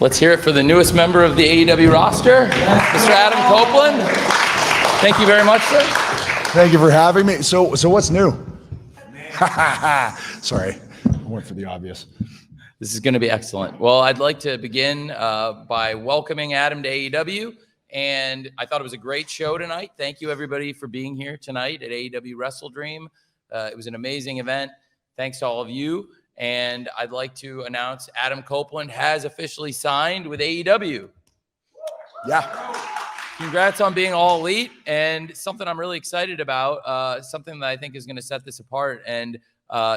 Let's hear it for the newest member of the AEW roster, Mr. Adam Copeland. Thank you very much, sir. Thank you for having me. So what's new? Sorry, I went for the obvious. This is going to be excellent. Well, I'd like to begin by welcoming Adam to AEW. And I thought it was a great show tonight. Thank you, everybody, for being here tonight at AEW WrestleDream. It was an amazing event. Thanks to all of you. And I'd like to announce Adam Copeland has officially signed with AEW. Yeah. Congrats on being all elite, and something I'm really excited about, something that I think is going to set this apart, and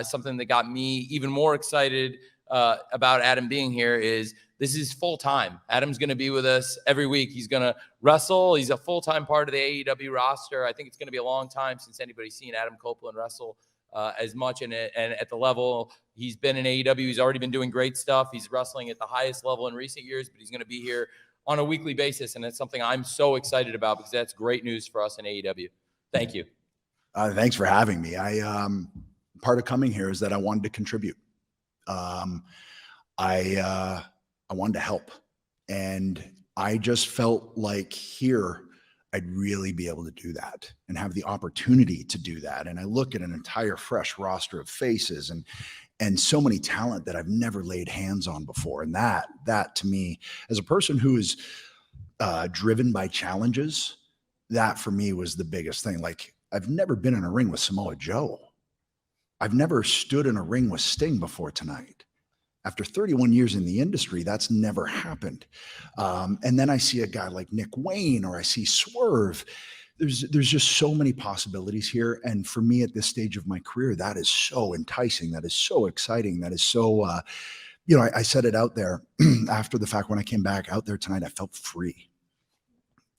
something that got me even more excited about Adam being here is this is full-time. Adam's going to be with us every week. He's going to wrestle. He's a full-time part of the AEW roster. I think it's going to be a long time since anybody's seen Adam Copeland wrestle as much in it, and at the level he's been in AEW. He's already been doing great stuff. He's wrestling at the highest level in recent years, but he's going to be here on a weekly basis, and it's something I'm so excited about because that's great news for us in AEW. Thank you. Thanks for having me. Part of coming here is that I wanted to contribute. I wanted to help, and I just felt like here I'd really be able to do that and have the opportunity to do that. And I look at an entire fresh roster of faces and so many talent that I've never laid hands on before. And that to me, as a person who is driven by challenges, that for me was the biggest thing. Like, I've never been in a ring with Samoa Joe. I've never stood in a ring with Sting before tonight. After 31 years in the industry, that's never happened. And then I see a guy like Nick Wayne, or I see Swerve. There's just so many possibilities here. And for me at this stage of my career, that is so enticing. That is so exciting. That is so, I said it out there after the fact when I came back out there tonight, I felt free.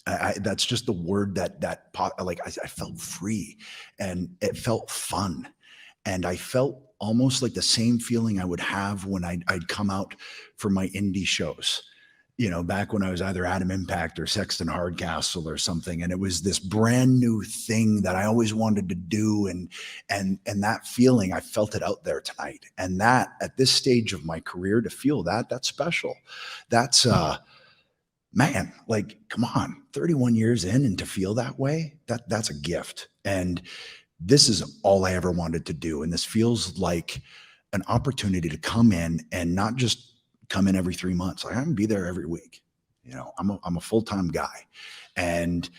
That's just the word I felt free, and it felt fun. And I felt almost like the same feeling I would have when I'd come out for my indie shows, back when I was either Adam Impact or Sexton Hardcastle or something. And it was this brand new thing that I always wanted to do. And that feeling, I felt it out there tonight. And that at this stage of my career, to feel that's special. That's, man, like, come on, 31 years in, and to feel that way, that's a gift. And this is all I ever wanted to do. And this feels like an opportunity to come in and not just come in every 3 months. I'm gonna be there every week. I'm a full-time guy, and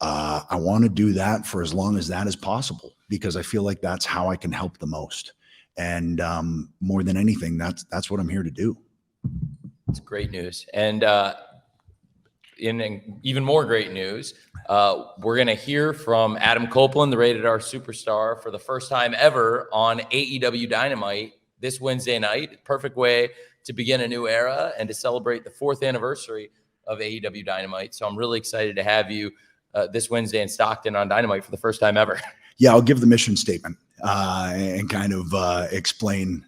I want to do that for as long as that is possible, because I feel like that's how I can help the most. And more than anything, that's what I'm here to do. It's great news. And in even more great news, we're going to hear from Adam Copeland, the Rated R Superstar, for the first time ever on AEW Dynamite this Wednesday night. Perfect way to begin a new era and to celebrate the 4th anniversary of AEW Dynamite. So I'm really excited to have you this Wednesday in Stockton on Dynamite for the first time ever. Yeah, I'll give the mission statement and kind of explain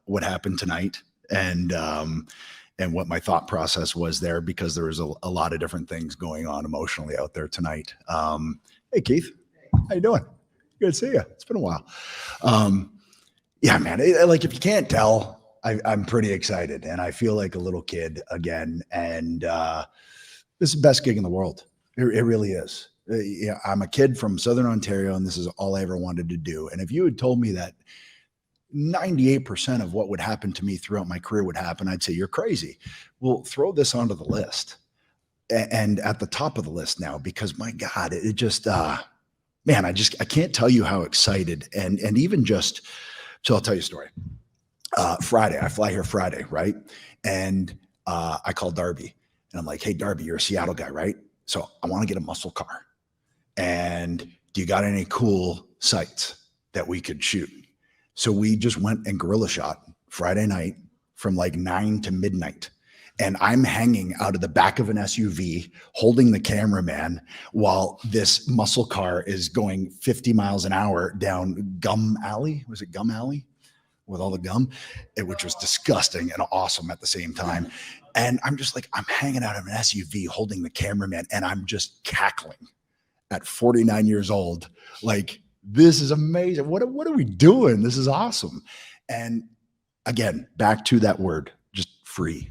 what happened tonight and what my thought process was there, because there was a lot of different things going on emotionally out there tonight. Hey, Keith, how you doing? Good to see you. It's been a while. Yeah, man, like, if you can't tell, I'm pretty excited, and I feel like a little kid again. And this is the best gig in the world. It really is. I'm a kid from Southern Ontario, and this is all I ever wanted to do. And if you had told me that 98% of what would happen to me throughout my career would happen, I'd say you're crazy. Well, throw this onto the list, and at the top of the list now, because my God, it just, man, I can't tell you how excited, and even just, so I'll tell you a story. Friday, I fly here Friday, right? And I call Darby, and I'm like, hey, Darby, you're a Seattle guy, right? So I want to get a muscle car, and do you got any cool sites that we could shoot? So we just went and guerrilla shot Friday night from like 9 to midnight. And I'm hanging out of the back of an SUV holding the cameraman while this muscle car is going 50 miles an hour down Gum Alley. Was it Gum Alley? With all the gum, which was disgusting and awesome at the same time. And I'm just like, I'm hanging out of an SUV holding the cameraman, and I'm just cackling at 49 years old. Like, this is amazing. What are we doing? This is awesome. And again, back to that word, just free.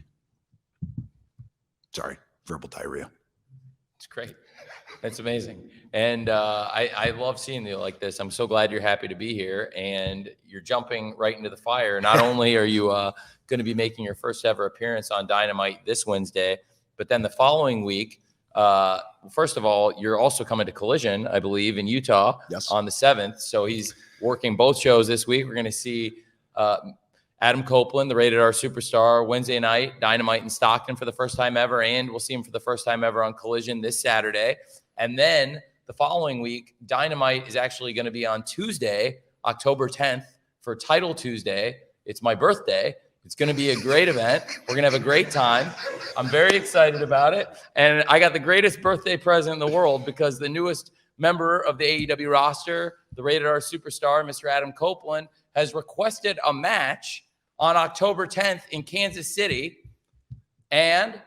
Sorry, verbal diarrhea. It's great. That's amazing. And I love seeing you like this. I'm so glad you're happy to be here, and you're jumping right into the fire. Not only are you going to be making your first ever appearance on Dynamite this Wednesday, but then the following week, first of all, you're also coming to Collision, I believe, in Utah on the 7th. So he's working both shows this week. We're going to see Adam Copeland, the Rated R Superstar, Wednesday night, Dynamite in Stockton for the first time ever, and we'll see him for the first time ever on Collision this Saturday. And then the following week, Dynamite is actually going to be on Tuesday, October 10th, for Title Tuesday. It's my birthday. It's going to be a great event. We're going to have a great time. I'm very excited about it. And I got the greatest birthday present in the world, because the newest member of the AEW roster, the Rated R Superstar, Mr. Adam Copeland, has requested a match on October 10th in Kansas City. And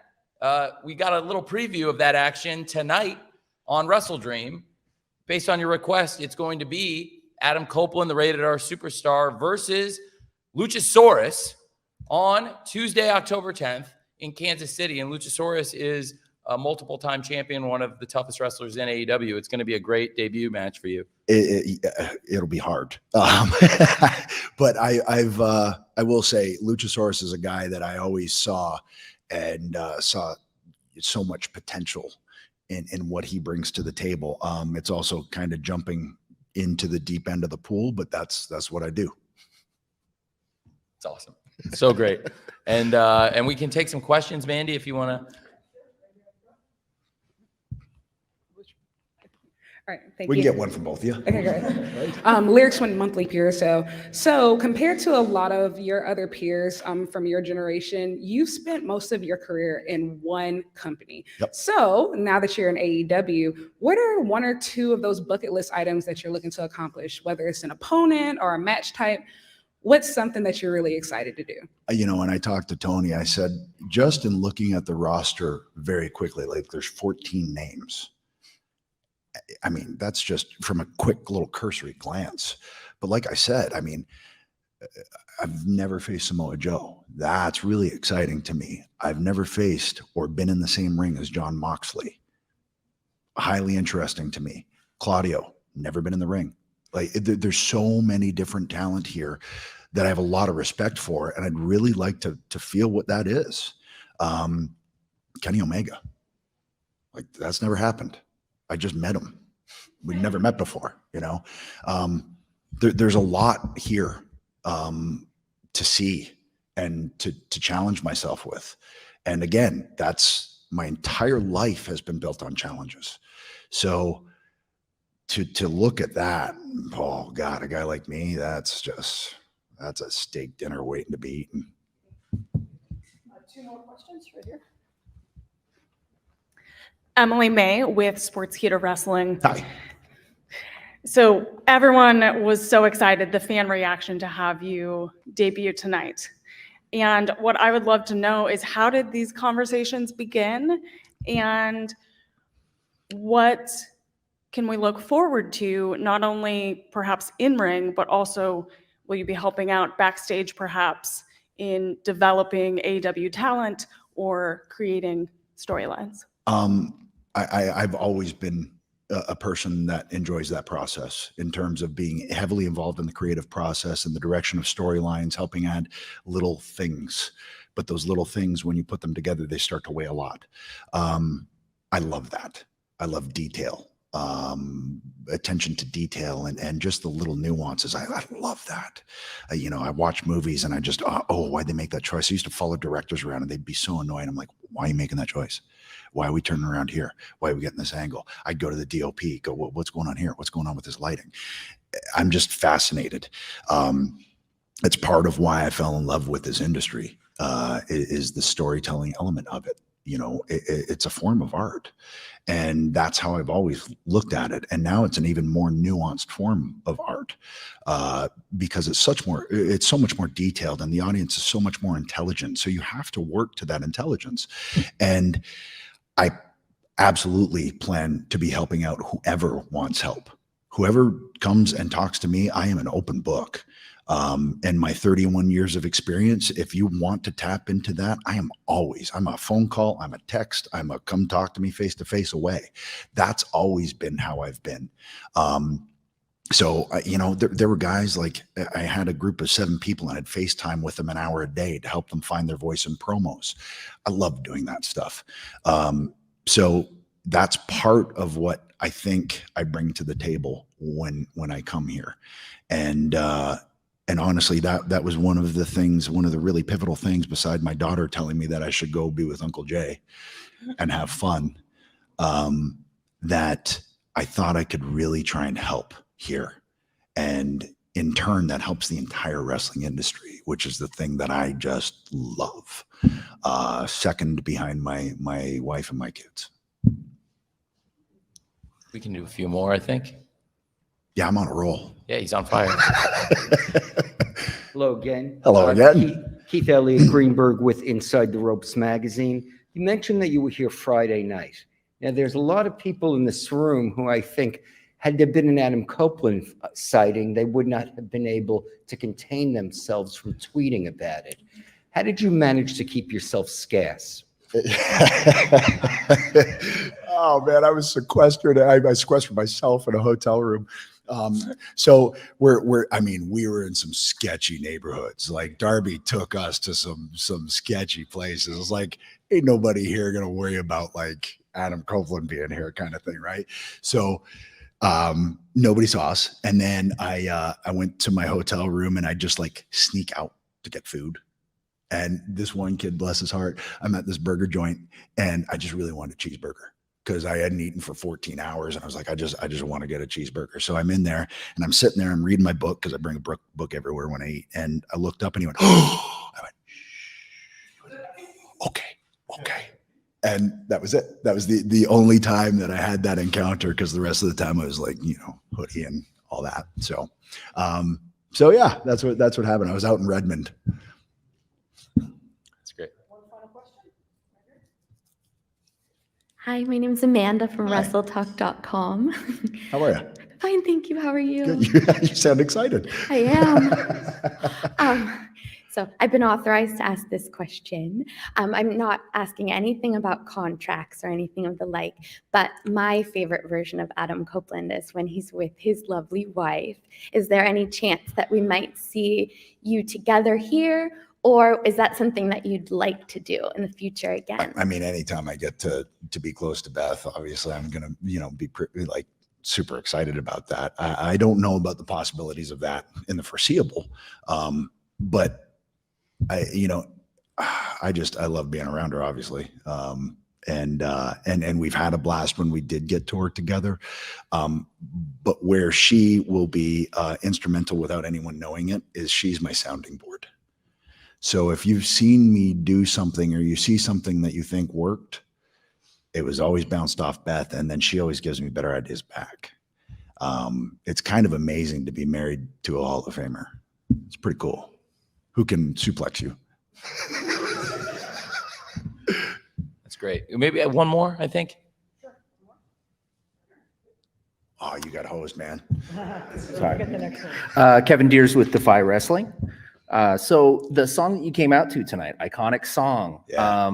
we got a little preview of that action tonight on WrestleDream. Based on your request, it's going to be Adam Copeland, the Rated R Superstar, versus Luchasaurus on Tuesday, October 10th in Kansas City. And Luchasaurus is a multiple-time champion, one of the toughest wrestlers in AEW. It's going to be a great debut match for you. It'll be hard. But I will say Luchasaurus is a guy that I always saw so much potential in what he brings to the table. It's also kind of jumping into the deep end of the pool, but that's what I do. It's awesome. So great. And we can take some questions, Mandy, if you want to. All right, thank you. We can get one from both of you. Okay, great. Lyrics went monthly peer. So compared to a lot of your other peers from your generation, you've spent most of your career in one company. Yep. So now that you're in AEW, what are one or two of those bucket list items that you're looking to accomplish, whether it's an opponent or a match type? What's something that you're really excited to do? When I talked to Tony, I said, just in looking at the roster very quickly, like there's 14 names. I mean, that's just from a quick little cursory glance. But like I said, I mean, I've never faced Samoa Joe. That's really exciting to me. I've never faced or been in the same ring as Jon Moxley. Highly interesting to me. Claudio, never been in the ring. Like there's so many different talent here that I have a lot of respect for, and I'd really like to feel what that is. Kenny Omega, like that's never happened. I just met him. We'd never met before, There's a lot here to see and to challenge myself with. And again, that's my entire life has been built on challenges. So to look at that, oh God, a guy like me, that's a steak dinner waiting to be eaten. Two more questions right here. Emily May with Sportskeeda Wrestling. Hi. So everyone was so excited, the fan reaction to have you debut tonight. And what I would love to know is, how did these conversations begin? And what can we look forward to, not only perhaps in ring, but also will you be helping out backstage perhaps in developing AEW talent or creating storylines? I've always been a person that enjoys that process in terms of being heavily involved in the creative process and the direction of storylines, helping add little things. But those little things, when you put them together, they start to weigh a lot. I love that. I love detail, attention to detail, and just the little nuances. I love that. I watch movies and I just, why'd they make that choice? I used to follow directors around and they'd be so annoyed. I'm like, why are you making that choice? Why are we turning around here? Why are we getting this angle? I'd go to the DOP, go, what's going on here? What's going on with this lighting? I'm just fascinated. It's part of why I fell in love with this industry, is the storytelling element of it. It's a form of art, and that's how I've always looked at it. And now it's an even more nuanced form of art, because it's so much more detailed, and the audience is so much more intelligent. So you have to work to that intelligence. And I absolutely plan to be helping out whoever wants help. Whoever comes and talks to me, I am an open book. And my 31 years of experience, if you want to tap into that, I'm a phone call, I'm a text, I'm a come talk to me face to face away. That's always been how I've been. So, there were guys like I had a group of 7 people and I'd FaceTime with them an hour a day to help them find their voice in promos. I love doing that stuff. So that's part of what I think I bring to the table when I come here. And honestly, that was one of the really pivotal things, beside my daughter telling me that I should go be with Uncle Jay and have fun, that I thought I could really try and help here. And in turn, that helps the entire wrestling industry, which is the thing that I just love. Second behind my wife and my kids. We can do a few more, I think. Yeah, I'm on a roll. Yeah, he's on fire. Hello again. Hello again. Keith Elliott Greenberg with Inside the Ropes magazine. You mentioned that you were here Friday night. Now, there's a lot of people in this room who I think, had there been an Adam Copeland sighting, they would not have been able to contain themselves from tweeting about it. How did you manage to keep yourself scarce? Oh man, I was sequestered. I sequestered myself in a hotel room. So we were in some sketchy neighborhoods. Like Darby took us to some sketchy places. It was like, ain't nobody here gonna worry about like Adam Copeland being here, kind of thing, right? So nobody saw us. And then I went to my hotel room and I just like sneak out to get food. And this one kid, bless his heart, I'm at this burger joint and I just really wanted a cheeseburger because I hadn't eaten for 14 hours. And I was like, I just want to get a cheeseburger. So I'm in there and I'm sitting there, I'm reading my book because I bring a book everywhere when I eat. And I looked up and he went, oh, I went, okay. And that was it. That was the only time that I had that encounter, because the rest of the time I was like, hoodie and all that. So yeah, that's what happened. I was out in Redmond. That's great. One final question. Hi, my name's Amanda from Hi. WrestleTalk.com. How are you? Fine, thank you. How are you? Good. You sound excited. I am. So I've been authorized to ask this question. I'm not asking anything about contracts or anything of the like, but my favorite version of Adam Copeland is when he's with his lovely wife. Is there any chance that we might see you together here? Or is that something that you'd like to do in the future again? I mean, anytime I get to be close to Beth, obviously I'm going to, be super excited about that. I don't know about the possibilities of that in the foreseeable. But I love being around her, obviously. And we've had a blast when we did get to work together. But where she will be instrumental without anyone knowing it is she's my sounding board. So if you've seen me do something or you see something that you think worked, it was always bounced off Beth, and then she always gives me better ideas back. It's kind of amazing to be married to a Hall of Famer. It's pretty cool. Who can suplex you? That's great. Maybe one more, I think. Oh, you got hosed, man. Sorry. Kevin Deers with Defy Wrestling. So the song that you came out to tonight, iconic song. Yeah.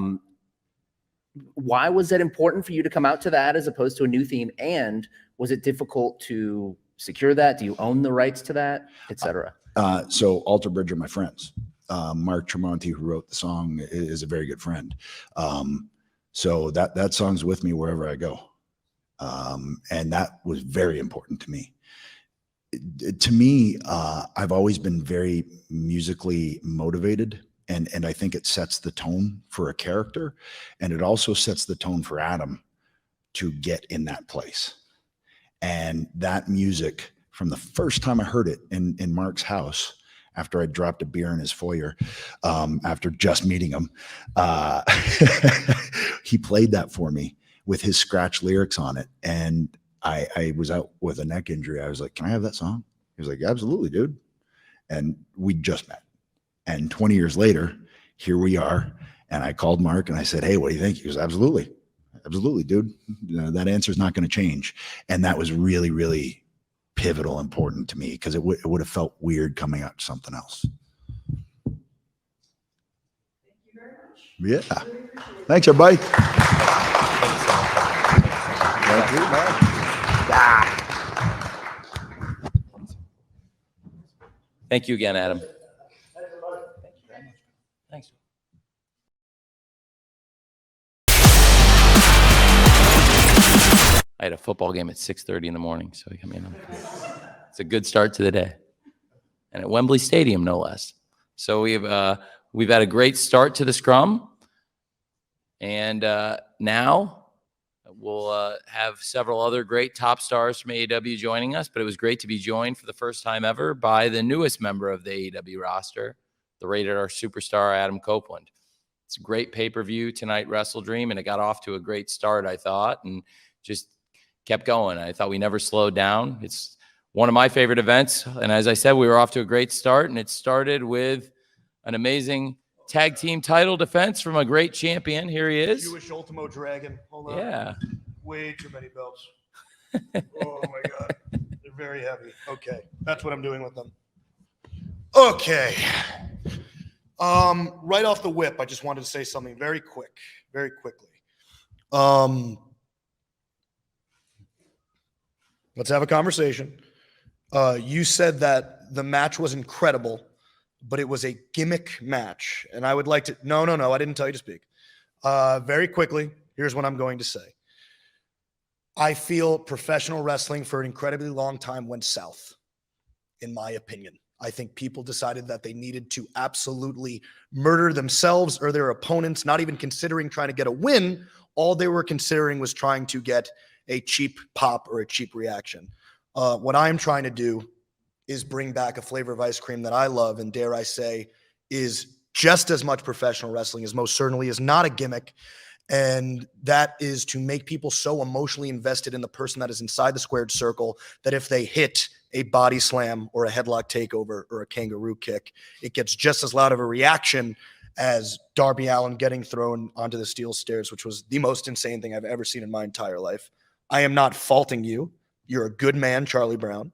Why was it important for you to come out to that as opposed to a new theme? And was it difficult to secure that? Do you own the rights to that, et cetera? So Alter Bridge are my friends. Mark Tremonti, who wrote the song, is a very good friend. So that song's with me wherever I go. And that was very important to me. To me, I've always been very musically motivated, and I think it sets the tone for a character, and it also sets the tone for Adam to get in that place. And that music, from the first time I heard it in Mark's house, after I dropped a beer in his foyer, after just meeting him, he played that for me with his scratch lyrics on it. And I was out with a neck injury. I was like, can I have that song? He was like, absolutely, dude. And we just met. And 20 years later, here we are. And I called Mark and I said, hey, what do you think? He goes, absolutely, dude. That answer is not going to change. And that was really, really pivotal important to me, because it would have felt weird coming out to something else. Yeah. Thanks, everybody. Thank you, man. Thank you again, Adam. Thanks. I had a football game at 6:30 in the morning, so I mean, it's a good start to the day, and at Wembley Stadium, no less. So we've had a great start to the Scrum, and now we'll have several other great top stars from AEW joining us. But it was great to be joined for the first time ever by the newest member of the AEW roster, the Rated R superstar Adam Copeland. It's a great pay-per-view tonight, WrestleDream, and it got off to a great start, I thought, and just kept going. I thought we never slowed down. It's one of my favorite events, and as I said, we were off to a great start, and it started with an amazing tag team title defense from a great champion. Here he is. Jewish Ultimo Dragon. Hold on. Yeah. Way too many belts. Oh my God. They're very heavy. Okay. That's what I'm doing with them. Okay. Right off the whip, I just wanted to say something very quickly. Let's have a conversation. You said that the match was incredible, but it was a gimmick match. And I would like to, no, I didn't tell you to speak. Very quickly, here's what I'm going to say. I feel professional wrestling for an incredibly long time went south, in my opinion. I think people decided that they needed to absolutely murder themselves or their opponents, not even considering trying to get a win. All they were considering was trying to get a cheap pop or a cheap reaction. What I'm trying to do is bring back a flavor of ice cream that I love, and dare I say is just as much professional wrestling as most certainly is not a gimmick. And that is to make people so emotionally invested in the person that is inside the squared circle that if they hit a body slam or a headlock takeover or a kangaroo kick, it gets just as loud of a reaction as Darby Allin getting thrown onto the steel stairs, which was the most insane thing I've ever seen in my entire life. I am not faulting you. You're a good man, Charlie Brown.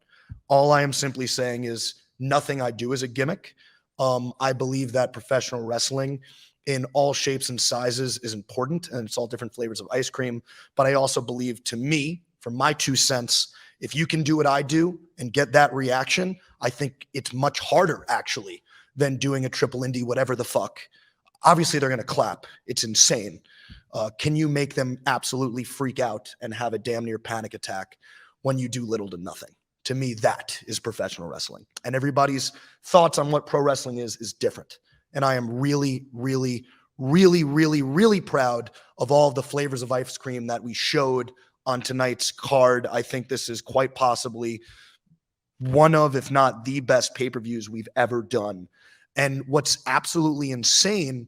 All I am simply saying is nothing I do is a gimmick. I believe that professional wrestling in all shapes and sizes is important, and it's all different flavors of ice cream. But I also believe, to me, from my 2 cents, if you can do what I do and get that reaction, I think it's much harder, actually, than doing a triple Indy, whatever the fuck. Obviously, they're going to clap. It's insane. Can you make them absolutely freak out and have a damn near panic attack when you do little to nothing? To me, that is professional wrestling. And everybody's thoughts on what pro wrestling is different. And I am really, really, really, really, really proud of all of the flavors of ice cream that we showed on tonight's card. I think this is quite possibly one of, if not the best pay-per-views we've ever done. And what's absolutely insane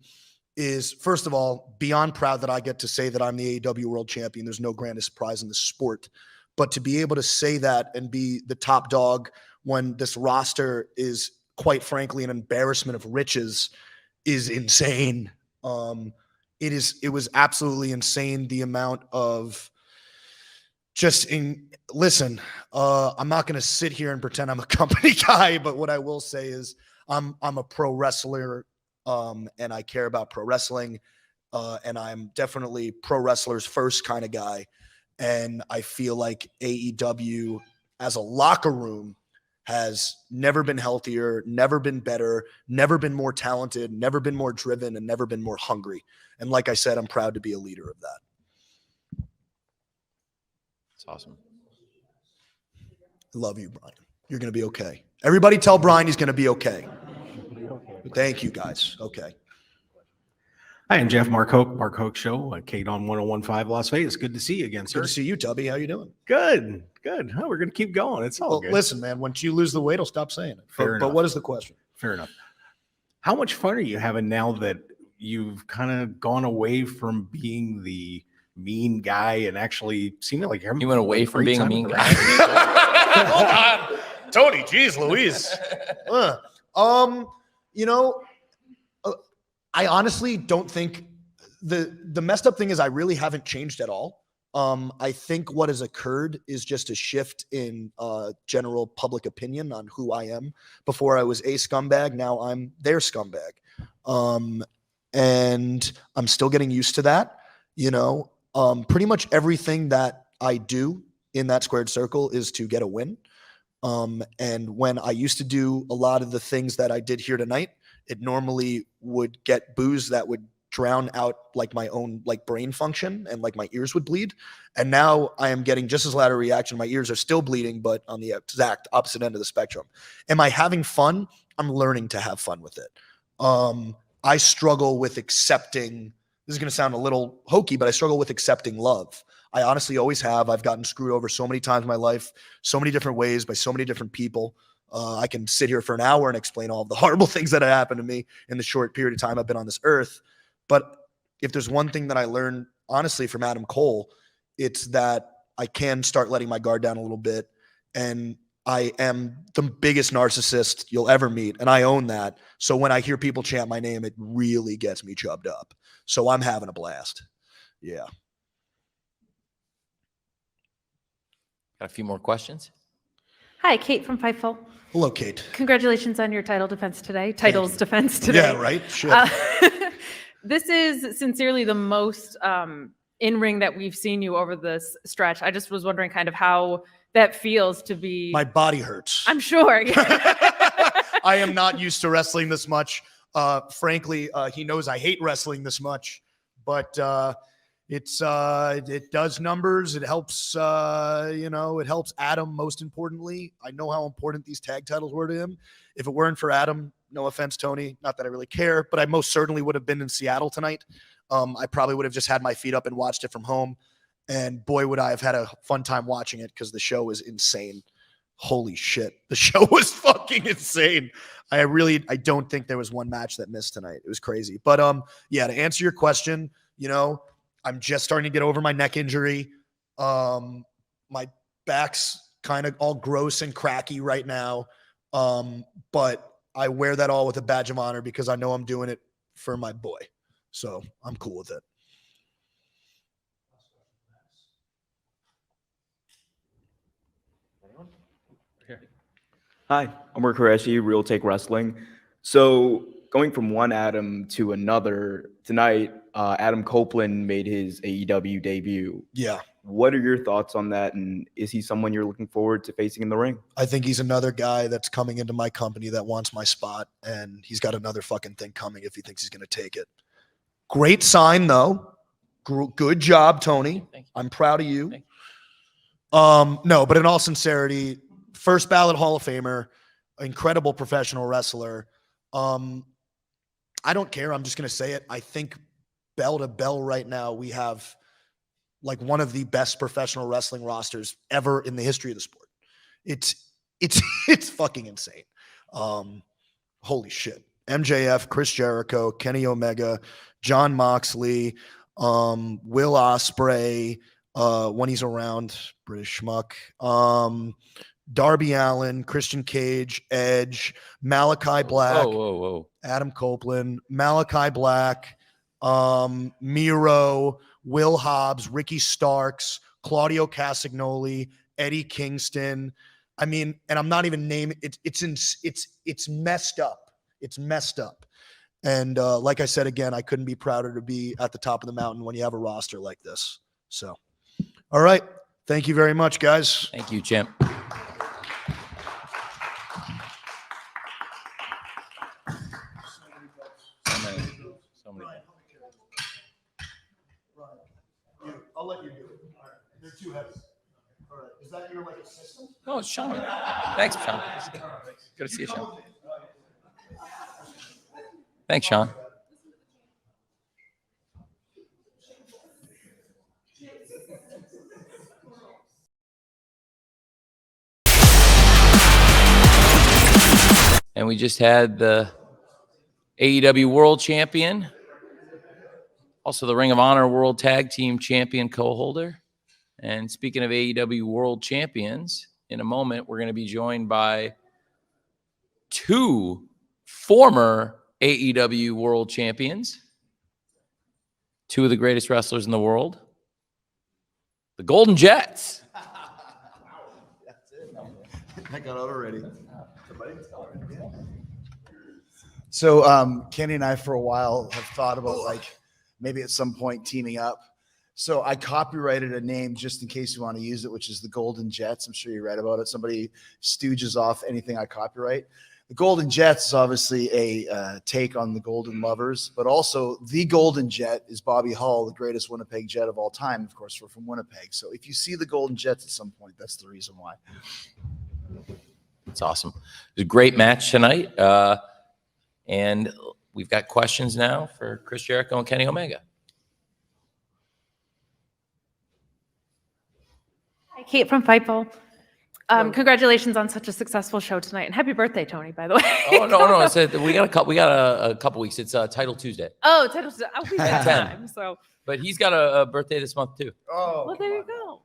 is, first of all, beyond proud that I get to say that I'm the AEW World Champion. There's no grandest prize in the sport. But to be able to say that and be the top dog when this roster is, quite frankly, an embarrassment of riches is insane. It was absolutely insane, the amount of listen, I'm not going to sit here and pretend I'm a company guy, but what I will say is I'm a pro wrestler, and I care about pro wrestling, and I'm definitely pro wrestlers first kind of guy. And I feel like AEW as a locker room has never been healthier, never been better, never been more talented, never been more driven, and never been more hungry. And like I said, I'm proud to be a leader of that. It's awesome. I love you, Bryan. You're going to be okay. Everybody tell Bryan he's going to be okay. Thank you, guys. Okay. Hi, I'm Jeff Mark Hoke Show, Kate on 101.5 Las Vegas. Good to see you again, sir. Good to see you, Tubby. How you doing? Good. Oh, we're going to keep going. It's all good. Listen, man, once you lose the weight, I'll stop saying it. Fair enough. But what is the question? Fair enough. How much fun are you having now that you've kind of gone away from being the mean guy and actually seeming like you're You went away from being a mean guy. Hold on. Tony, geez, Louise. I honestly don't think the messed up thing is I really haven't changed at all. I think what has occurred is just a shift in general public opinion on who I am. Before I was a scumbag, now I'm their scumbag. And I'm still getting used to that. Pretty much everything that I do in that squared circle is to get a win. And when I used to do a lot of the things that I did here tonight, it normally would get boos that would drown out like my own like brain function, and like my ears would bleed. And now I am getting just as loud a reaction. My ears are still bleeding, but on the exact opposite end of the spectrum. Am I having fun? I'm learning to have fun with it. I struggle with accepting, this is going to sound a little hokey, but I struggle with accepting love. I honestly always have. I've gotten screwed over so many times in my life, so many different ways by so many different people. I can sit here for an hour and explain all of the horrible things that have happened to me in the short period of time I've been on this earth. But if there's one thing that I learned, honestly, from Adam Cole, it's that I can start letting my guard down a little bit. And I am the biggest narcissist you'll ever meet, and I own that. So when I hear people chant my name, it really gets me chubbed up. So I'm having a blast. Yeah. Got a few more questions. Hi, Kate from Fightful. Hello, Kate. Congratulations on your title defense today. Titles defense today. Yeah, right? Shit. This is sincerely the most in-ring that we've seen you over this stretch. I just was wondering kind of how that feels to be. My body hurts. I'm sure. I am not used to wrestling this much. Frankly, he knows I hate wrestling this much, but it does numbers. It helps, it helps Adam most importantly. I know how important these tag titles were to him. If it weren't for Adam, no offense, Tony, not that I really care, but I most certainly would have been in Seattle tonight. I probably would have just had my feet up and watched it from home. And boy, would I have had a fun time watching it, because the show was insane. Holy shit. The show was fucking insane. I don't think there was one match that missed tonight. It was crazy. But yeah, to answer your question, I'm just starting to get over my neck injury. My back's kind of all gross and cracky right now. But I wear that all with a badge of honor, because I know I'm doing it for my boy. So I'm cool with it. Hi, I'm Mark Qureshi, Real Take Wrestling. So going from one Adam to another, tonight, Adam Copeland made his AEW debut. Yeah. What are your thoughts on that? And is he someone you're looking forward to facing in the ring? I think he's another guy that's coming into my company that wants my spot, and he's got another fucking thing coming if he thinks he's going to take it. Great sign, though. Good job, Tony. I'm proud of you. No, but in all sincerity, first ballot Hall of Famer, incredible professional wrestler. I don't care. I'm just going to say it. I think bell to bell right now, we have like one of the best professional wrestling rosters ever in the history of the sport. It's fucking insane. Holy shit. MJF, Chris Jericho, Kenny Omega, John Moxley, Will Ospreay, when he's around, British schmuck, Darby Allin, Christian Cage, Edge, Malachi Black, Adam Copeland, Malachi Black, Miro, Will Hobbs, Ricky Starks, Claudio Castagnoli, Eddie Kingston. I mean, and I'm not even naming it. It's messed up. It's messed up. And like I said, again, I couldn't be prouder to be at the top of the mountain when you have a roster like this. So, all right. Thank you very much, guys. Thank you, champ. I'll let you do it. All right. They're too heavy. All right. Is that your like assistant? No, it's Sean. Thanks, Sean. Good to see you, Sean. Thanks, Sean. And we just had the AEW World Champion, also the Ring of Honor World Tag Team Champion co-holder. And speaking of AEW World Champions, in a moment, we're going to be joined by two former AEW World Champions, two of the greatest wrestlers in the world. the Golden Jets. That's it. I got out already. So Kenny and I for a while have thought about like maybe at some point teaming up. So I copyrighted a name just in case you want to use it, which is the Golden Jets. I'm sure you read about it. Somebody stooges off anything I copyright. The Golden Jets is obviously a take on the Golden Lovers, but also the Golden Jet is Bobby Hull, the greatest Winnipeg Jet of all time. Of course, we're from Winnipeg. So if you see the Golden Jets at some point, that's the reason why. It's awesome. It was a great match tonight. And we've got questions now for Chris Jericho and Kenny Omega. Hi, Kate from Fightful. Congratulations on such a successful show tonight, and happy birthday, Tony. By the way. Oh no! I said we got a couple weeks. It's Title Tuesday. Oh, title. I'll be there time. So. But he's got a birthday this month too. Oh, Well, there you go.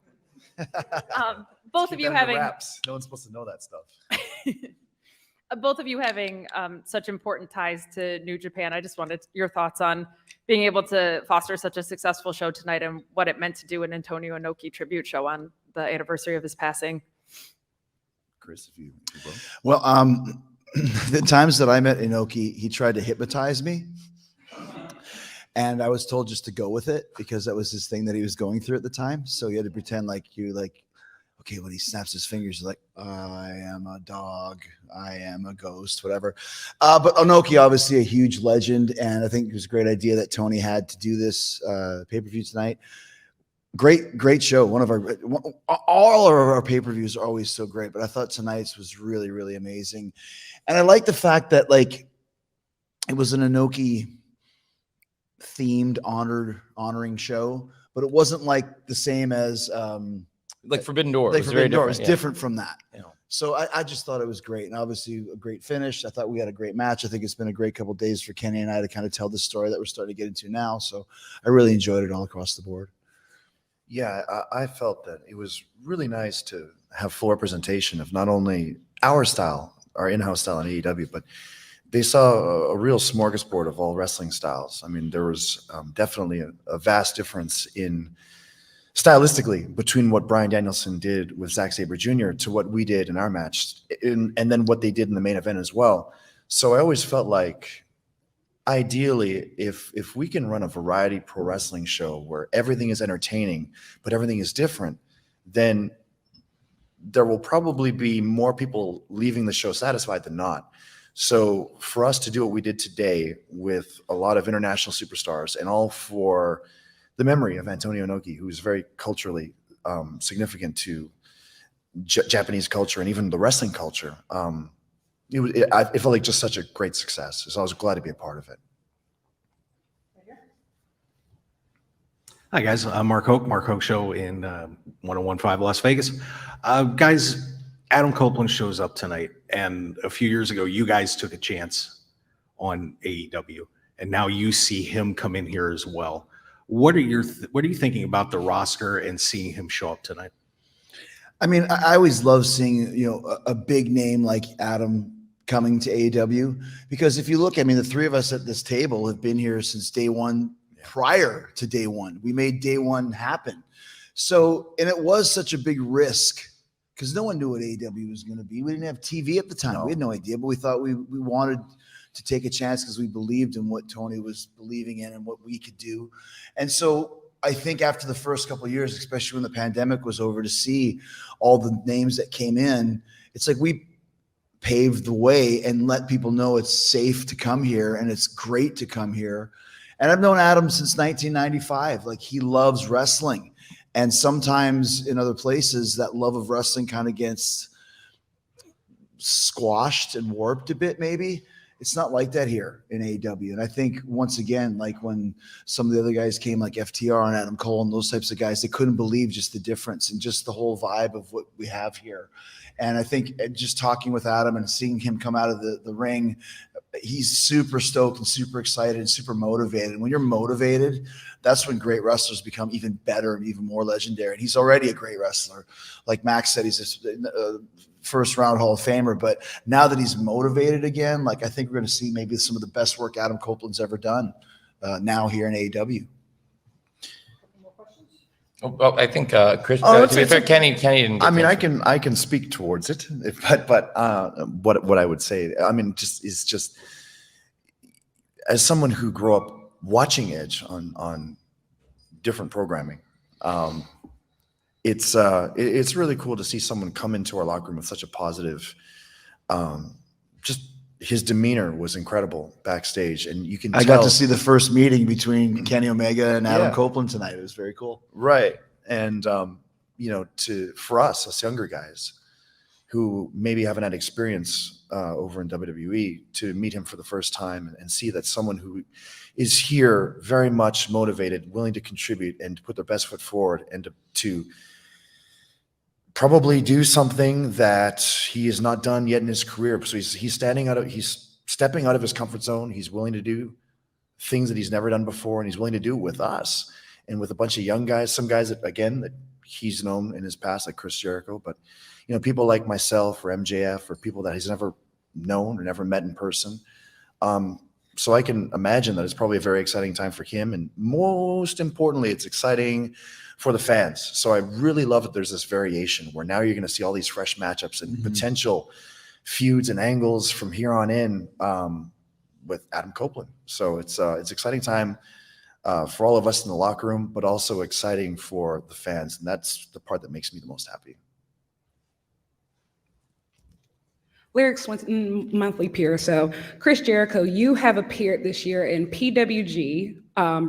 Both of you having No one's supposed to know that stuff. both of you having such important ties to New Japan. I just wanted your thoughts on being able to foster such a successful show tonight and what it meant to do an Antonio Inoki tribute show on the anniversary of his passing. Chris, if you will. Well, the times that I met Inoki, he tried to hypnotize me. And I was told just to go with it because that was his thing that he was going through at the time. So you had to pretend like okay, when he snaps his fingers, you're like, I am a dog, I am a ghost, whatever. But Inoki, obviously a huge legend. And I think it was a great idea that Tony had to do this pay-per-view tonight. Great show. All of our pay-per-views are always so great, but I thought tonight's was really, really amazing. And I like the fact that like it was an Inoki themed honoring show, but it wasn't like the same as Like Forbidden Door. like It was Forbidden Door. different, It's yeah. different from that. Yeah. So I just thought it was great, and obviously a great finish. I thought we had a great match. I think it's been a great couple of days for Kenny and I to kind of tell the story that we're starting to get into now. So I really enjoyed it all across the board. Yeah, I felt that it was really nice to have full representation of not only our style, our in-house style in AEW, but they saw a real smorgasbord of all wrestling styles. I mean, there was definitely a vast difference in stylistically between what Bryan Danielson did with Zack Sabre Jr. to what we did in our match, and then what they did in the main event as well. So I always felt like, ideally, if we can run a variety pro wrestling show where everything is entertaining, but everything is different, then there will probably be more people leaving the show satisfied than not. So for us to do what we did today with a lot of international superstars and all for the memory of Antonio Inoki, who is very culturally significant to Japanese culture and even the wrestling culture, it felt like just such a great success. So I was glad to be a part of it. Hi, guys. Mark Hoke Show in 1015 Las Vegas. Guys, Adam Copeland shows up tonight, and a few years ago, you guys took a chance on AEW, and now you see him come in here as well. What are you thinking about the roster and seeing him show up tonight? I mean, I always love seeing, a big name like Adam coming to AEW, because if you look, I mean, the three of us at this table have been here since day one. Prior to day one, we made day one happen. So, and it was such a big risk because no one knew what AEW was going to be. We didn't have TV at the time. No. We had no idea, but we thought we wanted to take a chance because we believed in what Tony was believing in and what we could do. And so I think after the first couple of years, especially when the pandemic was over, to see all the names that came in, it's like we paved the way and let people know it's safe to come here and it's great to come here. And I've known Adam since 1995. Like, he loves wrestling. And sometimes in other places, that love of wrestling kind of gets squashed and warped a bit, maybe. It's not like that here in AEW. And I think, once again, like when some of the other guys came, like FTR and Adam Cole and those types of guys, they couldn't believe just the difference and just the whole vibe of what we have here. And I think just talking with Adam and seeing him come out of the ring, he's super stoked and super excited and super motivated. And when you're motivated, that's when great wrestlers become even better and even more legendary. And he's already a great wrestler. Like Max said, he's a first round Hall of Famer. But now that he's motivated again, like, I think we're going to see maybe some of the best work Adam Copeland's ever done now here in AEW. Well, I think Chris. Oh, To be fair, Kenny didn't. Get I mean, to I can speak towards it, but what I would say, I mean, just as someone who grew up watching Edge on different programming, it's really cool to see someone come into our locker room with such a positive, just his demeanor was incredible backstage, and you can. I got to see the first meeting between Kenny Omega and Adam Yeah. Copeland tonight. It was very cool. Right. And, for us younger guys who maybe haven't had experience over in WWE, to meet him for the first time and see that someone who is here very much motivated, willing to contribute and to put their best foot forward and to probably do something that he has not done yet in his career. So he's stepping out of his comfort zone. He's willing to do things that he's never done before, and he's willing to do it with us and with a bunch of young guys, some guys that he's known in his past, like Chris Jericho, but people like myself or MJF or people that he's never known or never met in person. So I can imagine that it's probably a very exciting time for him. And most importantly, it's exciting for the fans. So I really love that there's this variation where now you're going to see all these fresh matchups and potential feuds and angles from here on in with Adam Copeland. So it's exciting time for all of us in the locker room, but also exciting for the fans. And that's the part that makes me the most happy. Lyrics monthly peer. So, Chris Jericho, you have appeared this year in PWG,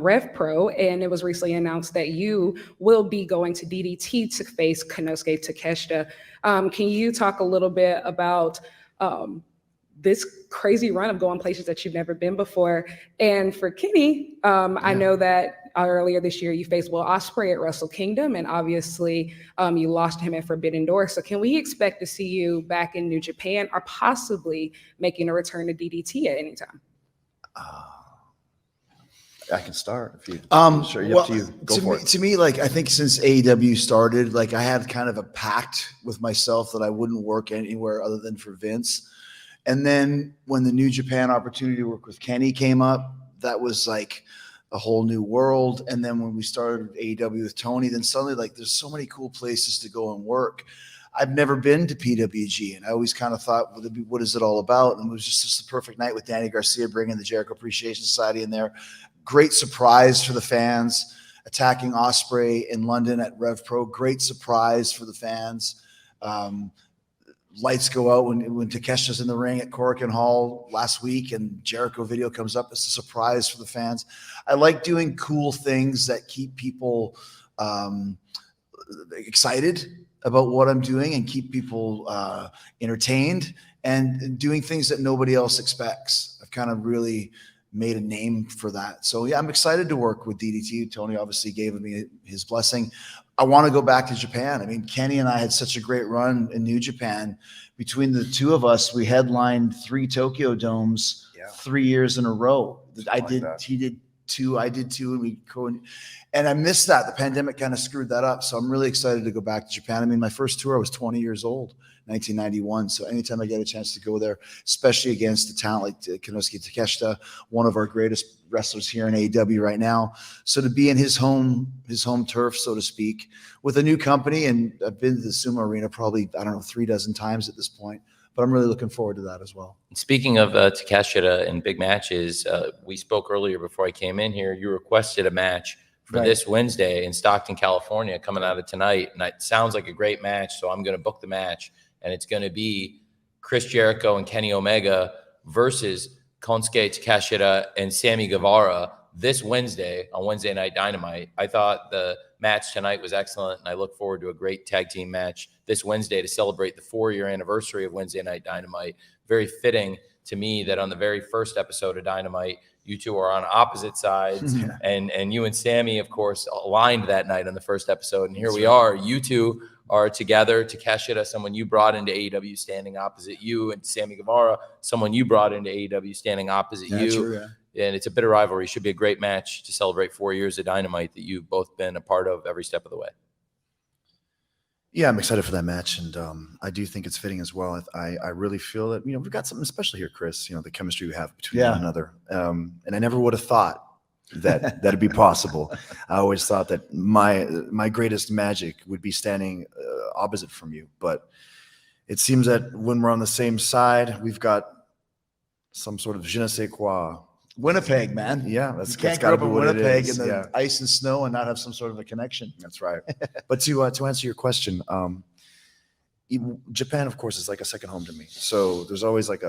Rev Pro, and it was recently announced that you will be going to DDT to face Konosuke Takeshita. Can you talk a little bit about this crazy run of going places that you've never been before? And for Kenny, I know that earlier this year you faced Will Ospreay at Wrestle Kingdom, and obviously you lost him at Forbidden Door. So can we expect to see you back in New Japan or possibly making a return to DDT at any time? I can start if you. Sure, Well, up to you. Go for it. To me, like, I think since AEW started, like, I had kind of a pact with myself that I wouldn't work anywhere other than for Vince. And then when the New Japan opportunity to work with Kenny came up, that was like a whole new world. And then when we started AEW with Tony, then suddenly, like, there's so many cool places to go and work. I've never been to PWG, and I always kind of thought, what is it all about? And it was just the perfect night with Danny Garcia bringing the Jericho Appreciation Society in there. Great surprise for the fans. Attacking Ospreay in London at Rev Pro. Great surprise for the fans. Lights go out when Takeshita's in the ring at Korakuen Hall last week, and Jericho video comes up. It's a surprise for the fans. I like doing cool things that keep people excited about what I'm doing and keep people entertained, and doing things that nobody else expects. I've kind of really made a name for that. So yeah, I'm excited to work with DDT. Tony obviously gave me his blessing. I want to go back to Japan. I mean, Kenny and I had such a great run in New Japan. Between the two of us, we headlined 3 Tokyo Domes 3 years in a row. He did 2, I did 2, and I missed that. The pandemic kind of screwed that up. So I'm really excited to go back to Japan. I mean, my first tour, I was 20 years old, 1991. So anytime I get a chance to go there, especially against a talent like Konosuke Takeshita, one of our greatest wrestlers here in AEW right now. So to be in his home turf, so to speak, with a new company, and I've been to the Sumo Arena probably, 3 dozen times at this point, but I'm really looking forward to that as well. Speaking of Takeshita and big matches, we spoke earlier before I came in here. You requested a match for this Wednesday in Stockton, California, coming out of tonight. And it sounds like a great match, so I'm going to book the match. And it's going to be Chris Jericho and Kenny Omega versus Konosuke Takeshita and Sammy Guevara this Wednesday on Wednesday Night Dynamite. I thought the match tonight was excellent, and I look forward to a great tag team match this Wednesday to celebrate the 4-year anniversary of Wednesday Night Dynamite. Very fitting to me that on the very first episode of Dynamite, you two are on opposite sides, and you and Sammy, of course, aligned that night on the first episode. And here we are. You two are together. Takeshita, someone you brought into AEW, standing opposite you, and Sammy Guevara, someone you brought into AEW, standing opposite you. True, yeah. And it's a bitter rivalry. Should be a great match to celebrate 4 years of Dynamite that you've both been a part of every step of the way. Yeah, I'm excited for that match, and I do think it's fitting as well. I really feel that we've got something special here, Chris. The chemistry we have between one another, and I never would have thought that that'd be possible. I always thought that my greatest magic would be standing opposite from you, but it seems that when we're on the same side, we've got some sort of je ne sais quoi. Winnipeg, man. Yeah, You that's can't gotta grow up be in what it Winnipeg is. in the Yeah. ice and snow and not have some sort of a connection. That's right. But to answer your question, Japan, of course, is like a second home to me. So there's always like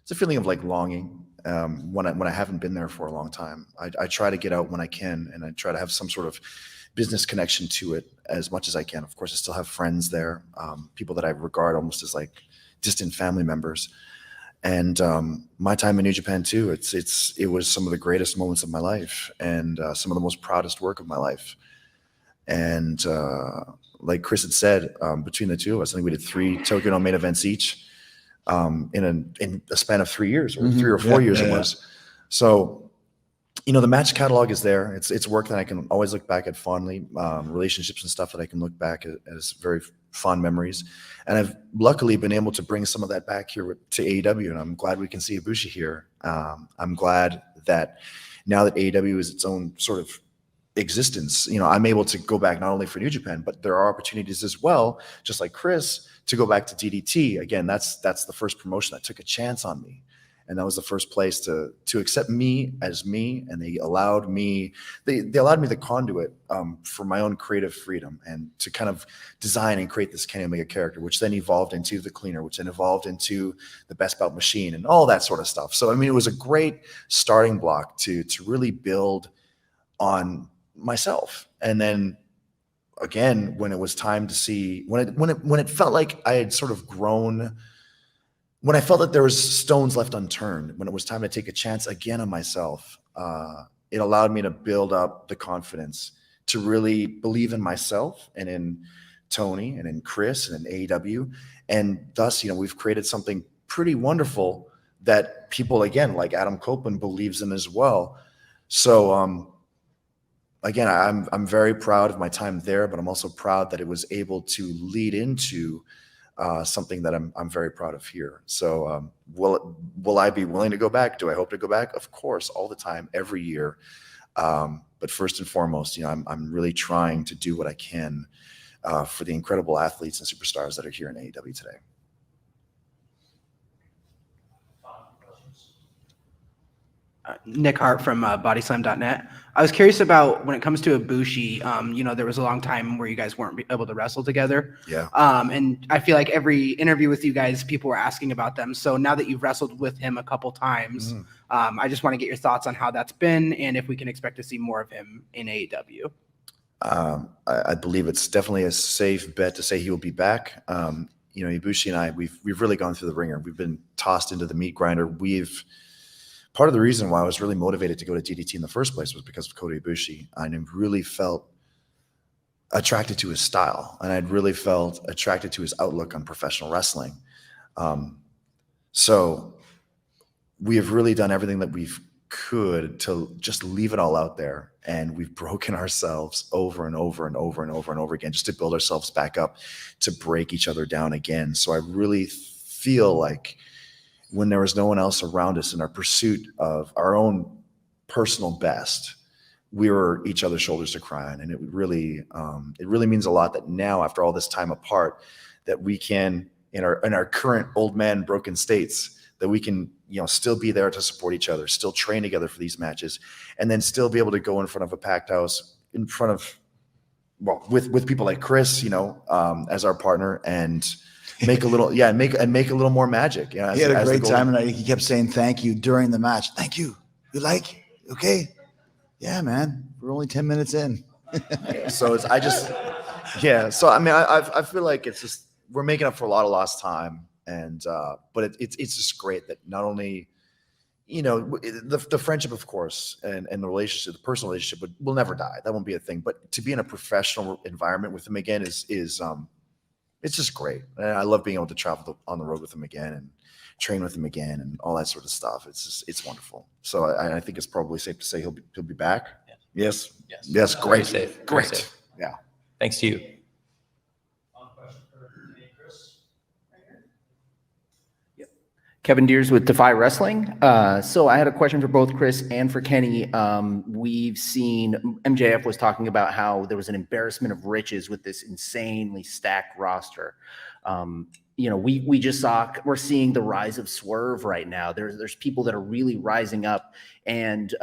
it's a feeling of like longing when I haven't been there for a long time. I try to get out when I can, and I try to have some sort of business connection to it as much as I can. Of course, I still have friends there, people that I regard almost as like distant family members. And my time in New Japan too, it was some of the greatest moments of my life and some of the most proudest work of my life. And like Kris had said, between the two of us, I think we did 3 Tokyo Dome main events each in a span of 3 years, or 3 or 4 years it was. So, the match catalog is there. It's work that I can always look back at fondly, relationships and stuff that I can look back at as very fond memories. And I've luckily been able to bring some of that back here to AEW, and I'm glad we can see Ibushi here. I'm glad that now that AEW is its own sort of existence, I'm able to go back not only for New Japan, but there are opportunities as well, just like Kris, to go back to DDT. Again, that's the first promotion that took a chance on me. And that was the first place to accept me as me, and they allowed me the conduit for my own creative freedom and to kind of design and create this Kenny Omega character, which then evolved into the Cleaner, which then evolved into the Best Bout Machine and all that sort of stuff. So I mean, it was a great starting block to really build on myself. And then again, when it was time to see, when it felt like I had sort of grown. When I felt that there was stones left unturned, when it was time to take a chance again on myself, it allowed me to build up the confidence to really believe in myself and in Tony and in Kris and in AEW. And thus, we've created something pretty wonderful that people, again, like Adam Copeland, believes in as well. So, again, I'm very proud of my time there, but I'm also proud that it was able to lead into something that I'm very proud of here. So will I be willing to go back? Do I hope to go back? Of course, all the time, every year. But first and foremost, I'm really trying to do what I can for the incredible athletes and superstars that are here in AEW today. Nick Hart from bodyslam.net. I was curious about when it comes to Ibushi, there was a long time where you guys weren't able to wrestle together. Yeah. And I feel like every interview with you guys, people were asking about them. So now that you've wrestled with him a couple times, I just want to get your thoughts on how that's been and if we can expect to see more of him in AEW. I believe it's definitely a safe bet to say he will be back. Ibushi and I, we've really gone through the ringer. We've been tossed into the meat grinder. Part of the reason why I was really motivated to go to DDT in the first place was because of Kota Ibushi. I really felt attracted to his style, and I'd really felt attracted to his outlook on professional wrestling. So we have really done everything that we could to just leave it all out there, and we've broken ourselves over and over and over and over and over again just to build ourselves back up, to break each other down again. So I really feel like when there was no one else around us in our pursuit of our own personal best, we were each other's shoulders to cry on. And it really means a lot that now, after all this time apart, that we can, in our current old man broken states, that we can, still be there to support each other, still train together for these matches, and then still be able to go in front of a packed house, in front of, with people like Kris, as our partner, and make a little, make a little more magic. He had a great time, and he kept saying thank you during the match. Thank you. You like? Okay. Yeah, man. We're only 10 minutes in. So So I mean, I feel like it's just, we're making up for a lot of lost time, and but it's just great that not only, the friendship, of course, and the relationship, the personal relationship will never die. That won't be a thing. But to be in a professional environment with him again is it's just great. And I love being able to travel on the road with him again and train with him again and all that sort of stuff. It's wonderful. So I think it's probably safe to say he'll be back. Yes. Yes. Great. Very safe. Great. Very safe. Yeah. Thanks to you. Kevin Deers with Defy Wrestling. So I had a question for both Kris and for Kenny. We've seen MJF was talking about how there was an embarrassment of riches with this insanely stacked roster. We just we're seeing the rise of Swerve right now. There's people that are really rising up. And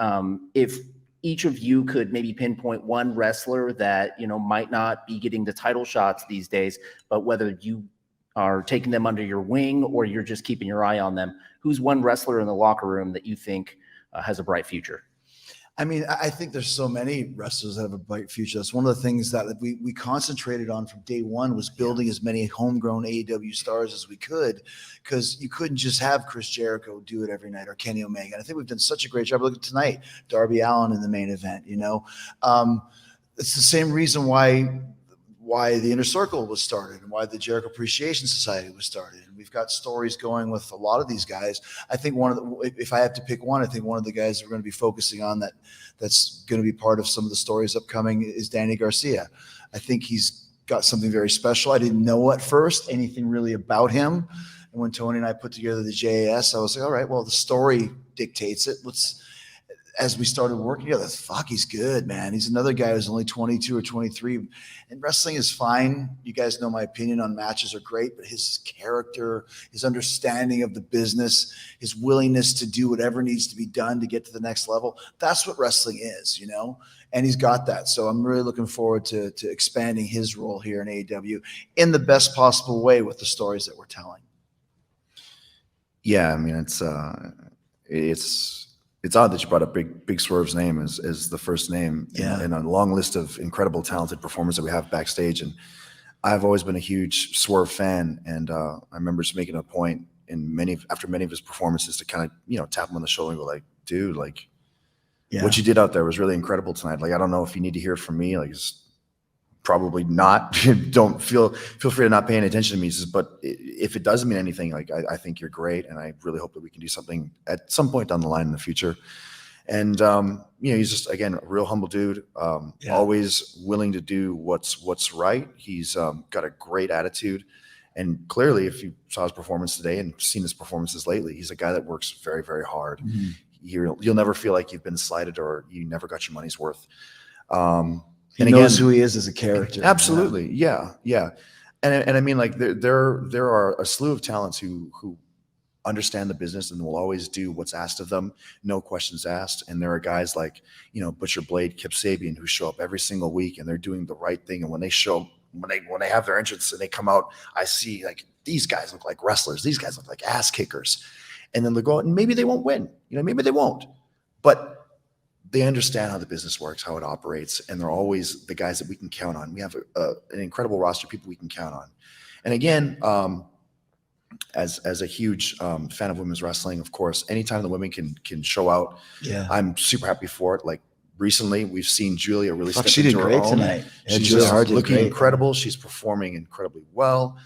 if each of you could maybe pinpoint one wrestler that, might not be getting the title shots these days, but whether you are taking them under your wing or you're just keeping your eye on them, who's one wrestler in the locker room that you think has a bright future? I mean, I think there's so many wrestlers that have a bright future. That's one of the things that we concentrated on from day one, was building as many homegrown AEW stars as we could, because you couldn't just have Chris Jericho do it every night or Kenny Omega. And I think we've done such a great job. Look at tonight, Darby Allin in the main event. It's the same reason why the Inner Circle was started and why the Jericho Appreciation Society was started. And we've got stories going with a lot of these guys. I think if I have to pick one, I think one of the guys we're going to be focusing on that's going to be part of some of the stories upcoming is Danny Garcia. I think he's got something very special. I didn't know at first anything really about him. And when Tony and I put together the JAS, I was like, all right, well, the story dictates it. As we started working together, he's good, man. He's another guy who's only 22 or 23. And wrestling is fine. You guys know my opinion on matches are great, but his character, his understanding of the business, his willingness to do whatever needs to be done to get to the next level, that's what wrestling is, And he's got that. So I'm really looking forward to expanding his role here in AEW in the best possible way with the stories that we're telling. Yeah, I mean, it's odd that you brought up Big Swerve's name as the first name in a long list of incredible, talented performers that we have backstage. And I've always been a huge Swerve fan. And I remember just making a point after many of his performances to kind of, tap him on the shoulder and go like, dude, like what you did out there was really incredible tonight. Like, I don't know if you need to hear it from me. Like, it's probably not. Don't feel free to not pay any attention to me. He says, but if it doesn't mean anything, like I think you're great, and I really hope that we can do something at some point down the line in the future. And he's just, again, a real humble dude. Always willing to do what's right. He's got a great attitude, and clearly, if you saw his performance today and seen his performances lately, he's a guy that works very, very hard. Mm-hmm. You'll never feel like you've been slighted or you never got your money's worth. He knows who he is as a character. Absolutely. Yeah. And I mean, like there are a slew of talents who understand the business and will always do what's asked of them, no questions asked. And there are guys like, Butcher Blade, Kip Sabian, who show up every single week and they're doing the right thing. And when they have their entrance and they come out, I see like these guys look like wrestlers. These guys look like ass kickers. And then they go out and maybe they won't win. Maybe they won't. But they understand how the business works, how it operates, and they're always the guys that we can count on. We have an incredible roster of people we can count on. And again, as a huge fan of women's wrestling, of course, anytime the women can show out, I'm super happy for it. Like recently, we've seen Julia really step she did into her great own. tonight. She's just looking incredible. She's performing incredibly well.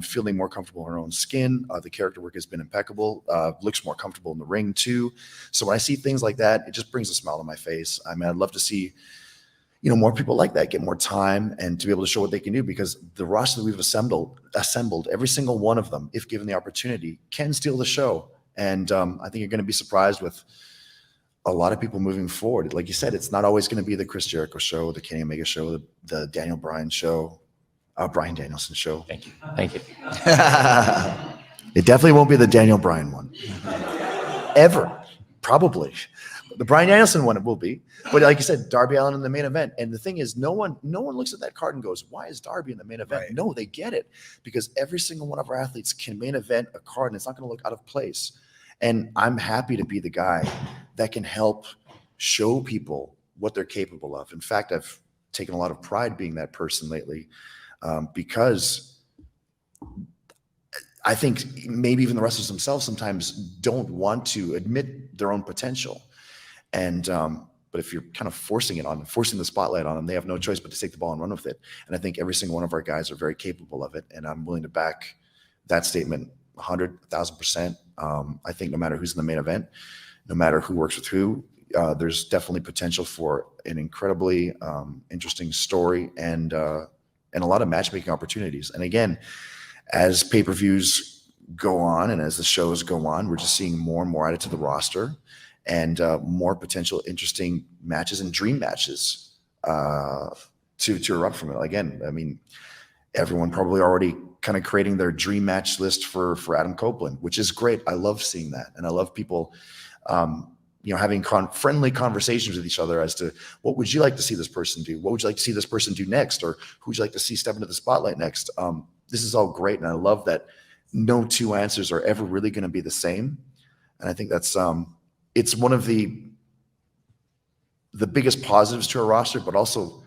Feeling more comfortable in her own skin. The character work has been impeccable. Looks more comfortable in the ring too. So when I see things like that, it just brings a smile to my face. I mean, I'd love to see, more people like that get more time and to be able to show what they can do, because the roster that we've assembled, every single one of them, if given the opportunity, can steal the show. And I think you're going to be surprised with a lot of people moving forward. Like you said, it's not always going to be the Chris Jericho show, the Kenny Omega show, the Daniel Bryan show. Bryan Danielson show. Thank you. It definitely won't be the Daniel Bryan one. Ever. Probably. The Bryan Danielson one it will be. But like you said, Darby Allin in the main event. And the thing is, no one looks at that card and goes, why is Darby in the main event? Right. No, they get it. Because every single one of our athletes can main event a card and it's not going to look out of place. And I'm happy to be the guy that can help show people what they're capable of. In fact, I've taken a lot of pride being that person lately. Because I think maybe even the wrestlers themselves sometimes don't want to admit their own potential. And but if you're kind of forcing the spotlight on them, they have no choice but to take the ball and run with it. And I think every single one of our guys are very capable of it. And I'm willing to back that statement 100,000%. I think no matter who's in the main event, no matter who works with who, there's definitely potential for an incredibly interesting story and a lot of matchmaking opportunities. And again, as pay-per-views go on and as the shows go on, we're just seeing more and more added to the roster, and more potential interesting matches and dream matches to erupt from it. Again, I mean, everyone probably already kind of creating their dream match list for Adam Copeland, which is great. I love seeing that, and I love people having friendly conversations with each other as to what would you like to see this person do? What would you like to see this person do next? Or who would you like to see step into the spotlight next? This is all great. And I love that no two answers are ever really going to be the same. And I think that's, it's one of the biggest positives to a roster, but also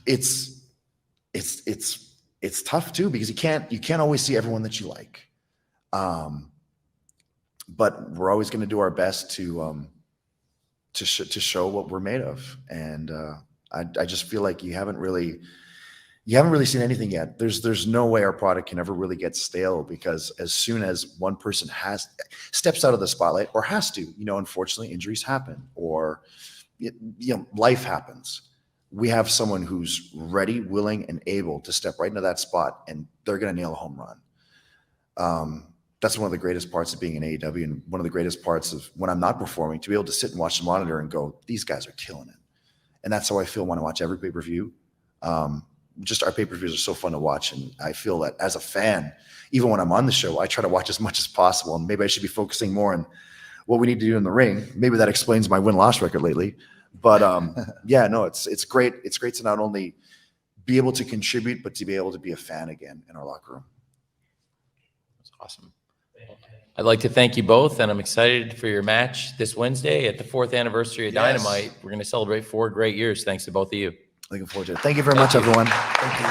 it's tough too, because you can't always see everyone that you like. But we're always going to do our best to show what we're made of. And I just feel like you haven't really seen anything yet. There's no way our product can ever really get stale, because as soon as one person steps out of the spotlight, or has to, unfortunately injuries happen, or life happens. We have someone who's ready, willing, and able to step right into that spot, and they're going to nail a home run. That's one of the greatest parts of being in AEW, and one of the greatest parts of when I'm not performing, to be able to sit and watch the monitor and go, these guys are killing it. And that's how I feel when I watch every pay-per-view. Just our pay-per-views are so fun to watch. And I feel that as a fan, even when I'm on the show, I try to watch as much as possible. And maybe I should be focusing more on what we need to do in the ring. Maybe that explains my win-loss record lately. But yeah, no, it's great. It's great to not only be able to contribute, but to be able to be a fan again in our locker room. That's awesome. I'd like to thank you both, and I'm excited for your match this Wednesday at the 4th anniversary of Dynamite. We're going to celebrate 4 great years. Thanks to both of you. Looking forward to it. Thank you very much, everyone. Thank you.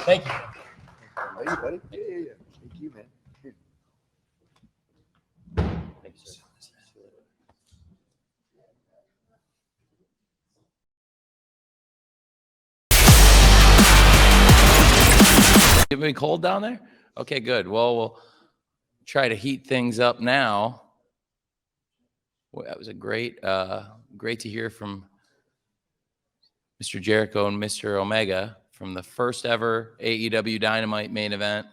Thank you. Thank you, buddy. Yeah. Thank you, man. Thank you, sir. It been cold down there? Okay, good. Well, we'll try to heat things up now. Well, that was a great to hear from Mr. Jericho and Mr. Omega, from the first ever AEW Dynamite main event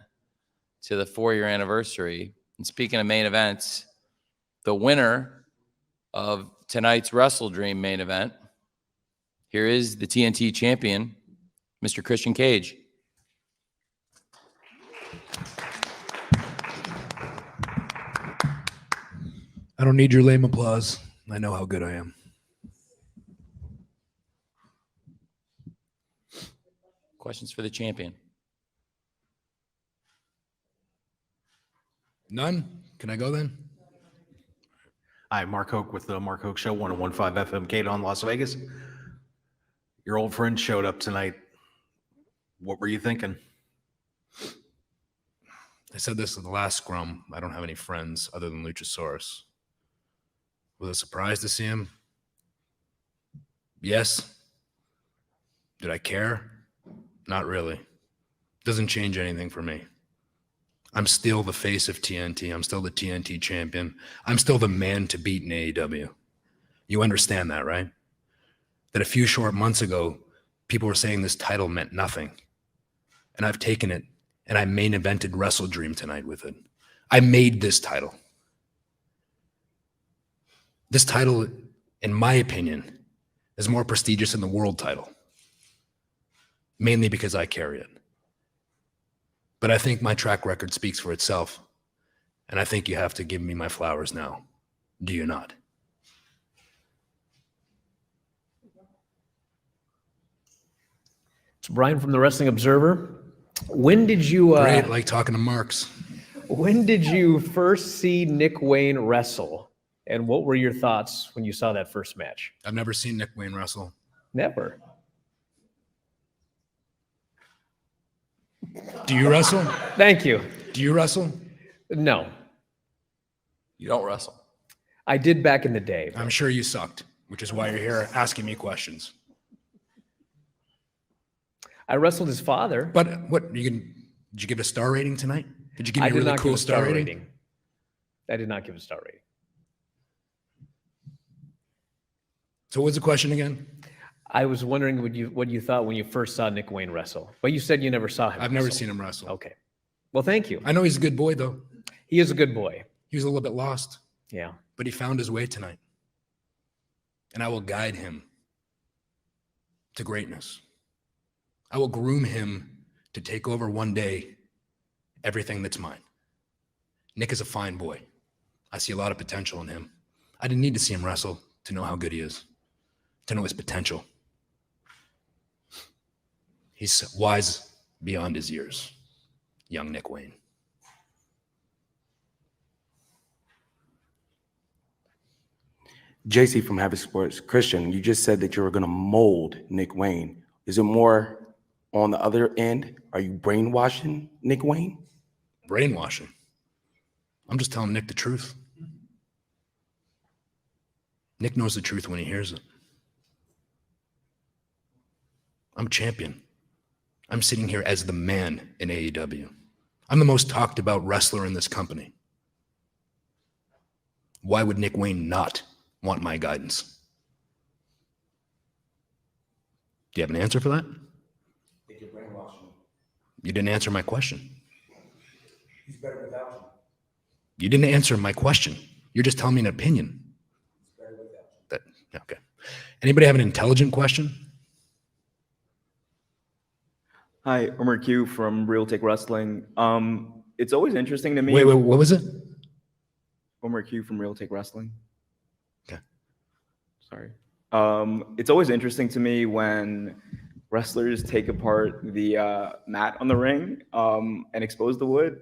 to the 4-year anniversary. And speaking of main events, the winner of tonight's WrestleDream main event, here is the TNT champion, Mr. Christian Cage. I don't need your lame applause. I know how good I am. Questions for the champion? None? Can I go then? Hi, Mark Hoke with the Mark Hoke Show, 101.5 FM, Caton, Las Vegas. Your old friend showed up tonight. What were you thinking? I said this in the last scrum. I don't have any friends other than Luchasaurus. Was it a surprise to see him? Yes. Did I care? Not really. Doesn't change anything for me. I'm still the face of TNT. I'm still the TNT champion. I'm still the man to beat in AEW. You understand that, right? That a few short months ago, people were saying this title meant nothing. And I've taken it, and I main evented WrestleDream tonight with it. I made this title. This title, in my opinion, is more prestigious than the world title, mainly because I carry it. But I think my track record speaks for itself, and I think you have to give me my flowers now. Do you not? It's Brian from the Wrestling Observer. When did you... Great, like talking to Marks. When did you first see Nick Wayne wrestle? And what were your thoughts when you saw that first match? I've never seen Nick Wayne wrestle. Never. Do you wrestle? Thank you. Do you wrestle? No. You don't wrestle. I did back in the day. I'm sure you sucked, which is why you're here asking me questions. I wrestled his father. But what, did you give a star rating tonight? Did you give me a really cool star rating? I did not give a star rating. So what's the question again? I was wondering what you thought when you first saw Nick Wayne wrestle. But you said you never saw him I've never seen him wrestle. Okay. Well, thank you. I know he's a good boy, though. He is a good boy. He was a little bit lost, Yeah. but he found his way tonight. And I will guide him to greatness. I will groom him to take over one day everything that's mine. Nick is a fine boy. I see a lot of potential in him. I didn't need to see him wrestle to know how good he is, to know his potential. He's wise beyond his years, young Nick Wayne. JC from Habit Sports. Christian, you just said that you were going to mold Nick Wayne. Is it more on the other end? Are you brainwashing Nick Wayne? Brainwashing? I'm just telling Nick the truth. Nick knows the truth when he hears it. I'm a champion. I'm sitting here as the man in AEW. I'm the most talked about wrestler in this company. Why would Nick Wayne not want my guidance? Do you have an answer for that? You didn't answer my question. He's better without you. You didn't answer my question. You're just telling me an opinion. Okay. Anybody have an intelligent question? Hi, Omar Q from Real Take Wrestling. It's always interesting to me. Wait, what was it? Omar Q from Real Take Wrestling. Okay. Sorry. It's always interesting to me when wrestlers take apart the mat on the ring and expose the wood.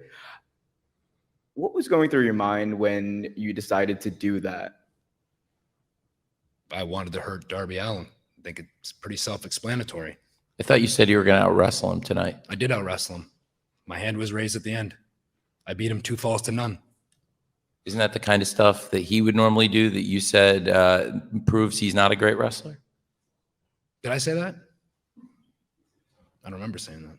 What was going through your mind when you decided to do that? I wanted to hurt Darby Allin. I think it's pretty self-explanatory. I thought you said you were going to out-wrestle him tonight. I did out-wrestle him. My hand was raised at the end. I beat him 2 falls to none. Isn't that the kind of stuff that he would normally do that you said proves he's not a great wrestler? Did I say that? I don't remember saying that.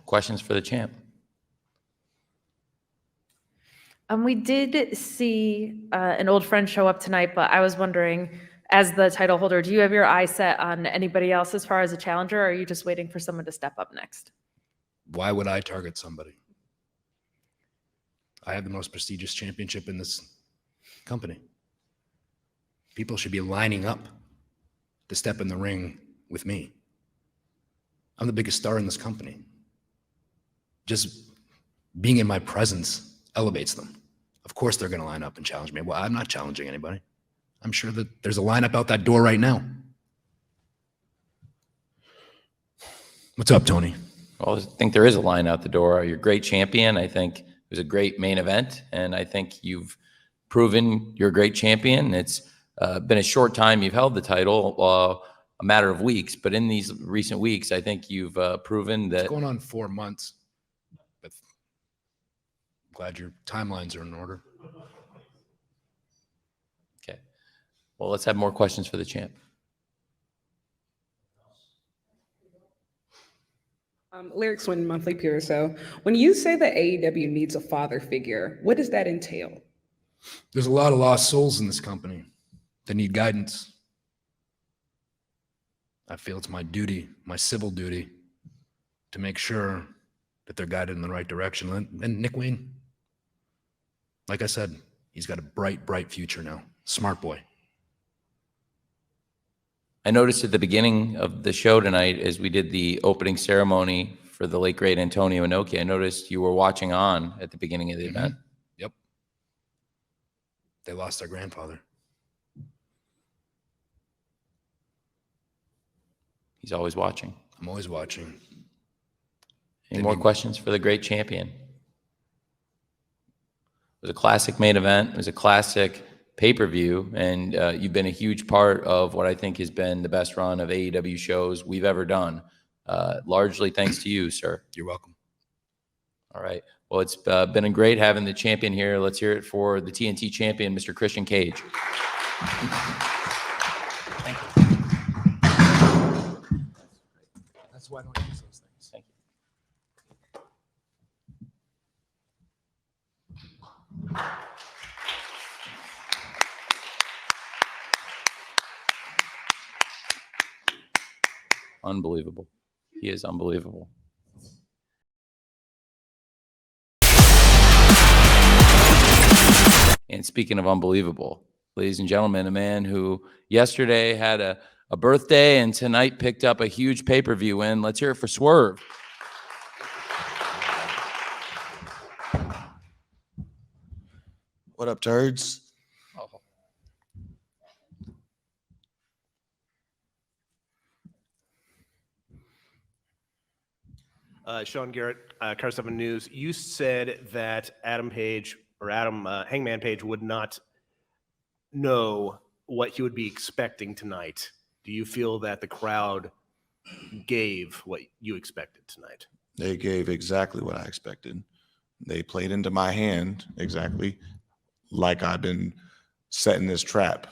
Questions for the champ? We did see an old friend show up tonight, but I was wondering, as the title holder, do you have your eye set on anybody else as far as a challenger, or are you just waiting for someone to step up next? Why would I target somebody? I have the most prestigious championship in this company. People should be lining up to step in the ring with me. I'm the biggest star in this company. Just being in my presence elevates them. Of course they're going to line up and challenge me. Well, I'm not challenging anybody. I'm sure that there's a lineup out that door right now. What's up, Tony? Well, I think there is a line out the door. You're a great champion. I think it was a great main event, and I think you've proven you're a great champion. It's been a short time you've held the title, a matter of weeks, but in these recent weeks, I think you've proven that. It's going on 4 months, but I'm glad your timelines are in order. Okay. Well, let's have more questions for the champ. Lyrics Win Monthly Pure. So when you say that AEW needs a father figure, what does that entail? There's a lot of lost souls in this company that need guidance. I feel it's my duty, my civil duty, to make sure that they're guided in the right direction. And Nick Wayne, like I said, he's got a bright, bright future now. Smart boy. I noticed at the beginning of the show tonight, as we did the opening ceremony for the late great Antonio Inoki, I noticed you were watching on at the beginning of the event. Yep. They lost their grandfather. He's always watching. I'm always watching. Any more questions for the great champion? It was a classic main event. It was a classic pay-per-view, and you've been a huge part of what I think has been the best run of AEW shows we've ever done. Largely thanks to you, sir. You're welcome. All right. Well, it's been great having the champion here. Let's hear it for the TNT champion, Mr. Christian Cage. Thank you. That's why I don't use those things. Thank you. Unbelievable. He is unbelievable. And speaking of unbelievable, ladies and gentlemen, a man who yesterday had a birthday and tonight picked up a huge pay-per-view win. Let's hear it for Swerve. What up, turds? Sean Garrett, Car 7 News. You said that Hangman Page would not know what he would be expecting tonight. Do you feel that the crowd gave what you expected tonight? They gave exactly what I expected. They played into my hand exactly like I've been setting this trap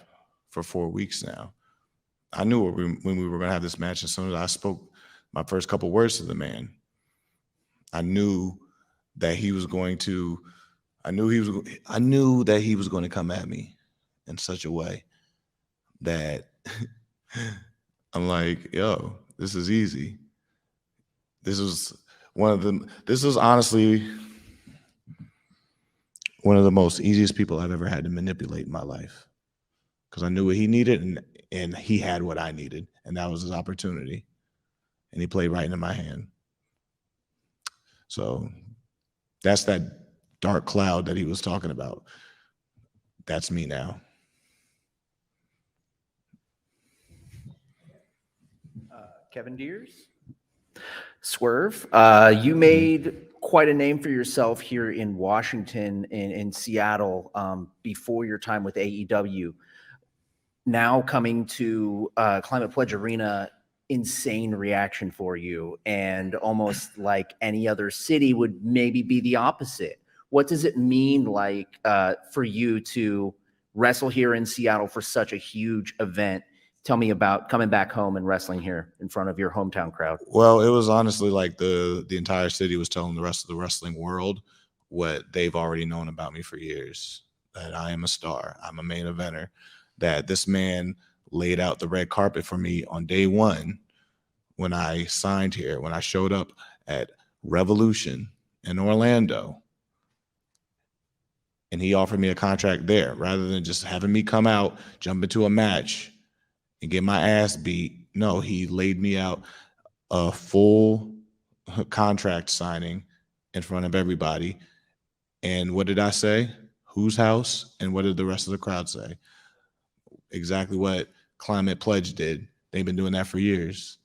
for 4 weeks now. I knew when we were going to have this match, as soon as I spoke my first couple words to the man, I knew that he was going to, I knew that he was going to come at me in such a way that I'm like, yo, this is easy. This was honestly one of the most easiest people I've ever had to manipulate in my life, because I knew what he needed and he had what I needed, and that was his opportunity, and he played right into my hand. So that's that dark cloud that he was talking about. That's me now. Kevin Deers. Swerve, you made quite a name for yourself here in Washington and in Seattle before your time with AEW. Now coming to Climate Pledge Arena, insane reaction for you, and almost like any other city would maybe be the opposite. What does it mean for you to wrestle here in Seattle for such a huge event? Tell me about coming back home and wrestling here in front of your hometown crowd. Well, it was honestly like the entire city was telling the rest of the wrestling world what they've already known about me for years, that I am a star, I'm a main eventer, that this man laid out the red carpet for me on day one when I signed here, when I showed up at Revolution in Orlando. And he offered me a contract there rather than just having me come out, jump into a match, and get my ass beat. No, he laid me out a full contract signing in front of everybody. And what did I say? Whose house? And what did the rest of the crowd say? Exactly what Climate Pledge did. They've been doing that for years.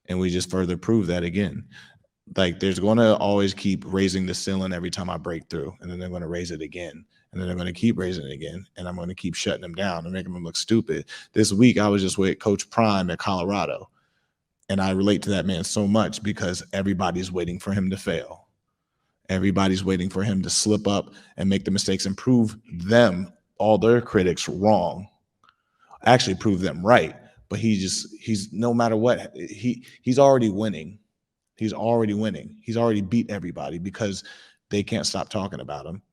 And we just further prove that again. Like, there's going to always keep raising the ceiling every time I break through. And then they're going to raise it again. And then they're going to keep raising it again. And I'm going to keep shutting them down and making them look stupid. This week, I was just with Coach Prime at Colorado. And I relate to that man so much because everybody's waiting for him to fail. Everybody's waiting for him to slip up and make the mistakes and prove them, all their critics, wrong. Actually prove them right. But he's no matter what, he's already winning. He's already winning. He's already beat everybody because they can't stop talking about him.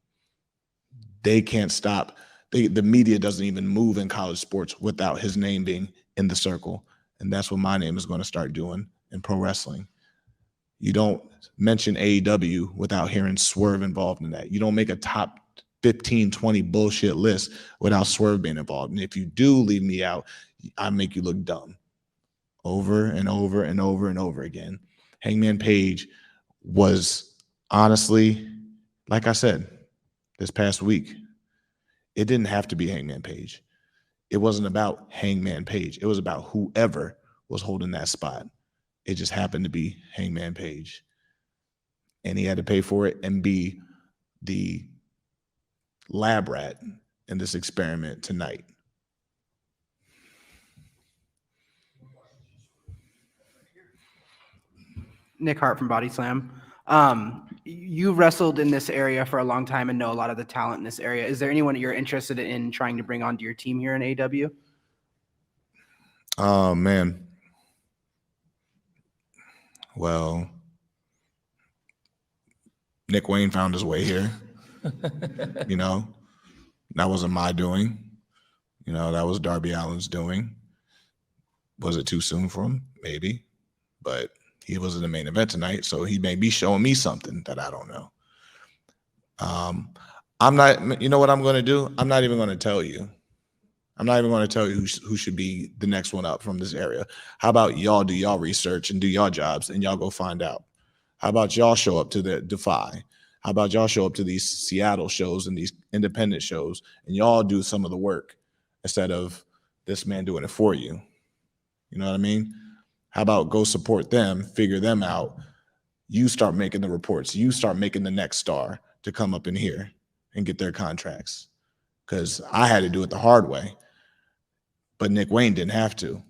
They can't stop. The media doesn't even move in college sports without his name being in the circle. And that's what my name is going to start doing in pro wrestling. You don't mention AEW without hearing Swerve involved in that. You don't make a top 15, 20 bullshit list without Swerve being involved. And if you do leave me out, I make you look dumb over and over and over and over again. Hangman Page was honestly, like I said, this past week, it didn't have to be Hangman Page. It wasn't about Hangman Page. It was about whoever was holding that spot. It just happened to be Hangman Page. And he had to pay for it and be the lab rat in this experiment tonight. Nick Hart from Body Slam. You wrestled in this area for a long time and know a lot of the talent in this area. Is there anyone you're interested in trying to bring onto your team here in AEW? Oh, man. Well, Nick Wayne found his way here. You know, that wasn't my doing. You know, that was Darby Allin's doing. Was it too soon for him? Maybe. But He was in the main event tonight, so he may be showing me something that I don't know. I'm not, you know what I'm going to do? I'm not even going to tell you. I'm not even going to tell you who should be the next one up from this area. How about y'all do y'all research and do y'all jobs and y'all go find out? How about y'all show up to the Defy? How about y'all show up to these Seattle shows and these independent shows and y'all do some of the work instead of this man doing it for you? You know what I mean? How about go support them, figure them out. You start making the reports. You start making the next star to come up in here and get their contracts. Because I had to do it the hard way. But Nick Wayne didn't have to.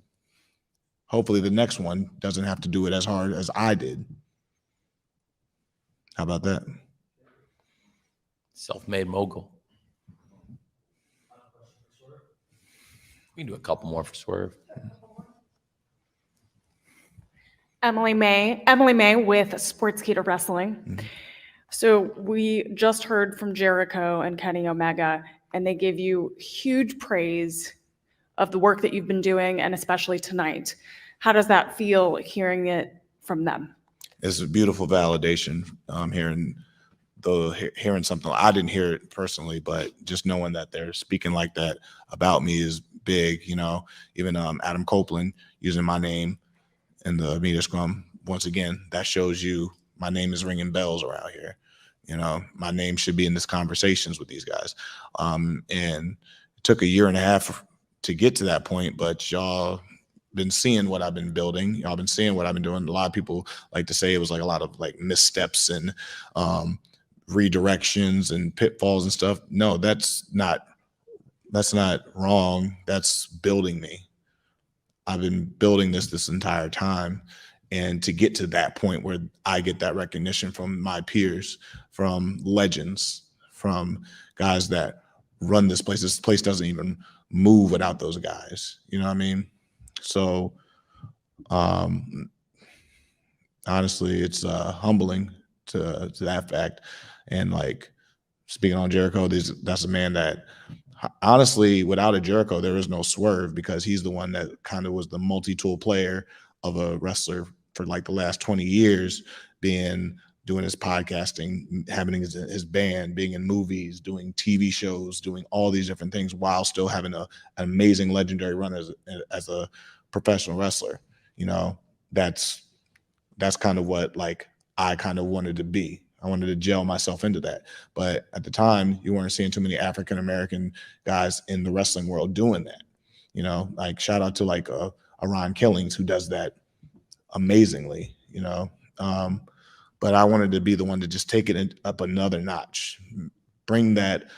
Hopefully the next one doesn't have to do it as hard as I did. How about that? Self-made mogul. We can do a couple more for Swerve. Emily May with Sportskeeda Wrestling. So we just heard from Jericho and Kenny Omega, and they gave you huge praise of the work that you've been doing, and especially tonight. How does that feel hearing it from them? It's a beautiful validation. Hearing something. I didn't hear it personally, but just knowing that they're speaking like that about me is big. You know, even Adam Copeland using my name in the media scrum. Once again, that shows you my name is ringing bells around here. You know, my name should be in these conversations with these guys. And it took a year and a half to get to that point, but y'all been seeing what I've been building. Y'all been seeing what I've been doing. A lot of people like to say it was like a lot of like missteps and redirections and pitfalls and stuff. No, that's not wrong. That's building me. I've been building this entire time. And to get to that point where I get that recognition from my peers, from legends, from guys that run this place doesn't even move without those guys. You know what I mean? So honestly, it's humbling to that fact. And like speaking on Jericho, that's a man that honestly, without a Jericho, there is no Swerve, because he's the one that kind of was the multi-tool player of a wrestler for like the last 20 years, doing his podcasting, having his band, being in movies, doing TV shows, doing all these different things while still having an amazing legendary run as a professional wrestler. You know, that's kind of what like I kind of wanted to be. I wanted to gel myself into that. But at the time, you weren't seeing too many African-American guys in the wrestling world doing that. You know, like shout out to like a Ron Killings who does that amazingly, you know. But I wanted to be the one to just take it up another notch, bring that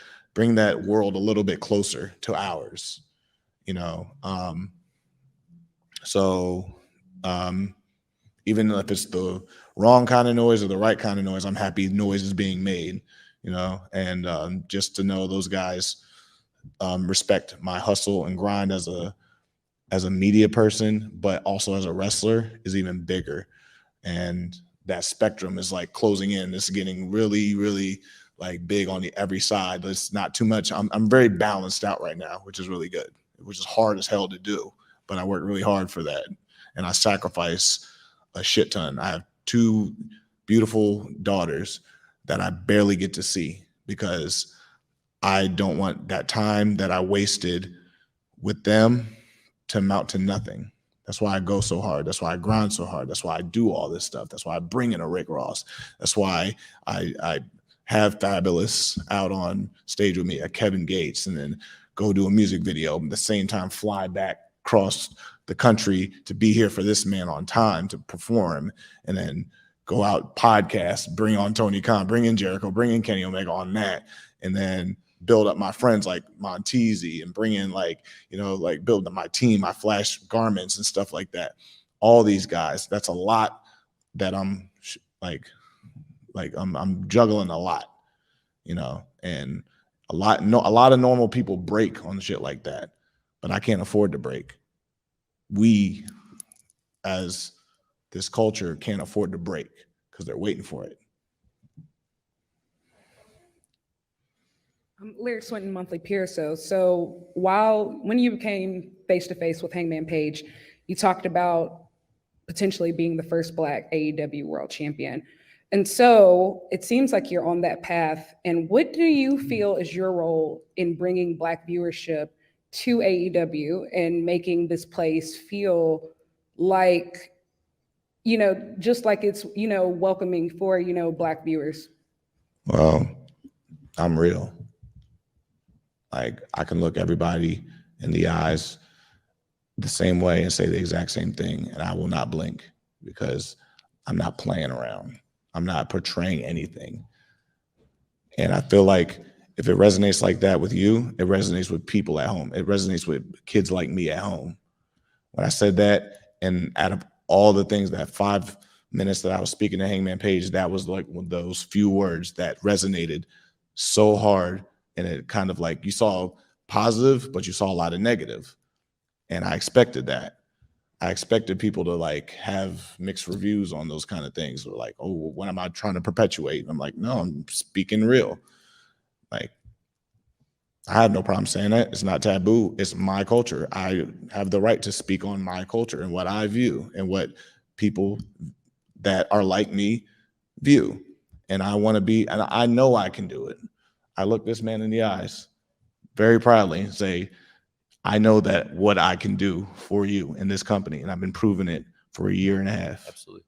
world a little bit closer to ours, you know. Even if it's the wrong kind of noise or the right kind of noise, I'm happy noise is being made, you know. And just to know those guys respect my hustle and grind as a media person, but also as a wrestler is even bigger. And that spectrum is like closing in. It's getting really, really like big on every side. It's not too much. I'm very balanced out right now, which is really good, which is hard as hell to do, but I work really hard for that. And I sacrifice a shit ton. I have 2 beautiful daughters that I barely get to see because I don't want that time that I wasted with them to amount to nothing. That's why I go so hard. That's why I grind so hard. That's why I do all this stuff. That's why I bring in a Rick Ross. That's why I have Fabulous out on stage with me, a Kevin Gates, and then go do a music video, at the same time fly back across the country to be here for this man on time to perform, and then go out podcast, bring on Tony Khan, bring in Jericho, bring in Kenny Omega on that, and then build up my friends like Montezzi and bring in like, you know, like build up my team, my Flash Garments and stuff like that. All these guys, that's a lot that I'm I'm juggling a lot, you know, and a lot of normal people break on shit like that, but I can't afford to break. We as this culture can't afford to break because they're waiting for it. Lyric Swinton, monthly peer. So when you became face to face with Hangman Page, you talked about potentially being the first Black AEW World Champion. And so it seems like you're on that path. And what do you feel is your role in bringing Black viewership to AEW and making this place feel like, just like it's, welcoming for, Black viewers? Well, I'm real. Like, I can look everybody in the eyes the same way and say the exact same thing, and I will not blink because I'm not playing around. I'm not portraying anything. And I feel like if it resonates like that with you, it resonates with people at home. It resonates with kids like me at home. When I said that, and out of all the things, that 5 minutes that I was speaking to Hangman Page, that was like one of those few words that resonated so hard. And it kind of like, you saw positive, but you saw a lot of negative. And I expected that. I expected people to like have mixed reviews on those kind of things. Or like, oh, well, what am I trying to perpetuate? And I'm like, no, I'm speaking real. Like, I have no problem saying that. It's not taboo. It's my culture. I have the right to speak on my culture and what I view and what people that are like me view. And I want to be, and I know I can do it. I look this man in the eyes very proudly and say, I know that what I can do for you in this company, and I've been proving it for 1.5 years. Absolutely.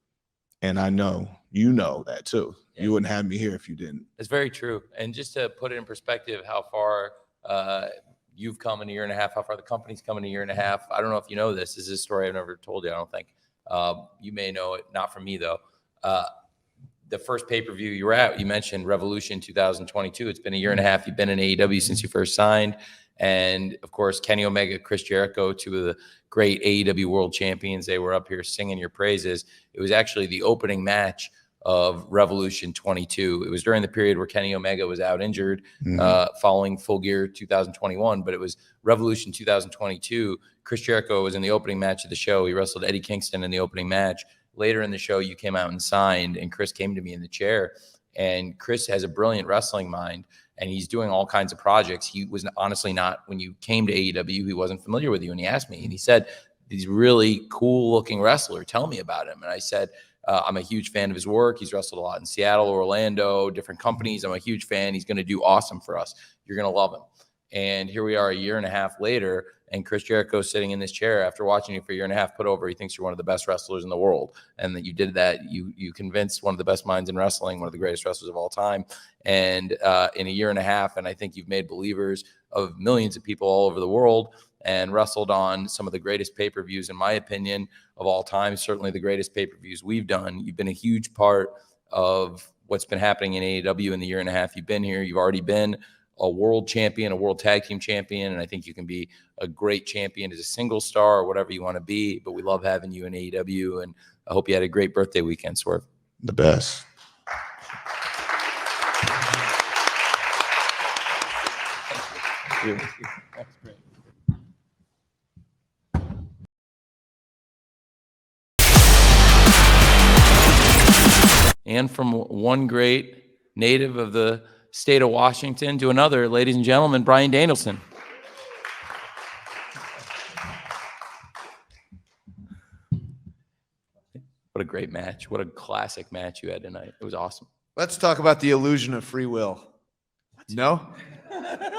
And I know you know that too. Yeah. You wouldn't have me here if you didn't. It's very true. And just to put it in perspective, how far you've come in 1.5 years, how far the company's come in 1.5 years. I don't know if you know this. This is a story I've never told you, I don't think. You may know it, not from me though. The first pay-per-view you were at, you mentioned Revolution 2022. It's been 1.5 years. You've been in AEW since you first signed. And of course, Kenny Omega, Chris Jericho, two of the great AEW World Champions, they were up here singing your praises. It was actually the opening match of Revolution 22. It was during the period where Kenny Omega was out injured following Full Gear 2021, but it was Revolution 2022. Chris Jericho was in the opening match of the show. He wrestled Eddie Kingston in the opening match. Later in the show, you came out and signed, and Chris came to me in the chair. And Chris has a brilliant wrestling mind, and he's doing all kinds of projects. He was honestly not, when you came to AEW, he wasn't familiar with you. And he asked me, and he said, he's really cool looking wrestler. Tell me about him. And I said, I'm a huge fan of his work. He's wrestled a lot in Seattle, Orlando, different companies. I'm a huge fan. He's going to do awesome for us. You're going to love him. And here we are 1.5 years later, and Chris Jericho sitting in this chair after watching you for 1.5 years put over. He thinks you're one of the best wrestlers in the world, and that you did that. You convinced one of the best minds in wrestling, one of the greatest wrestlers of all time, and in 1.5 years. And I think you've made believers of millions of people all over the world, and wrestled on some of the greatest pay-per-views, in my opinion, of all time. Certainly the greatest pay-per-views we've done. You've been a huge part of what's been happening in AEW in the 1.5 years you've been here. You've already been a world champion, a world tag team champion, and I think you can be a great champion as a single star or whatever you want to be. But we love having you in AEW, and I hope you had a great birthday weekend, Swerve. The best. Thank you. That's great. And from one great native of the state of Washington to another, ladies and gentlemen, Bryan Danielson. What a great match. What a classic match you had tonight. It was awesome. Let's talk about the illusion of free will. No?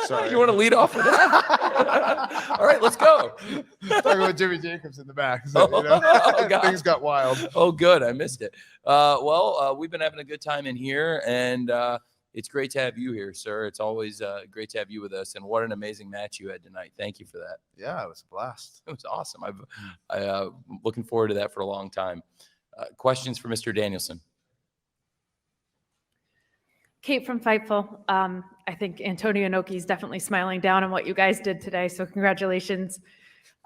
Sorry. You want to lead off with that? All right, let's go. Talking about Jimmy Jacobs in the back. So, things got wild. Oh, good. I missed it. We've been having a good time in here, and it's great to have you here, sir. It's always great to have you with us, and what an amazing match you had tonight. Thank you for that. Yeah, it was a blast. It was awesome. I'm looking forward to that for a long time. Questions for Mr. Danielson? Kate from Fightful. I think Antonio Inoki is definitely smiling down on what you guys did today, so congratulations.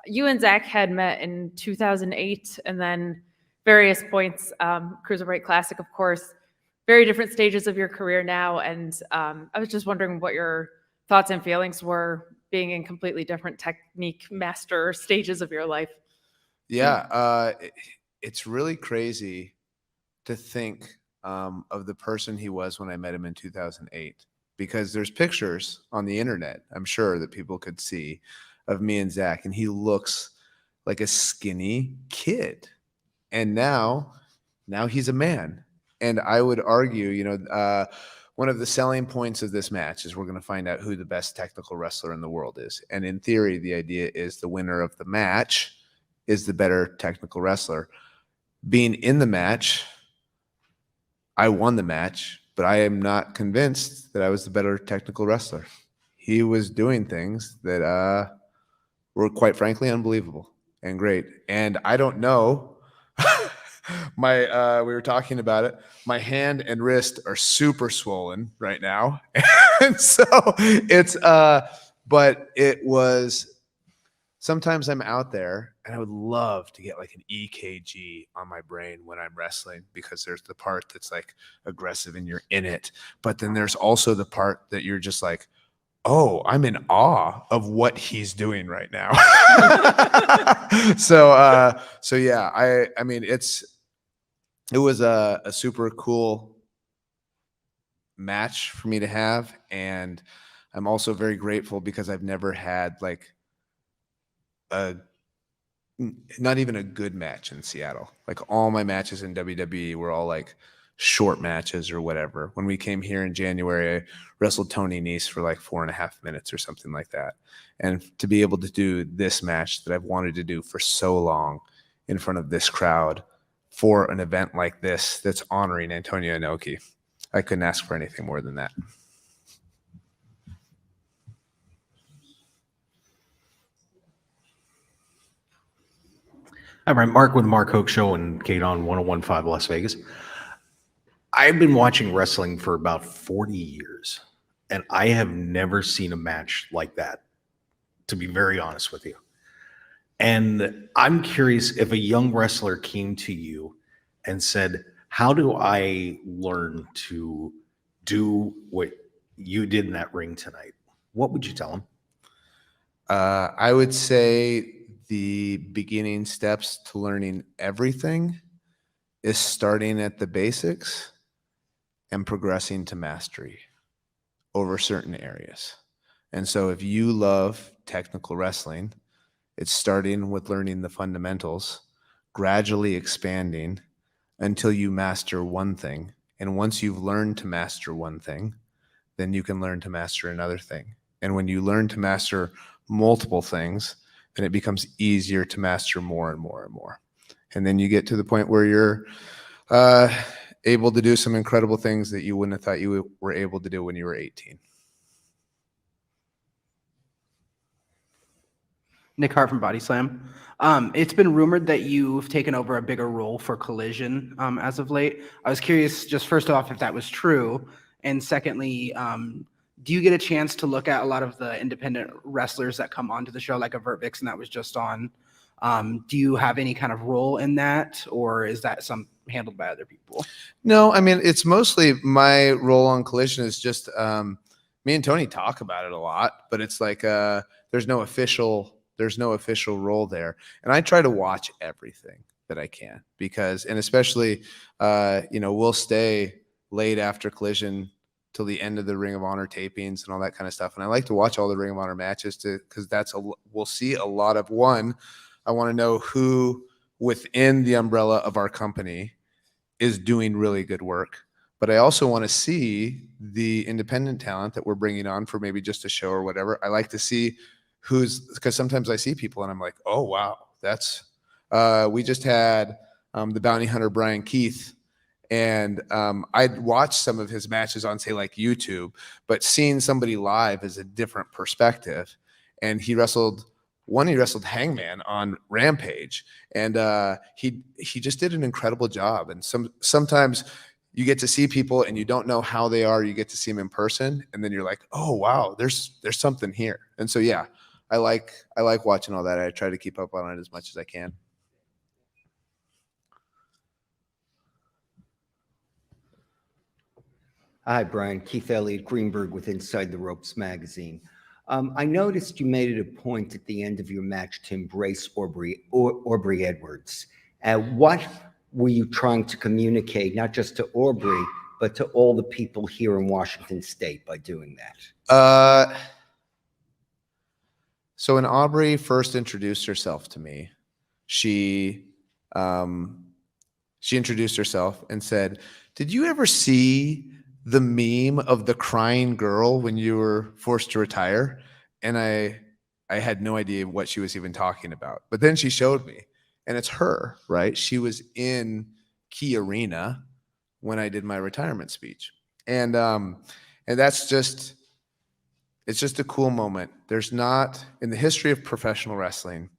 You and Zach had met in 2008, and then various points, Cruiserweight Classic, of course, very different stages of your career now, and I was just wondering what your thoughts and feelings were being in completely different technique master stages of your life. Yeah, it's really crazy to think of the person he was when I met him in 2008, because there's pictures on the internet, I'm sure, that people could see of me and Zach, and he looks like a skinny kid. And now he's a man. And I would argue, one of the selling points of this match is we're going to find out who the best technical wrestler in the world is. And in theory, the idea is the winner of the match is the better technical wrestler. Being in the match, I won the match, but I am not convinced that I was the better technical wrestler. He was doing things that were quite frankly unbelievable and great. And I don't know. We were talking about it. My hand and wrist are super swollen right now. And so it's but it was, sometimes I'm out there and I would love to get like an EKG on my brain when I'm wrestling, because there's the part that's like aggressive and you're in it. But then there's also the part that you're just like, oh, I'm in awe of what he's doing right now. So yeah, I mean, it was a super cool match for me to have. And I'm also very grateful because I've never had like not even a good match in Seattle. Like all my matches in WWE were all like short matches or whatever. When we came here in January, I wrestled Tony Nese for like 4.5 minutes or something like that. And to be able to do this match that I've wanted to do for so long in front of this crowd for an event like this that's honoring Antonio Inoki, I couldn't ask for anything more than that. Hi, Brian. Mark with the Mark Hoke Show and Kate on 101.5 Las Vegas. I've been watching wrestling for about 40 years, and I have never seen a match like that, to be very honest with you. And I'm curious if a young wrestler came to you and said, how do I learn to do what you did in that ring tonight? What would you tell them? I would say the beginning steps to learning everything is starting at the basics and progressing to mastery over certain areas. And so if you love technical wrestling, it's starting with learning the fundamentals, gradually expanding until you master one thing. And once you've learned to master one thing, then you can learn to master another thing. And when you learn to master multiple things, then it becomes easier to master more and more and more. And then you get to the point where you're able to do some incredible things that you wouldn't have thought you were able to do when you were 18. Nick Hart from Body Slam. It's been rumored that you've taken over a bigger role for Collision as of late. I was curious, just first off, if that was true. And secondly, do you get a chance to look at a lot of the independent wrestlers that come onto the show, like a Vert Vixen that was just on? Do you have any kind of role in that, or is that handled by other people? No, I mean, it's mostly my role on Collision is just me and Tony talk about it a lot, but it's like there's no official role there. And I try to watch everything that I can because, and especially, we'll stay late after Collision till the end of the Ring of Honor tapings and all that kind of stuff. And I like to watch all the Ring of Honor matches because we'll see a lot of one. I want to know who within the umbrella of our company is doing really good work. But I also want to see the independent talent that we're bringing on for maybe just a show or whatever. I like to see because sometimes I see people and I'm like, oh, wow, that's, we just had the bounty hunter, Brian Keith. And I'd watched some of his matches on, say, like YouTube, but seeing somebody live is a different perspective. And he wrestled Hangman on Rampage, and he just did an incredible job. And sometimes you get to see people and you don't know how they are. You get to see them in person, and then you're like, oh wow, there's something here. And so yeah, I like watching all that. I try to keep up on it as much as I can. Hi, Brian. Keith Elliott Greenberg with Inside the Ropes magazine. I noticed you made it a point at the end of your match to embrace Aubrey Edwards. What were you trying to communicate, not just to Aubrey, but to all the people here in Washington State by doing that? So when Aubrey first introduced herself to me, she She introduced herself and said, "Did you ever see the meme of the crying girl when you were forced to retire?" And I had no idea what she was even talking about. But then she showed me, and it's her, right? She was in Key Arena when I did my retirement speech. And that's just, it's just a cool moment. There's not, in the history of professional wrestling,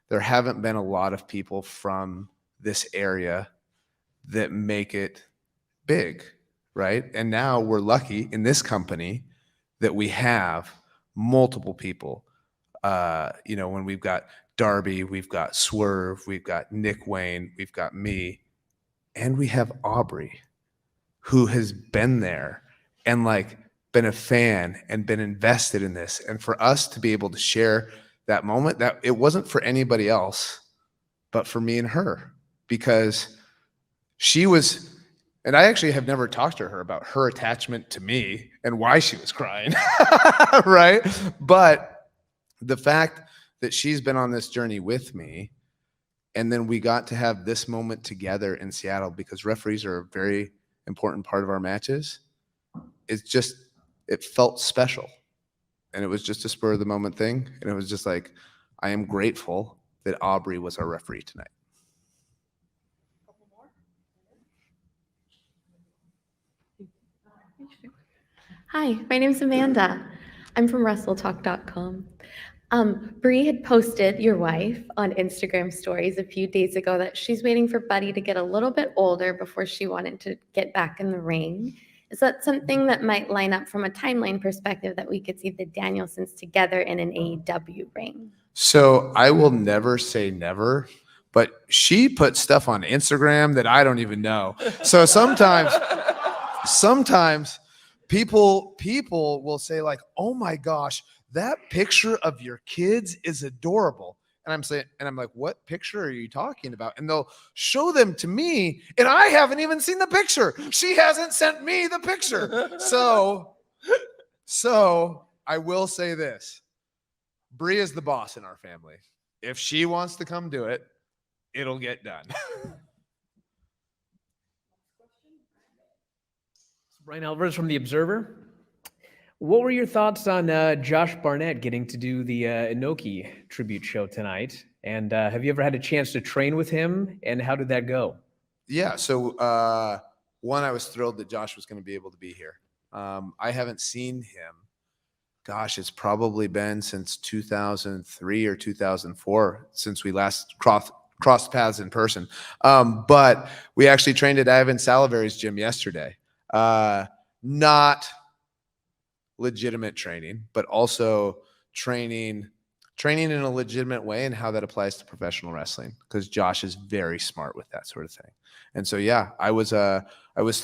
there haven't been a lot of people from this area that make it big, right? And now we're lucky in this company that we have multiple people. You know, when we've got Darby, we've got Swerve, we've got Nick Wayne, we've got me, and we have Aubrey, who has been there and like been a fan and been invested in this. And for us to be able to share that moment, that it wasn't for anybody else, but for me and her, because she was, and I actually have never talked to her about her attachment to me and why she was crying, right? But the fact that she's been on this journey with me, and then we got to have this moment together in Seattle, because referees are a very important part of our matches. It's just, it felt special. And it was just a spur of the moment thing. And it was just like, I am grateful that Aubrey was our referee tonight. Hi, my name's Amanda. I'm from WrestleTalk.com. Bree had posted, your wife, on Instagram stories a few days ago that she's waiting for Buddy to get a little bit older before she wanted to get back in the ring. Is that something that might line up from a timeline perspective, that we could see the Danielsons together in an AEW ring? So I will never say never, but she puts stuff on Instagram that I don't even know. So sometimes people will say like, "Oh my gosh, that picture of your kids is adorable." And I'm like, "What picture are you talking about?" And they'll show them to me, and I haven't even seen the picture. She hasn't sent me the picture. So I will say this. Bree is the boss in our family. If she wants to come do it, it'll get done. Brian Alvarez from The Observer. What were your thoughts on Josh Barnett getting to do the Inoki tribute show tonight? And have you ever had a chance to train with him? And how did that go? Yeah. So one, I was thrilled that Josh was going to be able to be here. I haven't seen him. Gosh, it's probably been since 2003 or 2004 since we last crossed paths in person. But we actually trained at Ivan Salivari's gym yesterday. Not legitimate training, but also training in a legitimate way, and how that applies to professional wrestling, because Josh is very smart with that sort of thing. And so, yeah, I was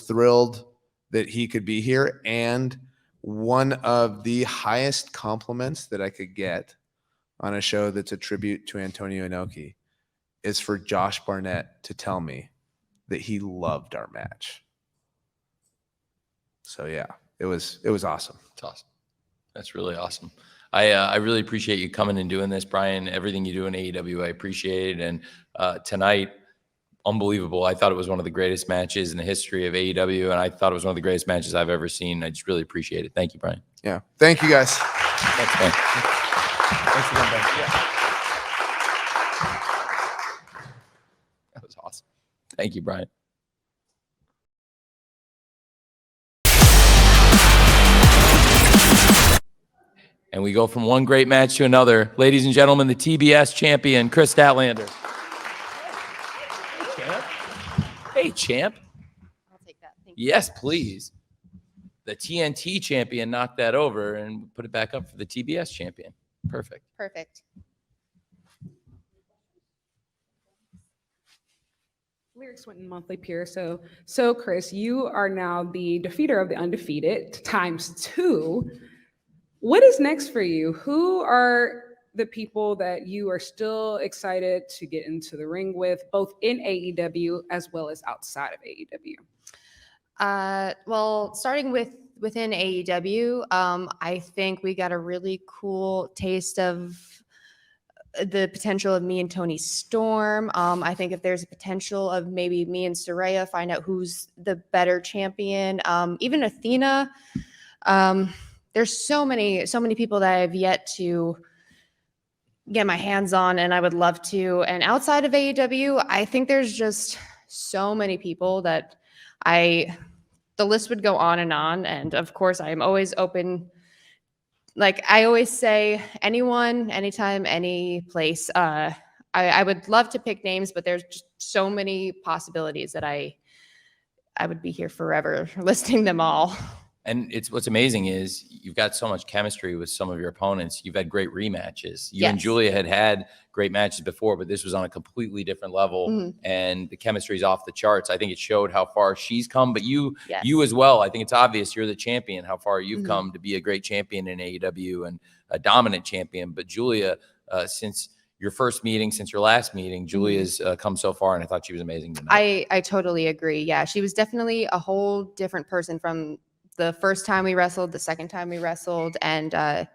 thrilled that he could be here. And one of the highest compliments that I could get on a show that's a tribute to Antonio Inoki is for Josh Barnett to tell me that he loved our match. So yeah, it was awesome. It's awesome. That's really awesome. I really appreciate you coming and doing this, Brian. Everything you do in AEW, I appreciate it. And tonight, unbelievable. I thought it was one of the greatest matches in the history of AEW, and I thought it was one of the greatest matches I've ever seen. I just really appreciate it. Thank you, Brian. Yeah. Thank you, guys. Thanks, man. Thanks for coming back. Yeah. That was awesome. Thank you, Brian. And we go from one great match to another. Ladies and gentlemen, the TBS champion, Kris Statlander. Hey, champ. I'll take that. Thank you. Yes, please. The TNT champion knocked that over and put it back up for the TBS champion. Perfect. Perfect. Lyrics went in monthly peer. So Kris, you are now the defeater of the undefeated ×2. What is next for you? Who are the people that you are still excited to get into the ring with, both in AEW as well as outside of AEW? Well, starting within AEW, I think we got a really cool taste of the potential of me and Tony Storm. I think if there's a potential of maybe me and Saraya, find out who's the better champion. Even Athena. There's so many people that I've yet to get my hands on, and I would love to. And outside of AEW, I think there's just so many people that the list would go on. And of course, I am always open. Like I always say, anyone, anytime, any place. I would love to pick names, but there's just so many possibilities that I would be here forever listing them all. And what's amazing is you've got so much chemistry with some of your opponents. You've had great rematches. You and Yes. Julia had great matches before, but this was on a completely different level, Mhm. and the chemistry's off the charts. I think it showed how far she's come, but you Yes. as well. I think it's obvious you're the champion, how far you've Mhm. come to be a great champion in AEW and a dominant champion. But Julia, since your first meeting, since your last meeting, Julia's come so far, and I thought she was amazing tonight. I totally agree. Yeah, she was definitely a whole different person from the first time we wrestled, the second time we wrestled, and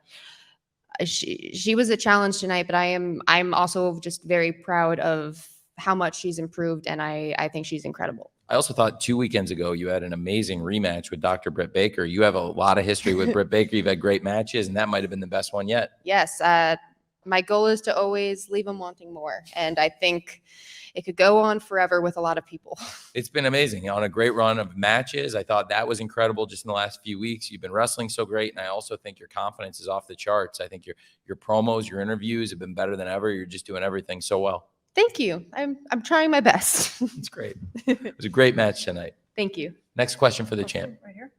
she was a challenge tonight. But I'm also just very proud of how much she's improved, and I think she's incredible. I also thought 2 weekends ago you had an amazing rematch with Dr. Britt Baker. You have a lot of history with Britt Baker. You've had great matches, and that might have been the best one yet. Yes, my goal is to always leave them wanting more, and I think it could go on forever with a lot of people. It's been amazing on a great run of matches. I thought that was incredible just in the last few weeks. You've been wrestling so great, and I also think your confidence is off the charts. I think your promos, your interviews have been better than ever. You're just doing everything so well. Thank you. I'm trying my best. It's great. It was a great match tonight. Thank you. Next question for the champ. Right here.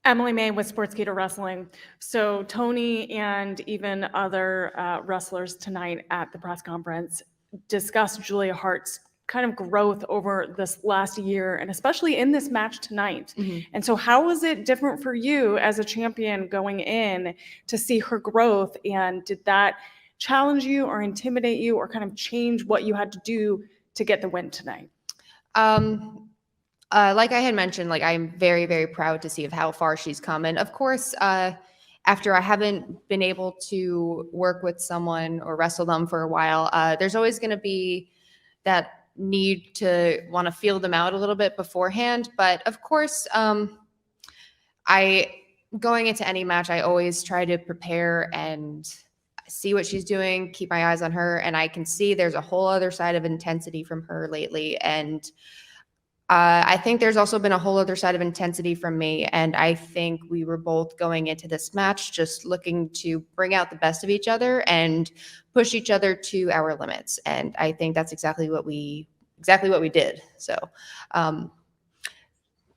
Emily May with Sportskeeda Wrestling. So Tony and even other wrestlers tonight at the press conference discussed Julia Hart's kind of growth over this last year, and especially in this match tonight. And so how was it different for you as a champion going in to see her growth? And did that challenge you or intimidate you or kind of change what you had to do to get the win tonight? Like I had mentioned, like I'm very, very proud to see of how far she's come. And of course, after I haven't been able to work with someone or wrestle them for a while, there's always going to be that need to want to feel them out a little bit beforehand. But of course, going into any match, I always try to prepare and see what she's doing, keep my eyes on her. And I can see there's a whole other side of intensity from her lately. And I think there's also been a whole other side of intensity from me. And I think we were both going into this match just looking to bring out the best of each other and push each other to our limits. And I think that's exactly what we did. So,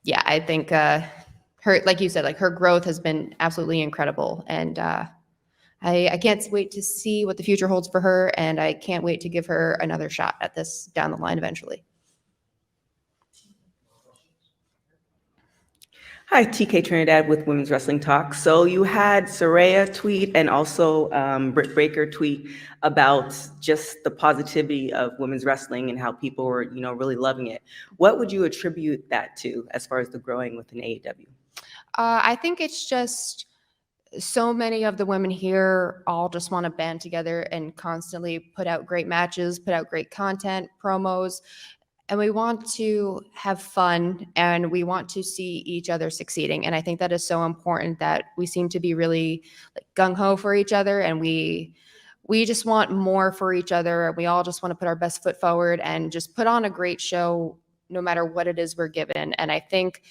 yeah, I think her, like you said, like her growth has been absolutely incredible. And I can't wait to see what the future holds for her. And I can't wait to give her another shot at this down the line eventually. Hi, TK Trinidad with Women's Wrestling Talk. So you had Saraya tweet and also Britt Baker tweet about just the positivity of women's wrestling and how people were, really loving it. What would you attribute that to as far as the growing within AEW? I think it's just so many of the women here all just want to band together and constantly put out great matches, put out great content, promos. And we want to have fun and we want to see each other succeeding. And I think that is so important that we seem to be really like gung-ho for each other. And we just want more for each other. We all just want to put our best foot forward and just put on a great show, no matter what it is we're given. And I think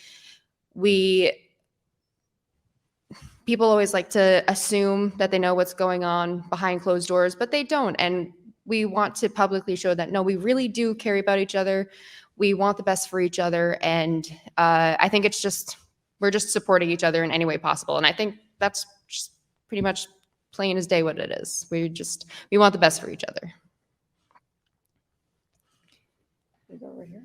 people always like to assume that they know what's going on behind closed doors, but they don't. And we want to publicly show that, no, we really do care about each other. We want the best for each other. And I think it's just, we're just supporting each other in any way possible. And I think that's just pretty much plain as day what it is. We want the best for each other. We go over here.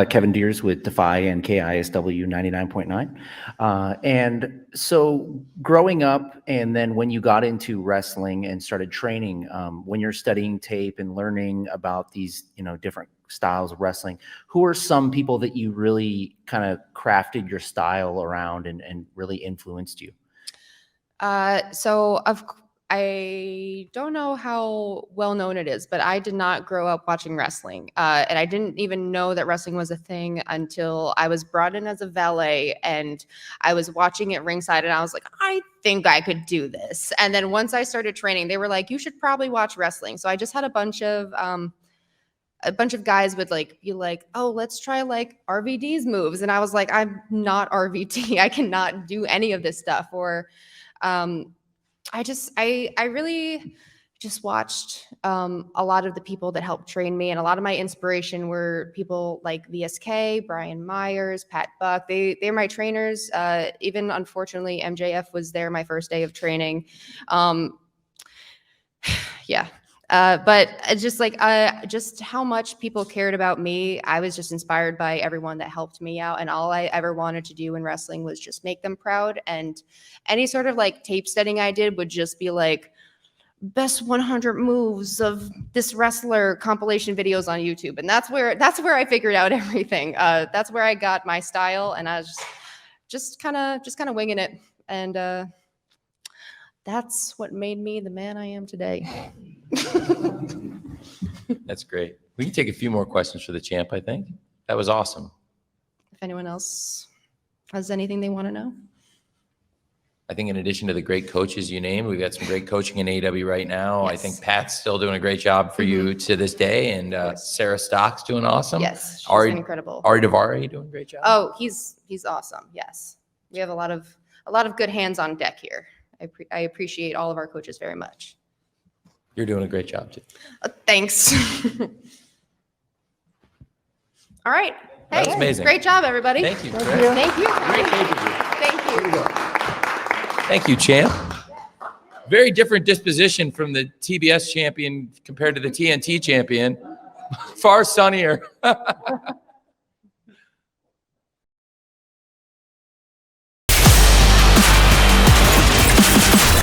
Kevin Deers with Defy and KISW 99.9. And so growing up and then when you got into wrestling and started training, when you're studying tape and learning about these, different styles of wrestling, who are some people that you really kind of crafted your style around and really influenced you? I don't know how well known it is, but I did not grow up watching wrestling. And I didn't even know that wrestling was a thing until I was brought in as a valet and I was watching it ringside and I was like, I think I could do this. And then once I started training, they were like, you should probably watch wrestling. So I just had a bunch of guys would like be like, oh, let's try like RVD's moves. And I was like, I'm not RVD. I cannot do any of this stuff. Or I really just watched a lot of the people that helped train me, and a lot of my inspiration were people like VSK, Brian Myers, Pat Buck. They're my trainers. Even unfortunately, MJF was there my first day of training. Yeah. But it's just like just how much people cared about me. I was just inspired by everyone that helped me out, and all I ever wanted to do in wrestling was just make them proud. And any sort of like tape setting I did would just be like best 100 moves of this wrestler compilation videos on YouTube, and that's where I figured out everything. That's where I got my style, and I was just kind of winging it, and that's what made me the man I am today. That's great. We can take a few more questions for the champ, I think. That was awesome. If anyone else has anything they want to know. I think in addition to the great coaches you named, we've got some great coaching in AEW right now. Yes. I think Pat's still doing a great job for you to this day, and Sarah Stock's doing awesome. Yes, she's Ari, incredible. Ari Davari doing a great job. Oh, he's awesome. Yes, we have a lot of good hands on deck here. I appreciate all of our coaches very much. You're doing a great job too. Thanks. All right. Hey, That's amazing. Great job, everybody. Thank you, Kris. Thank you. Great pay-per-view. Thank you. Thank you, champ. Very different disposition from the TBS champion compared to the TNT champion. Far sunnier.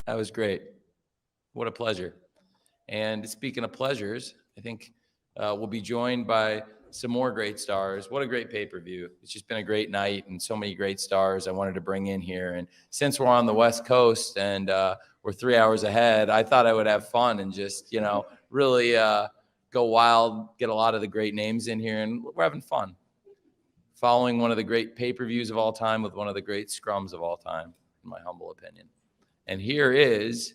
That was great. What a pleasure. And speaking of pleasures, I think we'll be joined by some more great stars. What a great pay-per-view. It's just been a great night and so many great stars I wanted to bring in here. And since we're on the West Coast and we're 3 hours ahead, I thought I would have fun and just, really go wild, get a lot of the great names in here, and we're having fun. Following one of the great pay-per-views of all time with one of the great scrums of all time, in my humble opinion. And here is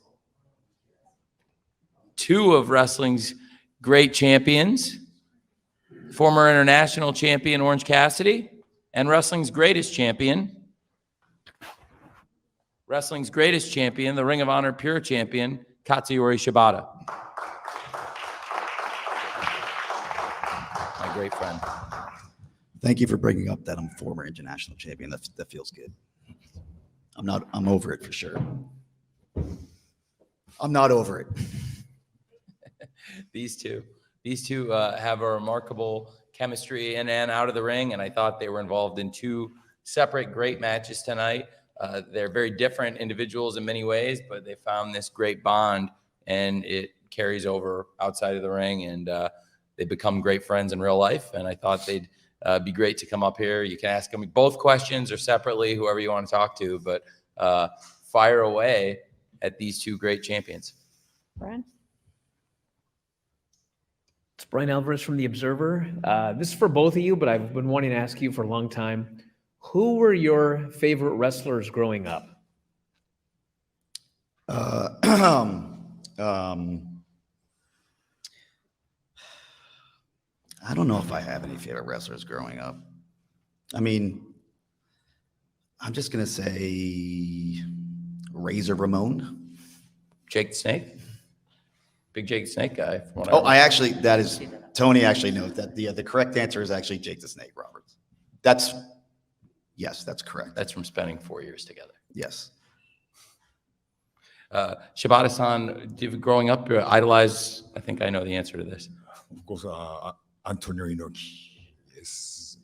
two of wrestling's great champions, former international champion Orange Cassidy, and wrestling's greatest champion, the Ring of Honor Pure champion, Katsuyori Shibata. My great friend. Thank you for bringing up that I'm former international champion. That feels good. I'm over it for sure. I'm not over it. These two have a remarkable chemistry in and out of the ring, and I thought they were involved in two separate great matches tonight. They're very different individuals in many ways, but they found this great bond, and it carries over outside of the ring, and they become great friends in real life, and I thought they'd be great to come up here. You can ask them both questions or separately, whoever you want to talk to, but fire away at these two great champions. Bryan? It's Brian Alvarez from The Observer. This is for both of you, but I've been wanting to ask you for a long time. Who were your favorite wrestlers growing up? I don't know if I have any favorite wrestlers growing up. I mean, I'm just going to say Razor Ramon. Jake the Snake? Big Jake the Snake guy. Tony actually knows that the correct answer is actually Jake the Snake Roberts. Yes, that's correct. That's from spending 4 years together. Yes. Shibata-san, growing up, you idolize, I think I know the answer to this. Of course, Antonio Inoki. Yes.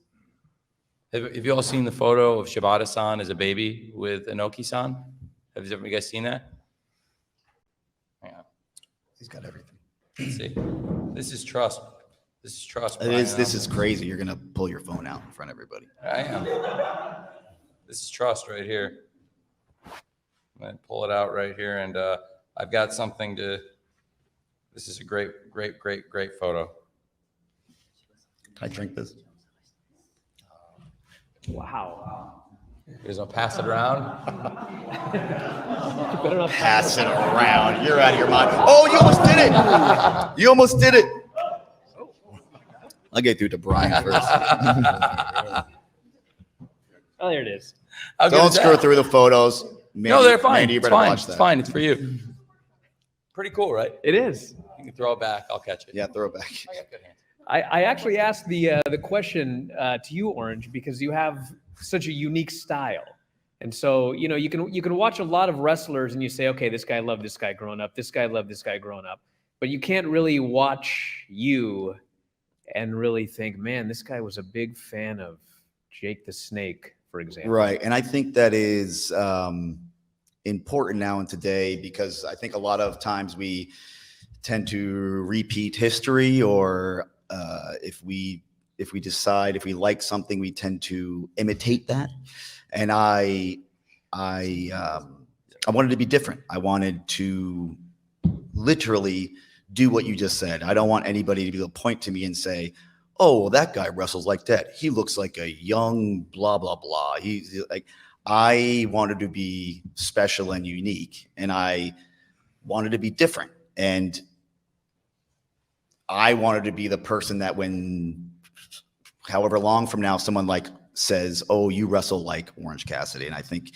Have you all seen the photo of Shibata-san as a baby with Inoki-san? Have you guys seen that? Yeah. He's got everything. Let's see. This is trust. This is trust. This is crazy. You're going to pull your phone out in front of everybody. I am. This is trust right here. I'm going to pull it out right here, and I've got something to. This is a great photo. Can I drink this? Wow. Here's I'll pass it around. Pass it around. You're out of your mind. Oh, you almost did it. You almost did it. I'll get through to Bryan first. Oh, there it is. Don't screw through the photos. Mandy, No, they're fine. Mandy, you It's better fine. watch that. It's fine. It's for you. Pretty cool, right? It is. You can throw it back. I'll catch it. Yeah, throw it back. I got good hands. I actually asked the question to you, Orange, because you have such a unique style. And so, you know, you can watch a lot of wrestlers and you say, okay, this guy loved this guy growing up. This guy loved this guy growing up. But you can't really watch you and really think, man, this guy was a big fan of Jake the Snake, for example. Right. And I think that is important now and today, because I think a lot of times we tend to repeat history, or if we decide, if we like something, we tend to imitate that. And I wanted to be different. I wanted to literally do what you just said. I don't want anybody to be able to point to me and say, oh, well, that guy wrestles like that. He looks like a young blah, blah, blah. He's like, I wanted to be special and unique, and I wanted to be different. And I wanted to be the person that when, however long from now, someone like says, oh, you wrestle like Orange Cassidy. And I think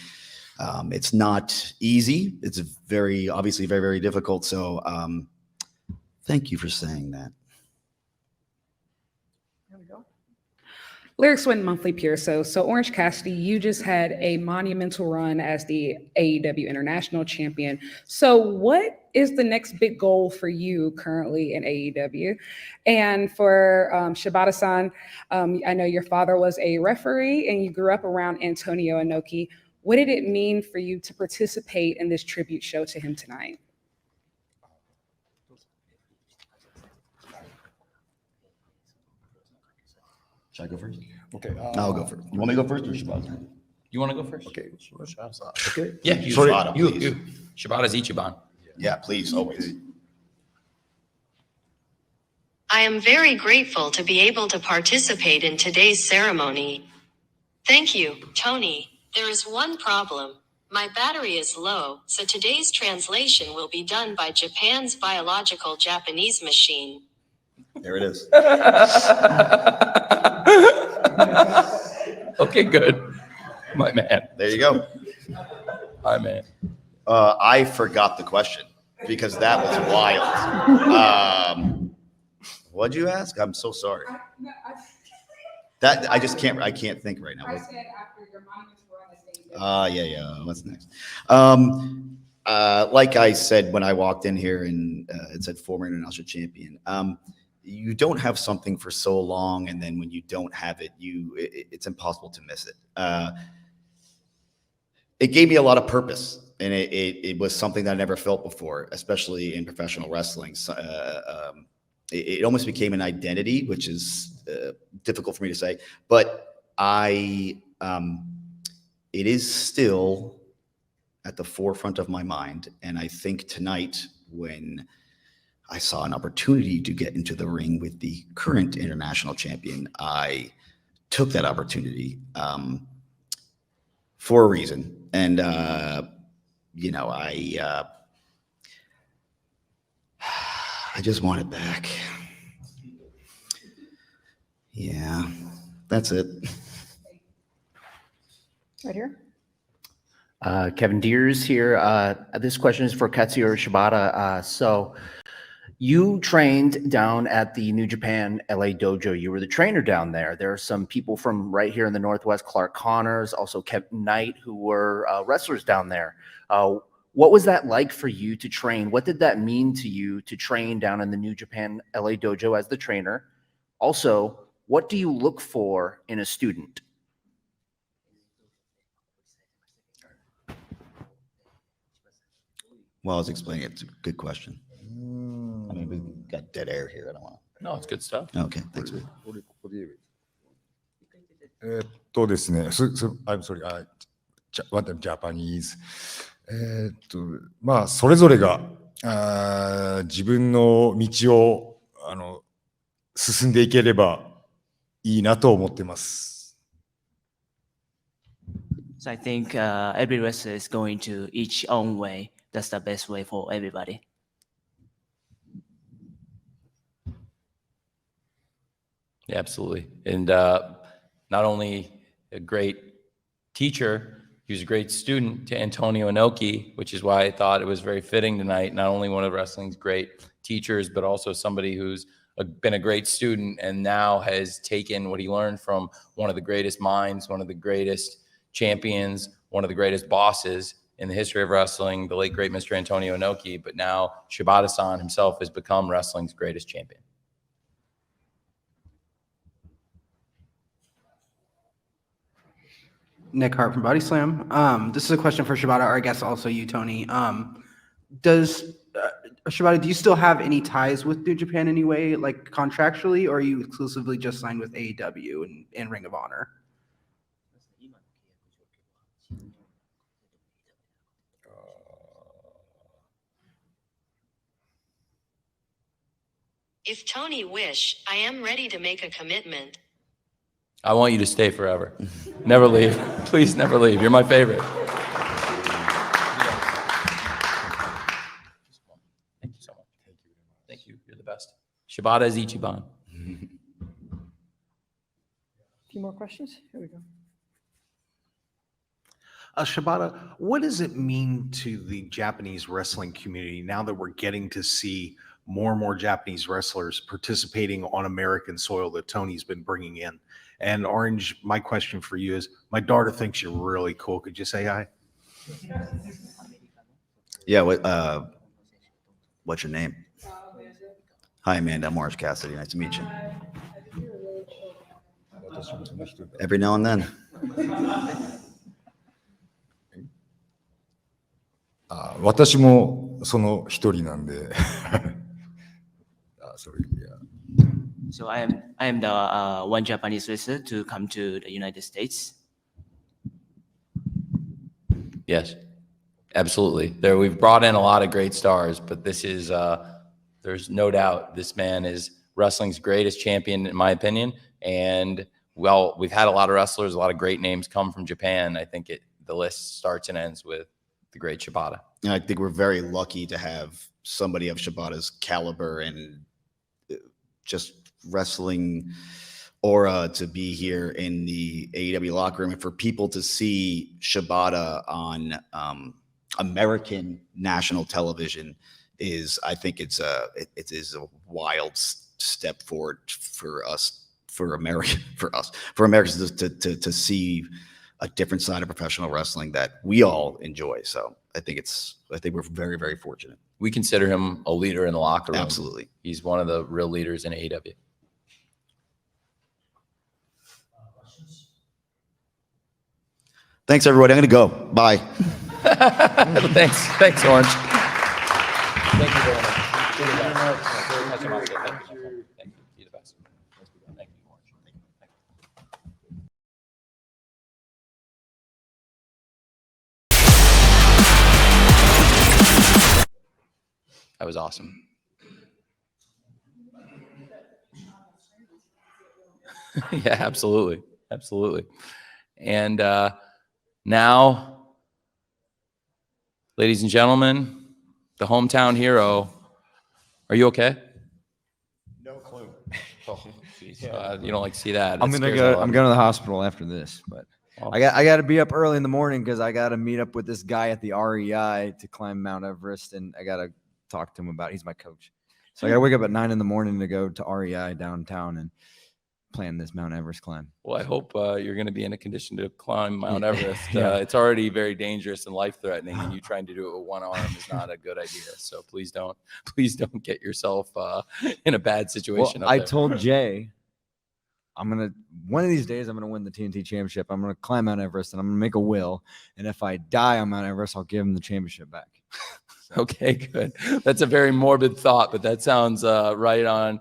it's not easy. It's obviously very, very difficult. So thank you for saying that. Lyrics went monthly pure. So Orange Cassidy, you just had a monumental run as the AEW International Champion. So what is the next big goal for you currently in AEW? And for Shibata-san, I know your father was a referee and you grew up around Antonio Inoki. What did it mean for you to participate in this tribute show to him tonight? Should I go first? Okay. I'll go first. You want me to go first or Shibata? You want to go first? Okay. Okay. Yeah, you. Shibata, you. please. Shibata's Ichiban. Yeah, please, always. I am very grateful to be able to participate in today's ceremony. Thank you, Tony. There is one problem. My battery is low, so today's translation will be done by Japan's biological Japanese machine. There it is. Okay, good. My man. There you go. My man. I forgot the question because that was wild. What'd you ask? I'm so sorry. I can't think right now. I said after your monuments were on the stage. Yeah. What's next? Like I said when I walked in here and it said former international champion. You don't have something for so long, and then when you don't have it, it's impossible to miss it. It gave me a lot of purpose, and it was something that I never felt before, especially in professional wrestling. So, it almost became an identity, which is difficult for me to say, but it is still at the forefront of my mind. And I think tonight, when I saw an opportunity to get into the ring with the current international champion, I took that opportunity for a reason. And, I just want it back. Yeah, that's it. Right here. Kevin Deers here. This question is for Katsuyori Shibata. So you trained down at the New Japan LA dojo. You were the trainer down there. There are some people from right here in the Northwest, Clark Connors, also Kevin Knight, who were wrestlers down there. What was that like for you to train? What did that mean to you to train down in the New Japan LA dojo as the trainer? Also, what do you look for in a student? Well, I was explaining it. It's a good question. I mean, we got dead air here. I don't want to. No, it's good stuff. Okay, thanks. I'm sorry, one time Japanese. まあ、それぞれが自分の道を進んでいければいいなと思ってます。So I think every wrestler is going to each own way. That's the best way for everybody. Yeah, absolutely. And not only a great teacher, he was a great student to Antonio Inoki, which is why I thought it was very fitting tonight. Not only one of wrestling's great teachers, but also somebody who's been a great student and now has taken what he learned from one of the greatest minds, one of the greatest champions, one of the greatest bosses in the history of wrestling, the late great Mr. Antonio Inoki. But now Shibata-san himself has become wrestling's greatest champion. Nick Hart from Body Slam. This is a question for Shibata, or I guess also you, Tony. Shibata, do you still have any ties with New Japan anyway, like contractually, or are you exclusively just signed with AEW and Ring of Honor? If Tony wish, I am ready to make a commitment. I want you to stay forever. Never leave. Please never leave. You're my favorite. Thank you so much. Thank you. You're the best. Shibata is Ichiban. A few more questions? Here we go. Shibata, what does it mean to the Japanese wrestling community now that we're getting to see more and more Japanese wrestlers participating on American soil that Tony's been bringing in? And Orange, my question for you is, my daughter thinks you're really cool. Could you say hi? Yeah, what's your name? Hi, Amanda. I'm Orange Cassidy. Nice to meet you. Every now and then. 私もその一人なんで。So I am the one Japanese wrestler to come to the United States. Yes, absolutely. We've brought in a lot of great stars, but this is, there's no doubt this man is wrestling's greatest champion, in my opinion. And well, we've had a lot of wrestlers, a lot of great names come from Japan. I think the list starts and ends with the great Shibata. And I think we're very lucky to have somebody of Shibata's caliber and just wrestling aura to be here in the AEW locker room, and for people to see Shibata on American national television I think it is a wild step forward for us, for Americans to see a different side of professional wrestling that we all enjoy. So I think we're very, very fortunate. We consider him a leader in the locker room. Absolutely. He's one of the real leaders in AEW. Thanks, everybody. I'm going to go. Bye. Thanks, Orange. Thank you very much. You're the best. Thank you. You're the best. Thank you, Orange. Thank you. That was awesome. Yeah, absolutely. Absolutely. And now, ladies and gentlemen, the hometown hero. Are you okay? No clue. Oh, geez. You don't like to see that. I'm going to the hospital after this, but I got to be up early in the morning because I got to meet up with this guy at the REI to climb Mount Everest, and I got to talk to him about. He's my coach, so I got to wake up at 9 a.m. to go to REI downtown and plan this Mount Everest climb. Well, I hope you're going to be in a condition to climb Mount Everest. Yeah. It's already very dangerous and life-threatening, and you trying to do it with one arm is not a good idea. So please don't get yourself in a bad situation. Well, I told Jay, one of these days I'm gonna win the TNT Championship. I'm gonna climb Mount Everest, and I'm gonna make a will. And if I die on Mount Everest, I'll give him the championship back. Okay, good. That's a very morbid thought, but that sounds right on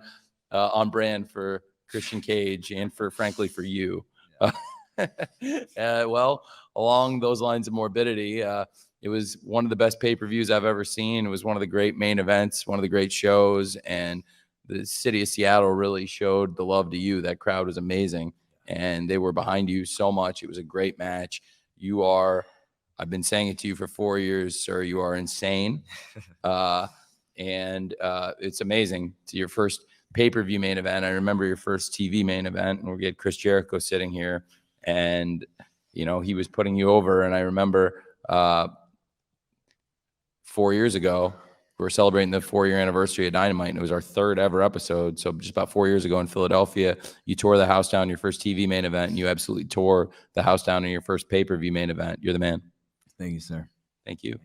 brand for Christian Cage and frankly for you. Well, along those lines of morbidity, It was one of the best pay-per-views I've ever seen. It was one of the great main events, one of the great shows, and the city of Seattle really showed the love to you. That crowd was amazing, and they were behind you so much. It was a great match. You are, I've been saying it to you for 4 years, sir, you are insane. And it's amazing. To your first pay-per-view main event. I remember your first TV main event, and we had Chris Jericho sitting here, and, you know, he was putting you over. And I remember 4 years ago, we were celebrating the 4-year anniversary of Dynamite, and it was our 3rd ever episode. So just about 4 years ago in Philadelphia, you tore the house down your first TV main event, and you absolutely tore the house down in your first pay-per-view main event. You're the man. Thank you, sir. Thank you.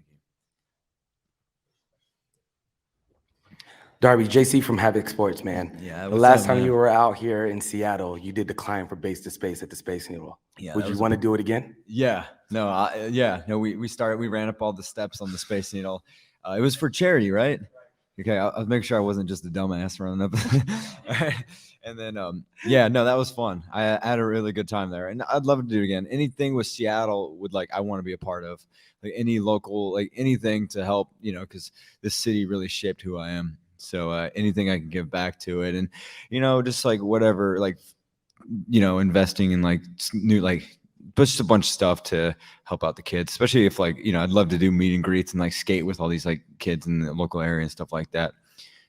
Darby, JC from Havoc Sports, man. Yeah. The last time you were out here in Seattle, you did the climb for base to space at the Space Needle. Yeah. Would you want to do it again? Yeah. No. No. We ran up all the steps on the Space Needle. It was for charity, right? Okay. I'll make sure I wasn't just a dumbass running up. All right. And then, yeah, no, that was fun. I had a really good time there, and I'd love to do it again. Anything with Seattle I want to be a part of, like any local, like anything to help, you know, because this city really shaped who I am. So anything I can give back to it, and, you know, just like whatever, like, you know, investing in like new, like just a bunch of stuff to help out the kids, especially if, like, you know, I'd love to do meet and greets and like skate with all these like kids in the local area and stuff like that.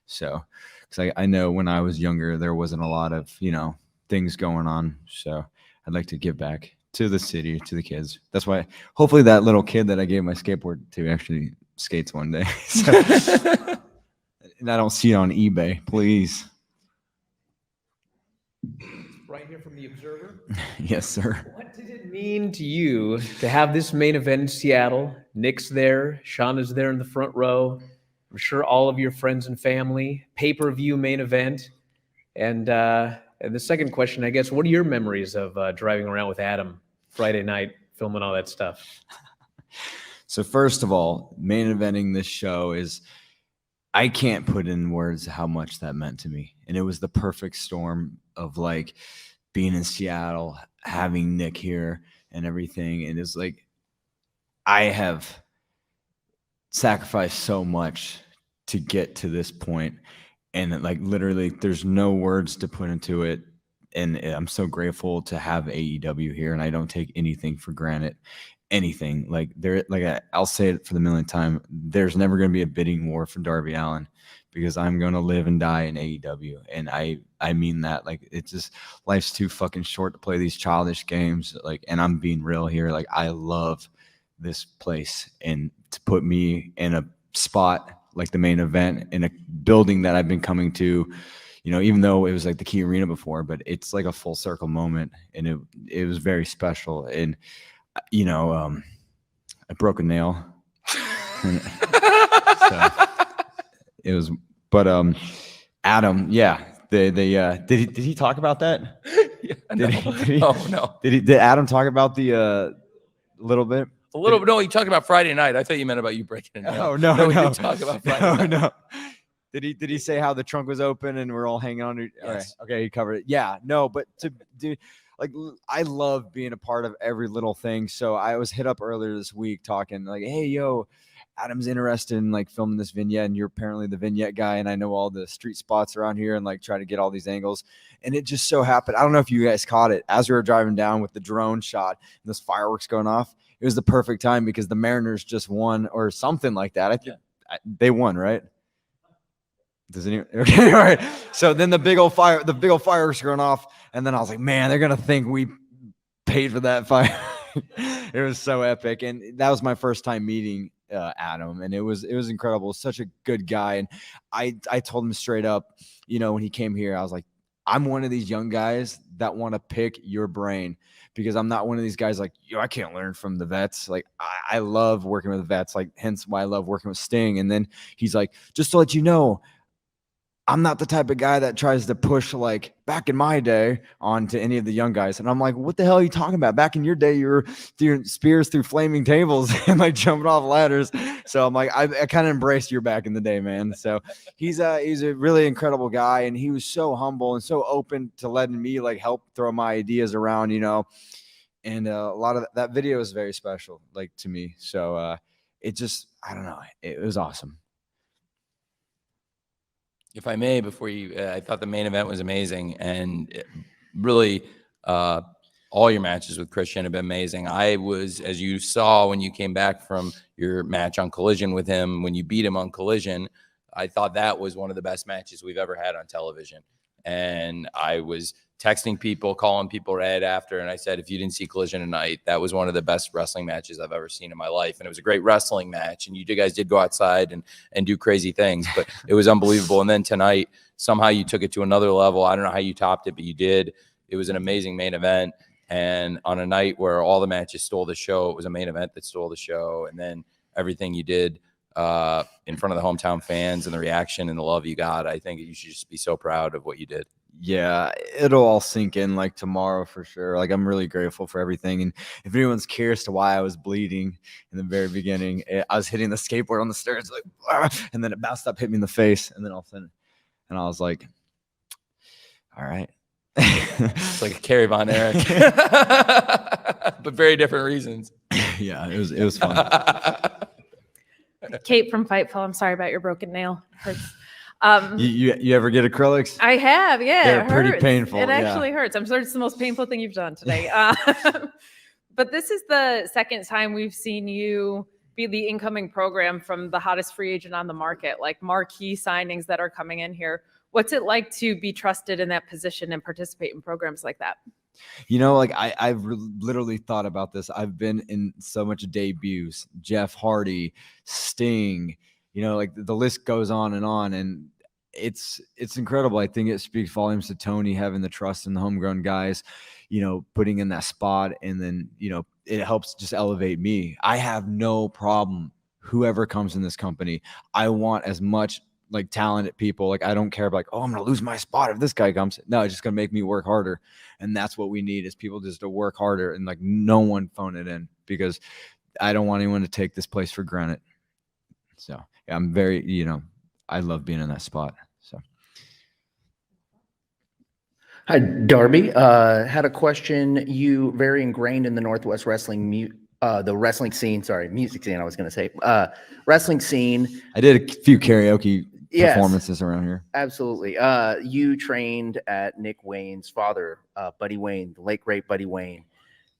So, because I know when I was younger, there wasn't a lot of, you know, things going on. So I'd like to give back to the city, to the kids. That's why hopefully that little kid that I gave my skateboard to actually skates one day. So, and I don't see it on eBay, please. Right here from the Observer. Yes, sir. What did it mean to you to have this main event in Seattle? Nick's there, Shauna's there in the front row. I'm sure all of your friends and family. Pay-per-view main event. And the second question, I guess, what are your memories of driving around with Adam Friday night, filming all that stuff? So first of all, main eventing this show is, I can't put in words how much that meant to me. And it was the perfect storm of like being in Seattle, having Nick here and everything. And it's like, I have sacrificed so much to get to this point. And like, literally there's no words to put into it. And I'm so grateful to have AEW here, and I don't take anything for granted. Anything like I'll say it for the millionth time, there's never going to be a bidding war for Darby Allin, because I'm going to live and die in AEW. And I mean that. Like, it's just, life's too fucking short to play these childish games. Like, and I'm being real here. Like, I love this place, and to put me in a spot like the main event in a building that I've been coming to, you know, even though it was like the Key Arena before, but it's like a full circle moment, and it was very special. And you know, I broke a nail. So it was, but Adam, yeah, did he talk about that? Yeah, Did Adam talk about the little bit? A little bit. No, he talked about Friday night. I thought you meant about you breaking a nail. Oh no, we didn't talk about Friday night. No. Did he say how the trunk was open and we're all hanging on? Yes. All right. Okay, he covered it. Yeah, no, but to do. Like, I love being a part of every little thing. So I was hit up earlier this week talking like, hey, yo, Adam's interested in like filming this vignette, and you're apparently the vignette guy, and I know all the street spots around here, and like try to get all these angles. And it just so happened, I don't know if you guys caught it, as we were driving down with the drone shot and those fireworks going off, it was the perfect time because the Mariners just won or something like that. I think they won, right? Does anyone? Okay, all right. So then the big old fireworks going off, and then I was like, man, they're gonna think we paid for that fire. It was so epic, and that was my first time meeting Adam, and it was incredible. Such a good guy, and I told him straight up, you know, when he came here, I was like, I'm one of these young guys that want to pick your brain, because I'm not one of these guys like, yo, I can't learn from the vets. Like, I love working with the vets, like hence why I love working with Sting. And then he's like, just to let you know, I'm not the type of guy that tries to push, like back in my day, onto any of the young guys. And I'm like, what the hell are you talking about? Back in your day, you were doing spears through flaming tables and like jumping off ladders. So I'm like, I kind of embraced your back in the day, man. So he's a really incredible guy, and he was so humble and so open to letting me like help throw my ideas around, you know. And a lot of that video is very special, like to me. So it just, I don't know, it was awesome. If I may, before you, I thought the main event was amazing, and really, all your matches with Christian have been amazing. I was, as you saw when you came back from your match on Collision with him, when you beat him on Collision, I thought that was one of the best matches we've ever had on television. And I was texting people, calling people right after, and I said, if you didn't see Collision tonight, that was one of the best wrestling matches I've ever seen in my life. And it was a great wrestling match, and you guys did go outside and do crazy things, but it was unbelievable. And then tonight, somehow you took it to another level. I don't know how you topped it, but you did. It was an amazing main event. And on a night where all the matches stole the show, it was a main event that stole the show. And then everything you did in front of the hometown fans and the reaction and the love you got, I think you should just be so proud of what you did. Yeah, it'll all sink in like tomorrow for sure. Like, I'm really grateful for everything. And if anyone's curious to why I was bleeding in the very beginning, I was hitting the skateboard on the stairs, like, and then it bounced up, hit me in the face, and then all of a sudden, and I was like, all right. It's like a Kerry Von Erich, but very different reasons. Yeah, it was fun. Kate from Fightful, I'm sorry about your broken nail. It hurts. You ever get acrylics? I have, yeah. They're it pretty hurts. painful. It yeah. actually hurts. I'm sure it's the most painful thing you've done today. But this is the second time we've seen you be the incoming program from the hottest free agent on the market, like marquee signings that are coming in here. What's it like to be trusted in that position and participate in programs like that? You know, like I've literally thought about this. I've been in so much debuts, Jeff Hardy, Sting, you know, like the list goes on, and it's incredible. I think it speaks volumes to Tony having the trust in the homegrown guys, you know, putting in that spot, and then, you know, it helps just elevate me. I have no problem whoever comes in this company. I want as much like talented people. Like, I don't care about like, oh, I'm gonna lose my spot if this guy comes. No, it's just gonna make me work harder. And that's what we need, is people just to work harder and like no one phone it in, because I don't want anyone to take this place for granted. So yeah, I'm very, you know, I love being in that spot. So hi, Darby. Had a question. You very ingrained in the Northwest wrestling the wrestling scene, sorry, music scene, I was going to say, wrestling scene. I did a few karaoke performances around here. Absolutely. You trained at Nick Wayne's father, Buddy Wayne, the late great Buddy Wayne.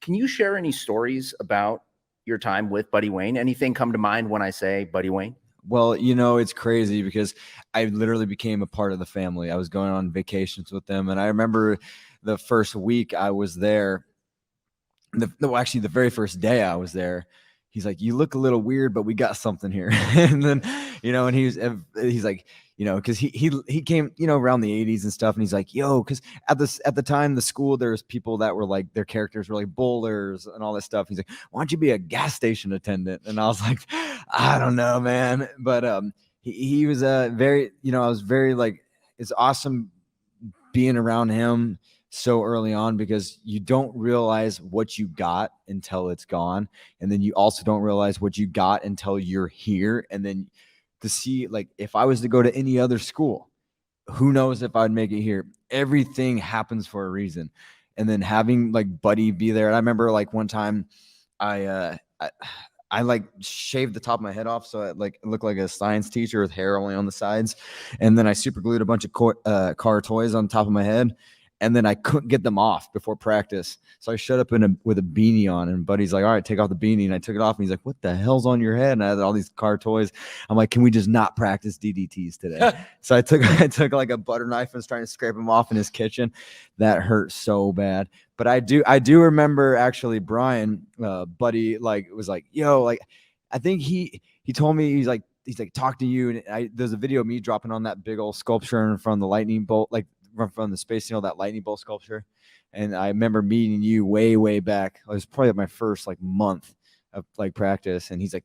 Can you share any stories about your time with Buddy Wayne? Anything come to mind when I say Buddy Wayne? Well, you know, it's crazy because I literally became a part of the family. I was going on vacations with them, and I remember the first week I was there, actually the very first day I was there, he's like, you look a little weird, but we got something here. And then, you know, and he's like, you know, because he came, you know, around the 80s and stuff, and he's like, yo, because at the time, the school, there was people that were like, their characters were like bowlers and all that stuff. He's like, why don't you be a gas station attendant? And I was like, I don't know, man. But he was very, you know, I was very like, it's awesome being around him so early on, because you don't realize what you got until it's gone. And then you also don't realize what you got until you're here. And then to see, like, if I was to go to any other school, who knows if I'd make it here. Everything happens for a reason. And then having like Buddy be there. And I remember like one time I like shaved the top of my head off, so it looked like a science teacher with hair only on the sides. And then I super glued a bunch of car toys on top of my head. And then I couldn't get them off before practice. So I showed up with a beanie on, and Buddy's like, all right, take off the beanie. And I took it off, and he's like, what the hell's on your head? And I had all these car toys. I'm like, can we just not practice DDTs today? So I took like a butter knife and was trying to scrape them off in his kitchen. That hurt so bad. But I do remember actually Bryan, Buddy, like was like, yo, like, I think he told me, he's like, talk to you. And there's a video of me dropping on that big old sculpture in front of the lightning bolt, like from the space, you know, that lightning bolt sculpture. And I remember meeting you way back. It was probably my first like month of like practice. And he's like,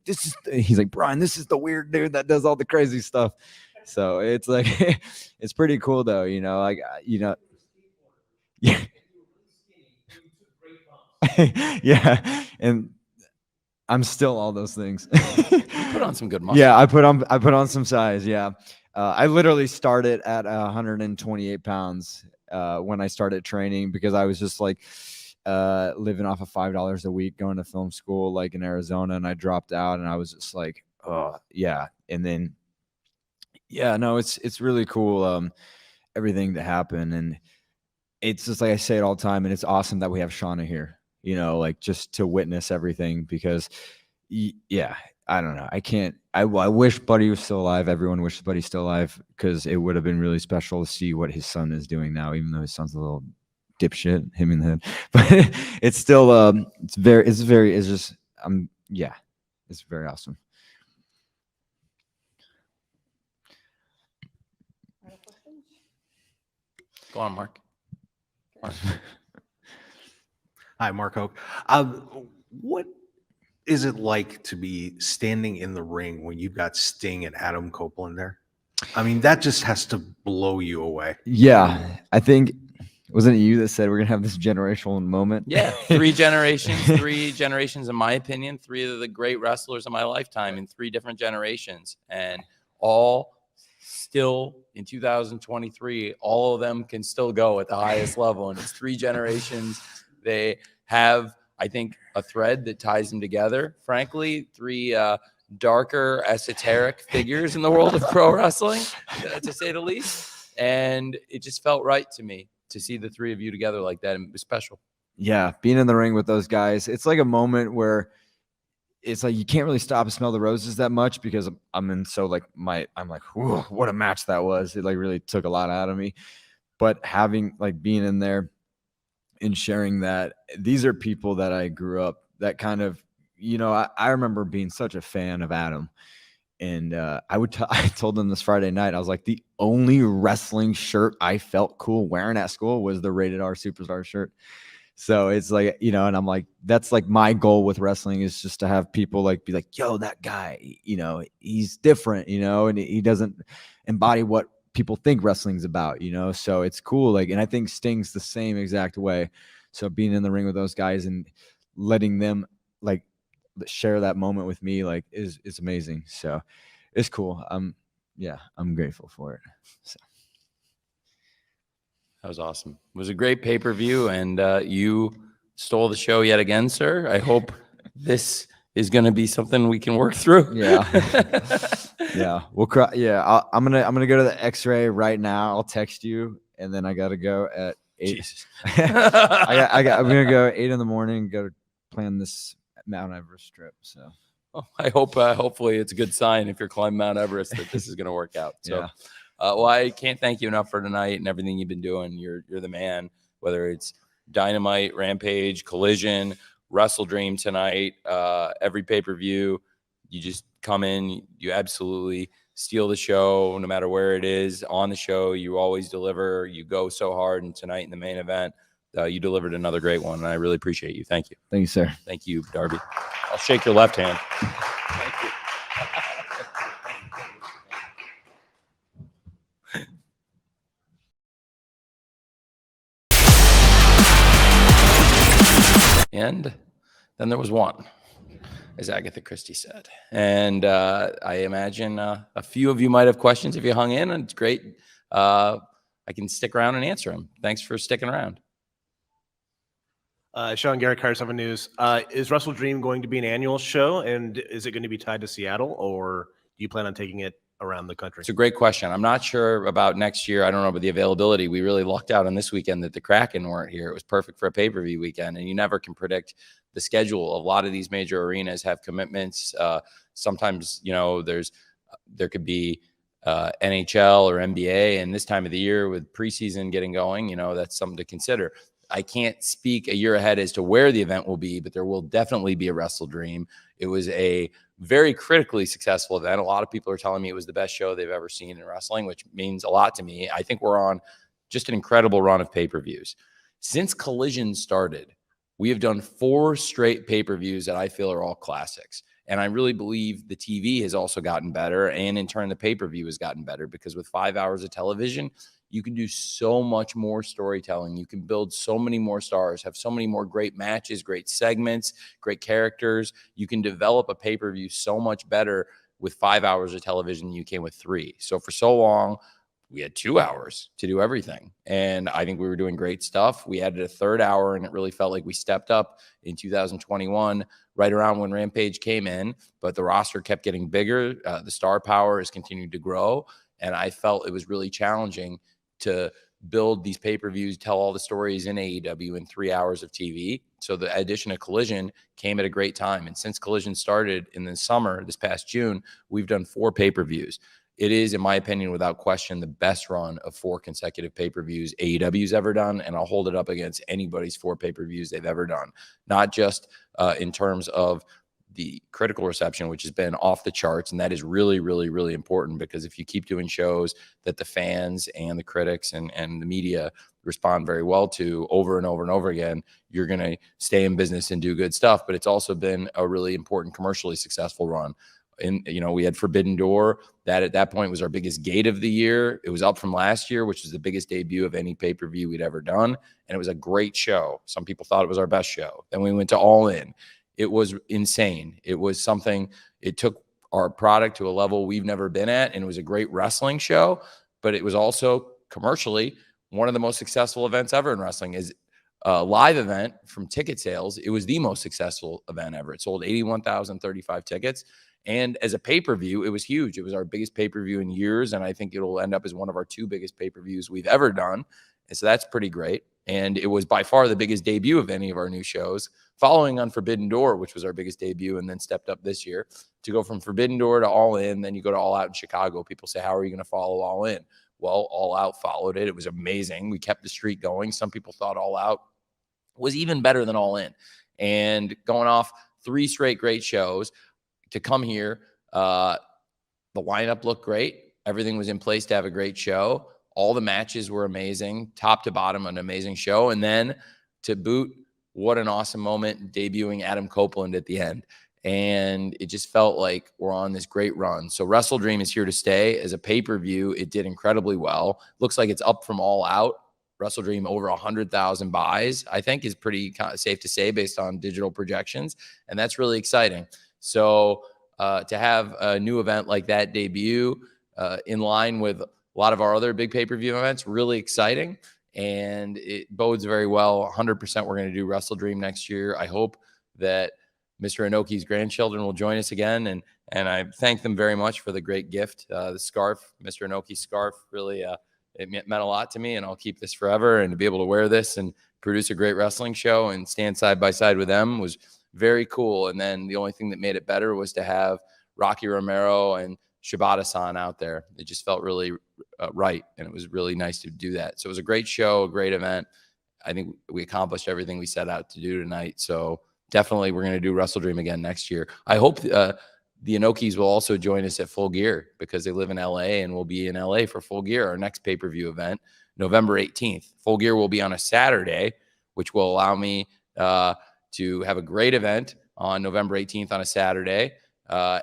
Bryan, this is the weird dude that does all the crazy stuff. So it's like, it's pretty cool though, you know, like, you know, yeah. Yeah. And I'm still all those things. Put on some good muscle. Yeah, I put on some size. Yeah. I literally started at 128 pounds when I started training, because I was just like, living off of $5 a week, going to film school like in Arizona, and I dropped out, and I was just like, oh yeah. And then, yeah, no, it's really cool. Everything that happened, and it's just like I say it all the time, and it's awesome that we have Shauna here, like just to witness everything, because yeah, I don't know. I wish Buddy was still alive. Everyone wishes Buddy's still alive, because it would have been really special to see what his son is doing now, even though his son's a little dipshit, him in the head. But it's still, it's very, it's just, yeah, it's very awesome. Go on, Mark. Hi, Mark Hoke. What is it like to be standing in the ring when you've got Sting and Adam Copeland there? I mean, that just has to blow you away. Yeah, I think, wasn't it you that said we're gonna have this generational moment? Yeah, 3 generations, in my opinion, 3 of the great wrestlers of my lifetime in 3 different generations, and all still in 2023, all of them can still go at the highest level, and it's 3 generations. They have, I think, a thread that ties them together. Frankly, 3 darker, esoteric figures in the world of pro wrestling, to say the least. And it just felt right to me to see the 3 of you together like that, and it was special. Yeah, being in the ring with those guys, it's like a moment where it's like you can't really stop and smell the roses that much, because I'm in so like I'm like, whoa, what a match that was. It like really took a lot out of me. But having like being in there and sharing that, these are people that I grew up, that kind of, I remember being such a fan of Adam. And I told them this Friday night, I was like, the only wrestling shirt I felt cool wearing at school was the Rated R Superstar shirt. So it's like, and I'm like, that's like my goal with wrestling, is just to have people like be like, yo, that guy, he's different, and he doesn't embody what people think wrestling's about, so it's cool. Like, and I think Sting's the same exact way. So being in the ring with those guys and letting them like share that moment with me, like is amazing. So it's cool. I'm grateful for it. So. That was awesome. It was a great pay-per-view, and you stole the show yet again, sir. I hope this is going to be something we can work through. Yeah. Yeah. I'm gonna go to the X-ray right now. I'll text you, and then I gotta go at 8. Jesus. I'm gonna go at 8 in the morning, go plan this Mount Everest trip. So I hope hopefully it's a good sign if you're climbing Mount Everest that this is going to work out. So yeah. Well, I can't thank you enough for tonight and everything you've been doing. You're the man, whether it's Dynamite, Rampage, Collision, WrestleDream tonight, every pay-per-view. You just come in, you absolutely steal the show, no matter where it is. On the show, you always deliver. You go so hard, and tonight in the main event, you delivered another great one, and I really appreciate you. Thank you. Thank you, sir. Thank you, Darby. I'll shake your left hand. Thank you. And then there was one, as Agatha Christie said. And I imagine a few of you might have questions if you hung in, and it's great. I can stick around and answer them. Thanks for sticking around. Sean Garrett, Car 7 News. Is WrestleDream going to be an annual show, and is it going to be tied to Seattle, or do you plan on taking it around the country? It's a great question. I'm not sure about next year. I don't know about the availability. We really lucked out on this weekend that the Kraken weren't here. It was perfect for a pay-per-view weekend, and you never can predict the schedule. A lot of these major arenas have commitments. Sometimes, there could be NHL or NBA, and this time of the year with preseason getting going, that's something to consider. I can't speak a year ahead as to where the event will be, but there will definitely be a WrestleDream. It was a very critically successful event. A lot of people are telling me it was the best show they've ever seen in wrestling, which means a lot to me. I think we're on just an incredible run of pay-per-views. Since Collision started, we have done 4 straight pay-per-views that I feel are all classics. And I really believe the TV has also gotten better, and in turn, the pay-per-view has gotten better, because with 5 hours of television, you can do so much more storytelling. You can build so many more stars, have so many more great matches, great segments, great characters. You can develop a pay-per-view so much better with 5 hours of television than you can with 3. So for so long, we had 2 hours to do everything. And I think we were doing great stuff. We added a third hour, and it really felt like we stepped up in 2021, right around when Rampage came in. But the roster kept getting bigger. The star power has continued to grow. And I felt it was really challenging to build these pay-per-views, tell all the stories in AEW in 3 hours of TV. So the addition of Collision came at a great time. And since Collision started in the summer, this past June, we've done 4 pay-per-views. It is, in my opinion, without question, the best run of 4 consecutive pay-per-views AEW's ever done, and I'll hold it up against anybody's 4 pay-per-views they've ever done. Not just in terms of the critical reception, which has been off the charts, and that is really, really, really important, because if you keep doing shows that the fans and the critics and the media respond very well to over and over and over again, you're going to stay in business and do good stuff. But it's also been a really important commercially successful run. And, we had Forbidden Door. That at that point was our biggest gate of the year. It was up from last year, which was the biggest debut of any pay-per-view we'd ever done. And it was a great show. Some people thought it was our best show. Then we went to All In. It was insane. It was something, it took our product to a level we've never been at. And it was a great wrestling show, but it was also commercially one of the most successful events ever in wrestling. Is a live event from ticket sales. It was the most successful event ever. It sold 81,035 tickets. And as a pay-per-view, it was huge. It was our biggest pay-per-view in years, and I think it'll end up as one of our 2 biggest pay-per-views we've ever done. And so that's pretty great. And it was by far the biggest debut of any of our new shows, following on Forbidden Door, which was our biggest debut, and then stepped up this year. To go from Forbidden Door to All In, then you go to All Out in Chicago. People say, how are you going to follow All In? Well, All Out followed it. It was amazing. We kept the streak going. Some people thought All Out was even better than All In. And going off 3 straight great shows, to come here, the lineup looked great. Everything was in place to have a great show. All the matches were amazing, top to bottom, an amazing show. And then to boot, what an awesome moment debuting Adam Copeland at the end. And it just felt like we're on this great run. So WrestleDream is here to stay. As a pay-per-view, it did incredibly well. Looks like it's up from All Out. WrestleDream over 100,000 buys, I think, is pretty safe to say based on digital projections. And that's really exciting. So to have a new event like that debut in line with a lot of our other big pay-per-view events, really exciting. And it bodes very well. 100% we're going to do WrestleDream next year. I hope that Mr. Inoki's grandchildren will join us again. And I thank them very much for the great gift. The scarf, Mr. Inoki's scarf, really it meant a lot to me, and I'll keep this forever. And to be able to wear this and produce a great wrestling show and stand side by side with them was very cool. And then the only thing that made it better was to have Rocky Romero and Shibata-san out there. It just felt really right, and it was really nice to do that. So it was a great show, a great event. I think we accomplished everything we set out to do tonight. So definitely we're going to do WrestleDream again next year. I hope the Inokis will also join us at Full Gear, because they live in LA, and we'll be in LA for Full Gear, our next pay-per-view event, November 18th. Full Gear will be on a Saturday, which will allow me to have a great event on November 18th on a Saturday.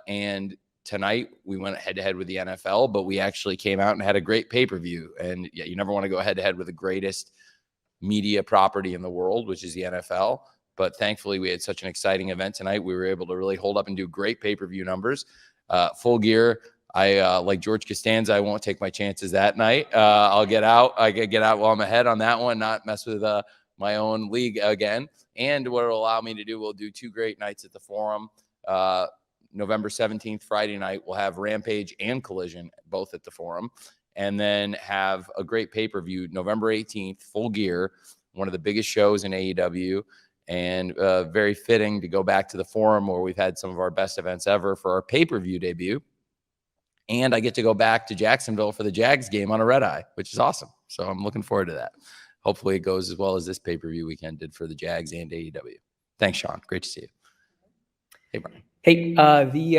And tonight we went head-to-head with the NFL, but we actually came out and had a great pay-per-view. And yeah, you never want to go head-to-head with the greatest media property in the world, which is the NFL. But thankfully, we had such an exciting event tonight. We were able to really hold up and do great pay-per-view numbers. Full Gear, I like George Costanza, I won't take my chances that night. I'll get out. I can get out while I'm ahead on that one, not mess with my own league again. And what it'll allow me to do, we'll do 2 great nights at the Forum. November 17th, Friday night, we'll have Rampage and Collision both at the Forum. And then have a great pay-per-view, November 18th, Full Gear, one of the biggest shows in AEW. And very fitting to go back to the Forum, where we've had some of our best events ever, for our pay-per-view debut. And I get to go back to Jacksonville for the Jags game on a red eye, which is awesome. So I'm looking forward to that. Hopefully it goes as well as this pay-per-view weekend did for the Jags and AEW. Thanks, Sean. Great to see you. Hey, Bryan. Hey, the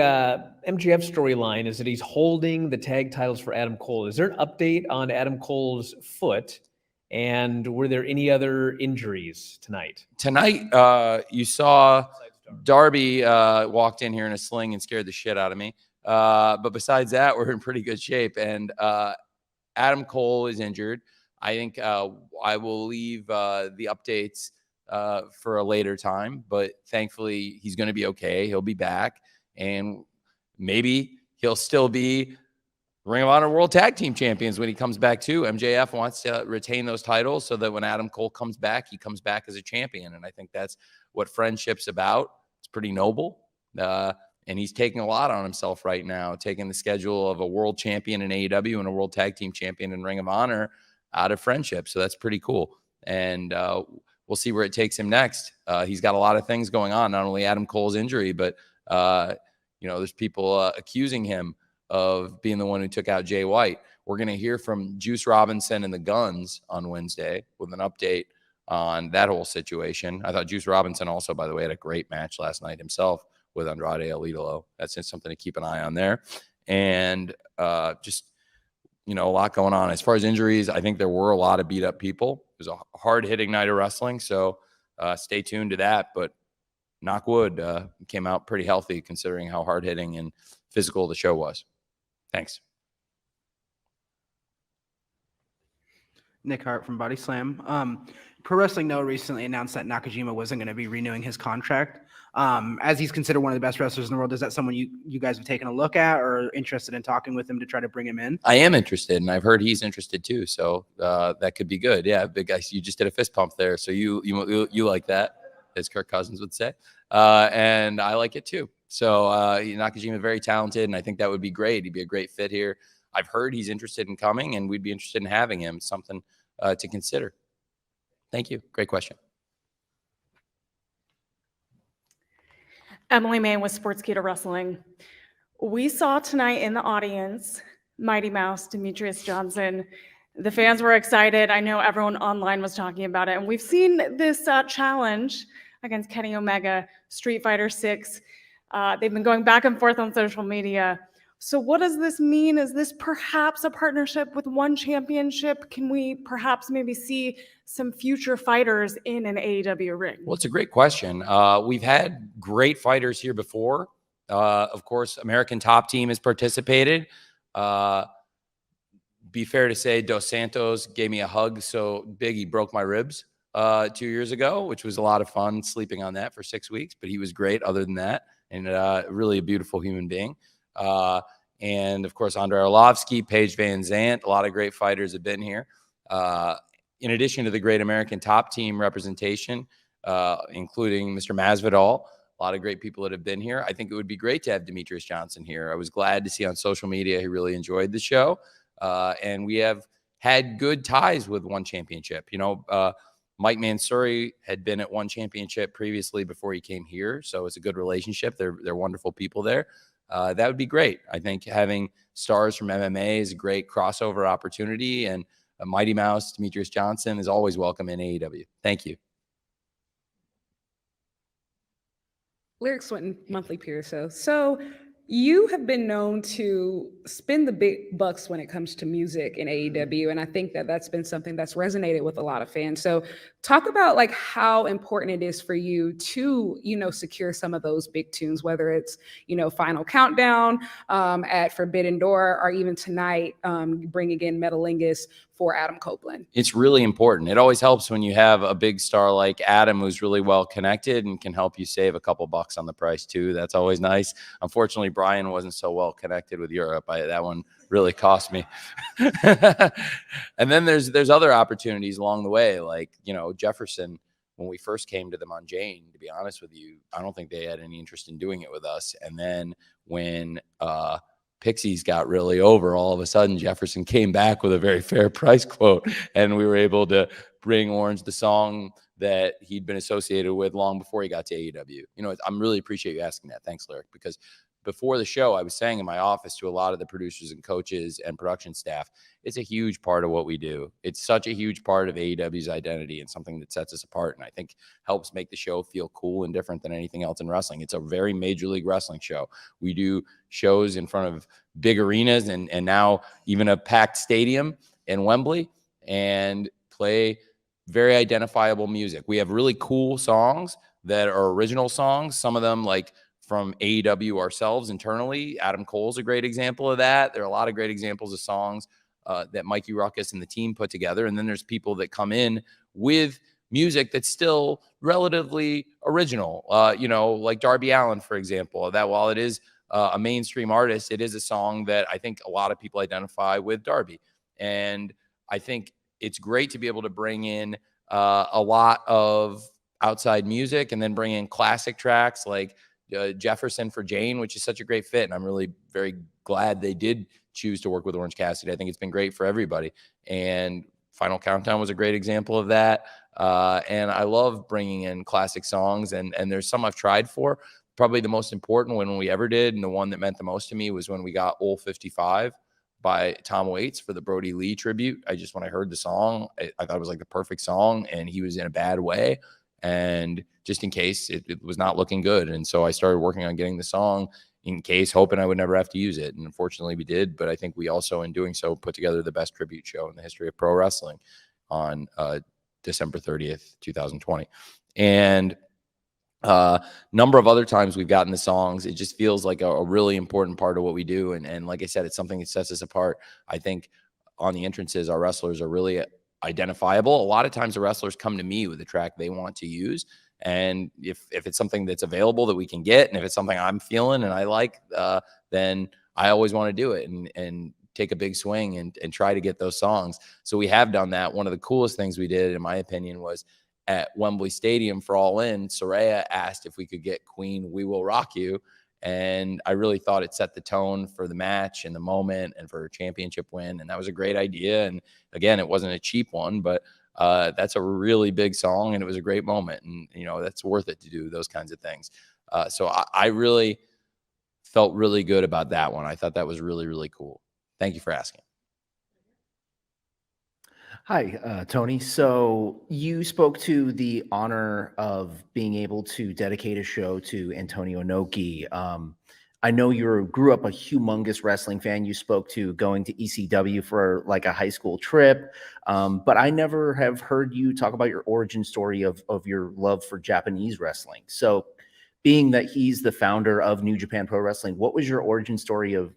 MJF storyline is that he's holding the tag titles for Adam Cole. Is there an update on Adam Cole's foot? And were there any other injuries tonight? Tonight, you saw Darby walked in here in a sling and scared the shit out of me. But besides that, we're in pretty good shape. And Adam Cole is injured. I think I will leave the updates for a later time. But thankfully, he's going to be okay. He'll be back. And maybe he'll still be Ring of Honor World Tag Team Champions when he comes back too. MJF wants to retain those titles so that when Adam Cole comes back, he comes back as a champion. And I think that's what friendship's about. It's pretty noble. And he's taking a lot on himself right now, taking the schedule of a world champion in AEW and a world tag team champion in Ring of Honor out of friendship. So that's pretty cool. And we'll see where it takes him next. He's got a lot of things going on, not only Adam Cole's injury, but, there's people accusing him of being the one who took out Jay White. We're going to hear from Juice Robinson and the Guns on Wednesday with an update on that whole situation. I thought Juice Robinson also, by the way, had a great match last night himself with Andrade El Idolo. That's just something to keep an eye on there. And just, a lot going on. As far as injuries, I think there were a lot of beat up people. It was a hard-hitting night of wrestling, so stay tuned to that. But knock wood, came out pretty healthy considering how hard-hitting and physical the show was. Thanks. Nick Hart from Body Slam. Pro Wrestling Noah recently announced that Nakajima wasn't going to be renewing his contract. As he's considered one of the best wrestlers in the world, is that someone you guys have taken a look at or interested in talking with him to try to bring him in? I am interested, and I've heard he's interested too. So that could be good. Yeah, big guy. You just did a fist pump there, so you like that, as Kirk Cousins would say, and I like it too. So Nakajima very talented, and I think that would be great. He'd be a great fit here. I've heard he's interested in coming, and we'd be interested in having him. Something to consider. Thank you. Great question. Emily May with Sportskeeda Wrestling. We saw tonight in the audience, Mighty Mouse, Demetrius Johnson. The fans were excited. I know everyone online was talking about it. And we've seen this challenge against Kenny Omega, Street Fighter 6. They've been going back and forth on social media. So what does this mean? Is this perhaps a partnership with One Championship? Can we perhaps maybe see some future fighters in an AEW ring? Well, it's a great question. We've had great fighters here before. Of course, American Top Team has participated. Be fair to say, Dos Santos gave me a hug so big he broke my ribs 2 years ago, which was a lot of fun sleeping on that for 6 weeks. But he was great other than that, and really a beautiful human being. And of course, Andrei Arlovsky, Paige Van Zandt, a lot of great fighters have been here. In addition to the great American Top Team representation, including Mr. Masvidal, a lot of great people that have been here. I think it would be great to have Demetrius Johnson here. I was glad to see on social media he really enjoyed the show. And we have had good ties with One Championship. Mike Mansouri had been at One Championship previously before he came here, so it's a good relationship. They're wonderful people there. That would be great. I think having stars from MMA is a great crossover opportunity, and a Mighty Mouse, Demetrius Johnson, is always welcome in AEW. Thank you. Lyric Swinton, monthly peer. So you have been known to spend the big bucks when it comes to music in AEW, and I think that that's been something that's resonated with a lot of fans. So talk about like how important it is for you to, secure some of those big tunes, whether it's, Final Countdown at Forbidden Door, or even tonight bringing in Metalingus for Adam Copeland. It's really important. It always helps when you have a big star like Adam who's really well connected and can help you save a couple bucks on the price too. That's always nice. Unfortunately, Bryan wasn't so well connected with Europe. That one really cost me. And then there's other opportunities along the way, like, Jefferson. When we first came to them on Jane, to be honest with you, I don't think they had any interest in doing it with us. And then when Pixies got really over, all of a sudden Jefferson came back with a very fair price quote, and we were able to bring Orange the song that he'd been associated with long before he got to AEW. I'm really appreciate you asking that. Thanks, Lyric, because before the show, I was saying in my office to a lot of the producers and coaches and production staff, it's a huge part of what we do. It's such a huge part of AEW's identity and something that sets us apart, and I think helps make the show feel cool and different than anything else in wrestling. It's a very Major League Wrestling show. We do shows in front of big arenas and now even a packed stadium in Wembley, and play very identifiable music. We have really cool songs that are original songs, some of them like from AEW ourselves internally. Adam Cole's a great example of that. There are a lot of great examples of songs that Mikey Ruckus and the team put together. And then there's people that come in with music that's still relatively original, like Darby Allin, for example, that while it is a mainstream artist, it is a song that I think a lot of people identify with Darby. And I think it's great to be able to bring in a lot of outside music and then bring in classic tracks like Jefferson for Jane, which is such a great fit. And I'm really very glad they did choose to work with Orange Cassidy. I think it's been great for everybody. And Final Countdown was a great example of that. And I love bringing in classic songs, and there's some I've tried for. Probably the most important one we ever did, and the one that meant the most to me, was when we got Ol 55 by Tom Waits for the Brody Lee tribute. When I heard the song, I thought it was like the perfect song, and he was in a bad way. And just in case it was not looking good. And so I started working on getting the song in case, hoping I would never have to use it. And unfortunately we did, but I think we also, in doing so, put together the best tribute show in the history of pro wrestling on December 30th, 2020. And number of other times we've gotten the songs, it just feels like a really important part of what we do. And like I said, it's something that sets us apart. I think on the entrances, our wrestlers are really identifiable. A lot of times the wrestlers come to me with a track they want to use. And if it's something that's available that we can get, and if it's something I'm feeling and I like, then I always want to do it and take a big swing and try to get those songs. So we have done that. One of the coolest things we did, in my opinion, was at Wembley Stadium for All In, Saraya asked if we could get Queen, We Will Rock You. And I really thought it set the tone for the match and the moment and for a championship win. And that was a great idea. And again, it wasn't a cheap one, but that's a really big song, and it was a great moment. And, that's worth it to do those kinds of things. So I really felt really good about that one. I thought that was really, really cool. Thank you for asking. Hi, Tony. So you spoke to the honor of being able to dedicate a show to Antonio Inoki. I know you grew up a humongous wrestling fan. You spoke to going to ECW for like a high school trip, but I never have heard you talk about your origin story of your love for Japanese wrestling. So being that he's the founder of New Japan Pro Wrestling, what was your origin story of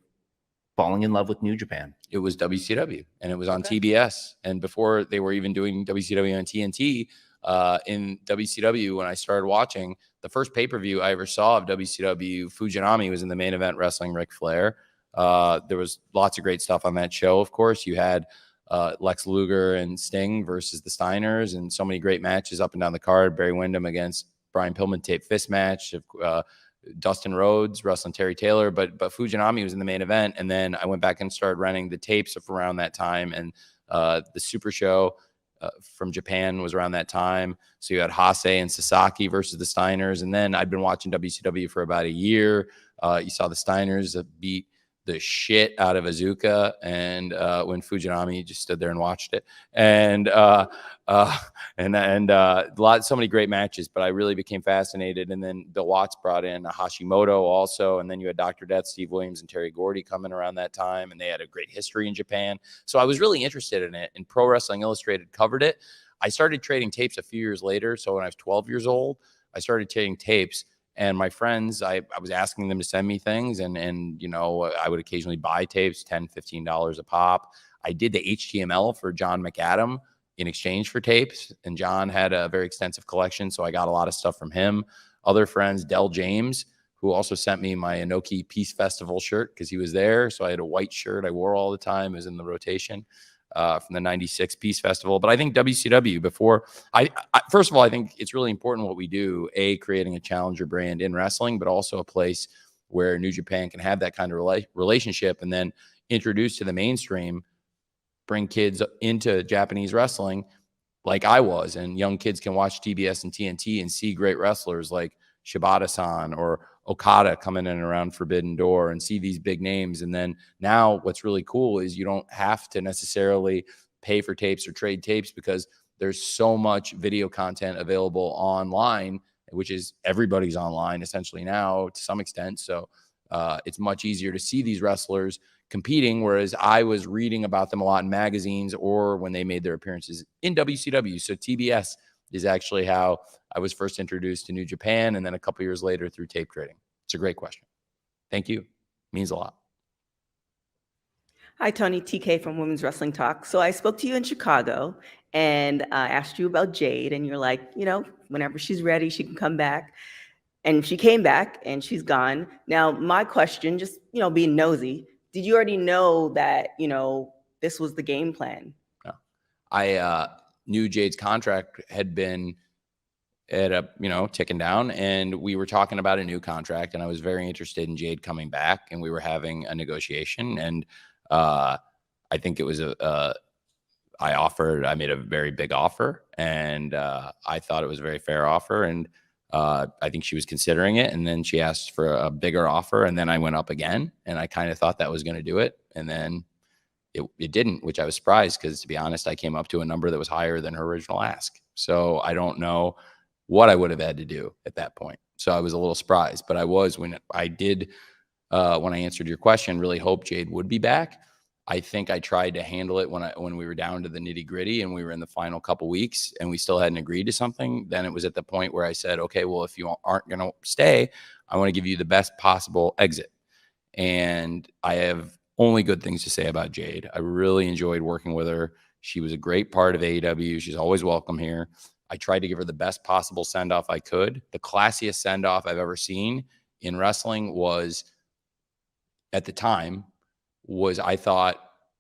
falling in love with New Japan? It was WCW, and it was on TBS. And before they were even doing WCW on TNT, in WCW, when I started watching, the first pay-per-view I ever saw of WCW, Fujinami was in the main event wrestling Ric Flair. There was lots of great stuff on that show. Of course, you had Lex Luger and Sting versus the Steiners, and so many great matches up and down the card. Barry Windham against Brian Pillman tape fist match. Dustin Rhodes wrestling Terry Taylor, but Fujinami was in the main event. And then I went back and started renting the tapes around that time, and the Super Show from Japan was around that time. So you had Hase and Sasaki versus the Steiners. And then I'd been watching WCW for about a year. You saw the Steiners beat the shit out of Azuka, and when Fujinami just stood there and watched it, and so many great matches. But I really became fascinated. And then Bill Watts brought in Hashimoto also, and then you had Dr. Death, Steve Williams, and Terry Gordy coming around that time, and they had a great history in Japan. So I was really interested in it, and Pro Wrestling Illustrated covered it. I started trading tapes a few years later. So when I was 12 years old, I started trading tapes. And my friends, I was asking them to send me things, and I would occasionally buy tapes, $10, $15 a pop. I did the HTML for John McAdam in exchange for tapes, and John had a very extensive collection, so I got a lot of stuff from him. Other friends, Del James, who also sent me my Inoki Peace Festival shirt because he was there, so I had a white shirt I wore all the time. It was in the rotation from the 96 Peace Festival. But I think WCW, first of all, I think it's really important what we do, creating a challenger brand in wrestling, but also a place where New Japan can have that kind of relationship, and then introduce to the mainstream, bring kids into Japanese wrestling like I was, and young kids can watch TBS and TNT and see great wrestlers like Shibata-san or Okada coming in and around Forbidden Door, and see these big names. And then now what's really cool is you don't have to necessarily pay for tapes or trade tapes, because there's so much video content available online, which is everybody's online essentially now to some extent. So it's much easier to see these wrestlers competing, whereas I was reading about them a lot in magazines or when they made their appearances in WCW. So TBS is actually how I was first introduced to New Japan, and then a couple years later through tape trading. It's a great question. Thank you. Means a lot. Hi, Tony. TK from Women's Wrestling Talk. So I spoke to you in Chicago and asked you about Jade, and you're like, whenever she's ready, she can come back. And she came back and she's gone. Now, my question, just, being nosy, did you already know that, this was the game plan? No. I knew Jade's contract had been at a, ticking down, and we were talking about a new contract, and I was very interested in Jade coming back, and we were having a negotiation. And I think it was I made a very big offer, and I thought it was a very fair offer. And I think she was considering it, and then she asked for a bigger offer, and then I went up again, and I kind of thought that was going to do it. And then it didn't, which I was surprised, because to be honest, I came up to a number that was higher than her original ask. So I don't know what I would have had to do at that point. So I was a little surprised, but I was, when I answered your question, really hoped Jade would be back. I think I tried to handle it when we were down to the nitty gritty and we were in the final couple weeks and we still hadn't agreed to something. Then it was at the point where I said, okay, well, if you aren't going to stay, I want to give you the best possible exit. And I have only good things to say about Jade. I really enjoyed working with her. She was a great part of AEW. She's always welcome here. I tried to give her the best possible send-off I could. The classiest send-off I've ever seen in wrestling was, at the time, I thought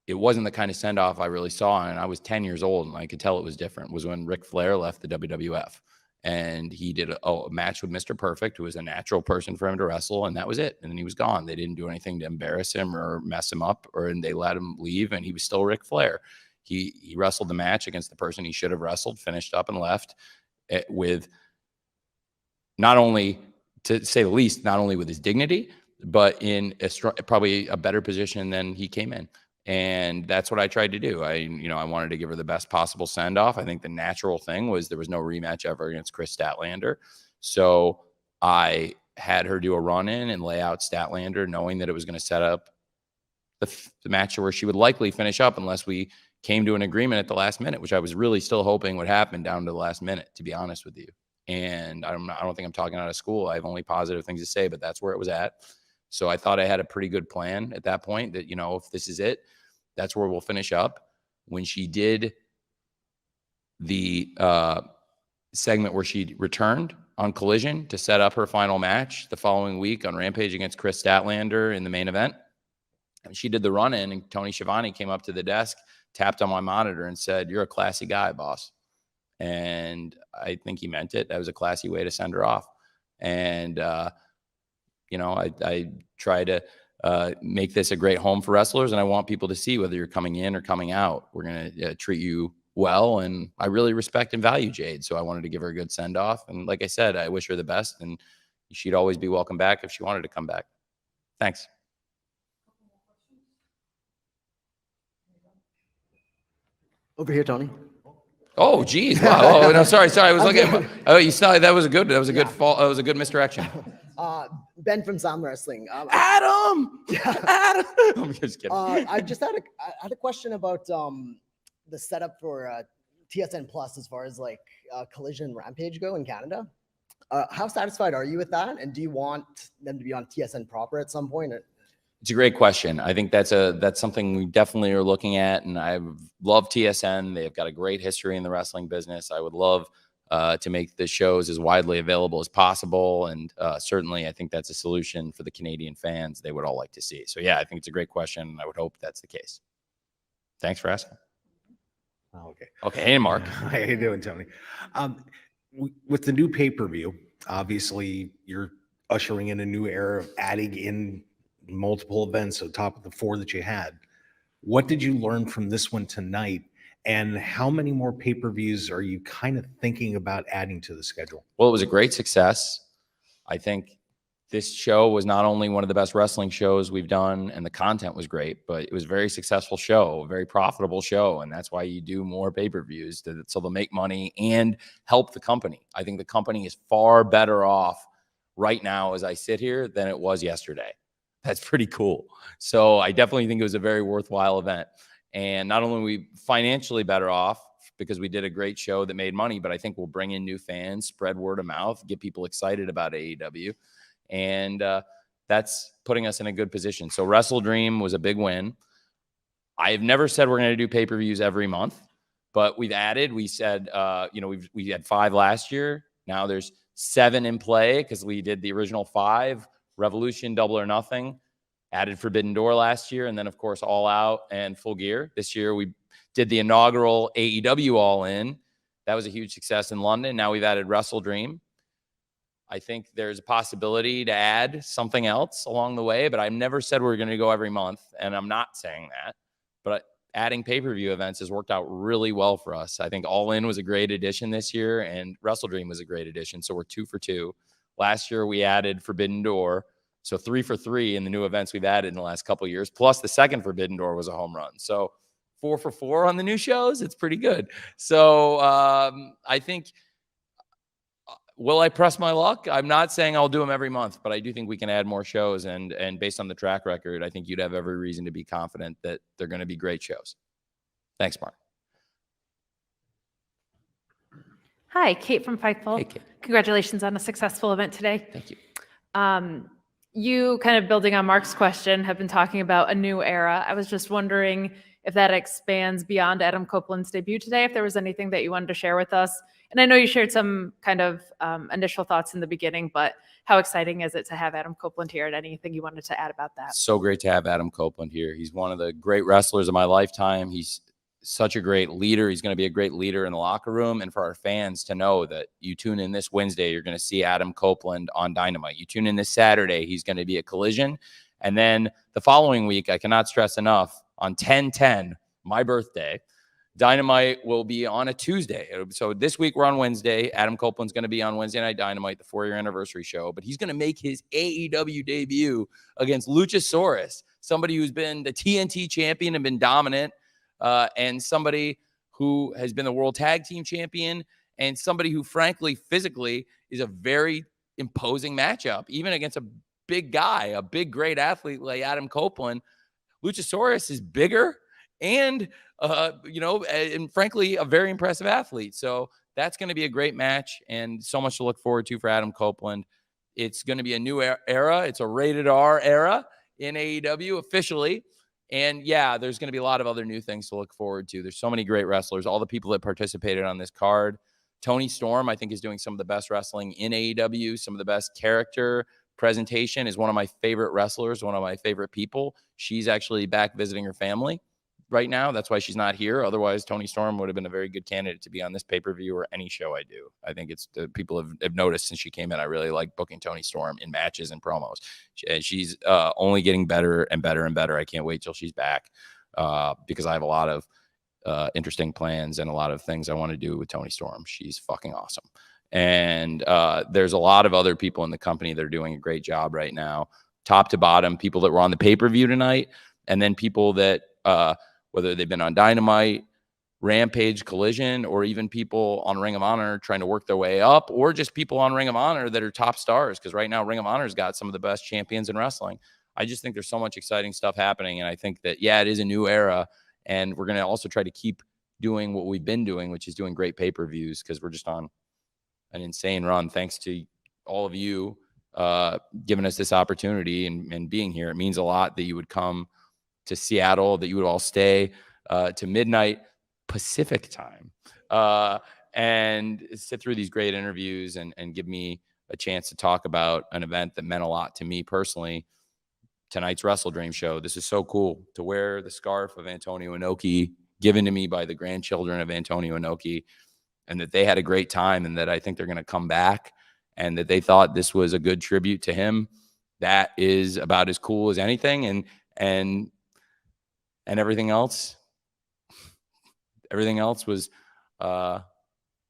it wasn't the kind of send-off I really saw, and I was 10 years old, and I could tell it was different, was when Ric Flair left the WWF. And he did a match with Mr. Perfect, who was a natural person for him to wrestle, and that was it. And then he was gone. They didn't do anything to embarrass him or mess him up, and they let him leave, and he was still Ric Flair. He wrestled the match against the person he should have wrestled, finished up and left with, not only, to say the least, not only with his dignity, but in probably a better position than he came in. And that's what I tried to do. I wanted to give her the best possible send off. I think the natural thing was there was no rematch ever against Kris Statlander. So I had her do a run in and lay out Statlander, knowing that it was going to set up the match where she would likely finish up unless we came to an agreement at the last minute, which I was really still hoping would happen down to the last minute, to be honest with you. And I don't think I'm talking out of school. I have only positive things to say, but that's where it was at. So I thought I had a pretty good plan at that point that, if this is it, that's where we'll finish up. When she did the segment where she returned on Collision to set up her final match the following week on Rampage against Kris Statlander in the main event, and she did the run in, and Tony Schiavone came up to the desk, tapped on my monitor and said, "You're a classy guy, boss." And I think he meant it. That was a classy way to send her off. And, I try to make this a great home for wrestlers, and I want people to see whether you're coming in or coming out, we're going to treat you well. And I really respect and value Jade. So I wanted to give her a good send off. And like I said, I wish her the best, and she'd always be welcome back if she wanted to come back. Thanks. Over here, Tony. Oh, geez. Wow. Oh, no, sorry. I was looking at you saw that was a good fall. That was a good misdirection. Ben from Zom Wrestling. Adam! Adam! I'm just kidding. I just had a question about the setup for TSN Plus as far as like Collision and Rampage go in Canada. How satisfied are you with that? And do you want them to be on TSN proper at some point? It's a great question. I think that's something we definitely are looking at, and I love TSN. They've got a great history in the wrestling business. I would love to make the shows as widely available as possible, and certainly I think that's a solution for the Canadian fans they would all like to see. So yeah, I think it's a great question. I would hope that's the case. Thanks for asking. Okay. Okay. Hey, Mark. How you doing, Tony? With the new pay-per-view, obviously you're ushering in a new era of adding in multiple events on top of the 4 that you had. What did you learn from this one tonight? And how many more pay-per-views are you kind of thinking about adding to the schedule? Well, it was a great success. I think this show was not only one of the best wrestling shows we've done, and the content was great, but it was a very successful show, a very profitable show. And that's why you do more pay-per-views, so they'll make money and help the company. I think the company is far better off right now as I sit here than it was yesterday. That's pretty cool. So I definitely think it was a very worthwhile event. And not only are we financially better off because we did a great show that made money, but I think we'll bring in new fans, spread word of mouth, get people excited about AEW. And that's putting us in a good position. So WrestleDream was a big win. I've never said we're going to do pay-per-views every month, but we've added. We said, we had 5 last year. Now there's 7 in play because we did the original 5, Revolution, Double or Nothing, added Forbidden Door last year, and then, of course, All Out and Full Gear. This year, we did the inaugural AEW All In. That was a huge success in London. Now we've added WrestleDream. I think there's a possibility to add something else along the way, but I've never said we're going to go every month, and I'm not saying that. But adding pay-per-view events has worked out really well for us. I think All In was a great addition this year, and WrestleDream was a great addition, so we're 2 for 2. Last year, we added Forbidden Door, so 3 for 3 in the new events we've added in the last couple of years, plus the second Forbidden Door was a home run. So 4 for 4 on the new shows. It's pretty good. So I think, will I press my luck? I'm not saying I'll do them every month, but I do think we can add more shows. And based on the track record, I think you'd have every reason to be confident that they're going to be great shows. Thanks, Mark. Hi, Kate from Fightful. Hey, Kate. Congratulations on a successful event today. Thank you. You, kind of building on Mark's question, have been talking about a new era. I was just wondering if that expands beyond Adam Copeland's debut today, if there was anything that you wanted to share with us. And I know you shared some kind of initial thoughts in the beginning, but how exciting is it to have Adam Copeland here, and anything you wanted to add about that? So great to have Adam Copeland here. He's one of the great wrestlers of my lifetime. He's such a great leader. He's going to be a great leader in the locker room, and for our fans to know that you tune in this Wednesday, you're going to see Adam Copeland on Dynamite. You tune in this Saturday, he's going to be at Collision. And then the following week, I cannot stress enough, on 10/10, my birthday, Dynamite will be on a Tuesday. So this week we're on Wednesday. Adam Copeland's going to be on Wednesday Night Dynamite, the 4-year anniversary show. But he's going to make his AEW debut against Luchasaurus, somebody who's been the TNT champion and been dominant, and somebody who has been the World Tag Team champion, and somebody who, frankly, physically is a very imposing matchup, even against a big guy, a big, great athlete like Adam Copeland. Luchasaurus is bigger and, and frankly, a very impressive athlete. So that's going to be a great match and so much to look forward to for Adam Copeland. It's going to be a new era. It's a rated R era in AEW officially. And yeah, there's going to be a lot of other new things to look forward to. There's so many great wrestlers, all the people that participated on this card. Toni Storm, I think, is doing some of the best wrestling in AEW, some of the best character presentation, is one of my favorite wrestlers, one of my favorite people. She's actually back visiting her family right now. That's why she's not here. Otherwise, Toni Storm would have been a very good candidate to be on this pay-per-view or any show I do. I think it's people have noticed since she came in. I really like booking Toni Storm in matches and promos. She's only getting better and better and better. I can't wait till she's back because I have a lot of interesting plans and a lot of things I want to do with Toni Storm. She's fucking awesome. And there's a lot of other people in the company that are doing a great job right now, top to bottom, people that were on the pay-per-view tonight, and then people that, whether they've been on Dynamite, Rampage, Collision, or even people on Ring of Honor trying to work their way up, or just people on Ring of Honor that are top stars, because right now Ring of Honor's got some of the best champions in wrestling. I just think there's so much exciting stuff happening, and I think that, yeah, it is a new era, and we're going to also try to keep doing what we've been doing, which is doing great pay-per-views, because we're just on an insane run. Thanks to all of you giving us this opportunity and being here. It means a lot that you would come to Seattle, that you would all stay to midnight Pacific time and sit through these great interviews and give me a chance to talk about an event that meant a lot to me personally. Tonight's WrestleDream show. This is so cool to wear the scarf of Antonio Inoki given to me by the grandchildren of Antonio Inoki, and that they had a great time, and that I think they're going to come back, and that they thought this was a good tribute to him. That is about as cool as anything. And everything else was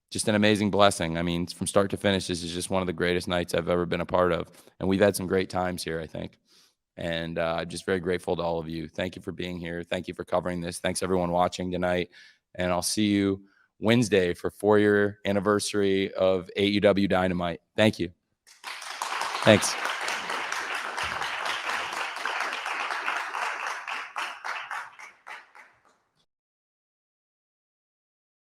just an amazing blessing. I mean, from start to finish, this is just one of the greatest nights I've ever been a part of. And we've had some great times here, I think. And I'm just very grateful to all of you. Thank you for being here. Thank you for covering this. Thanks everyone watching tonight. And I'll see you Wednesday for 4-year anniversary of AEW Dynamite. Thank you. Thanks.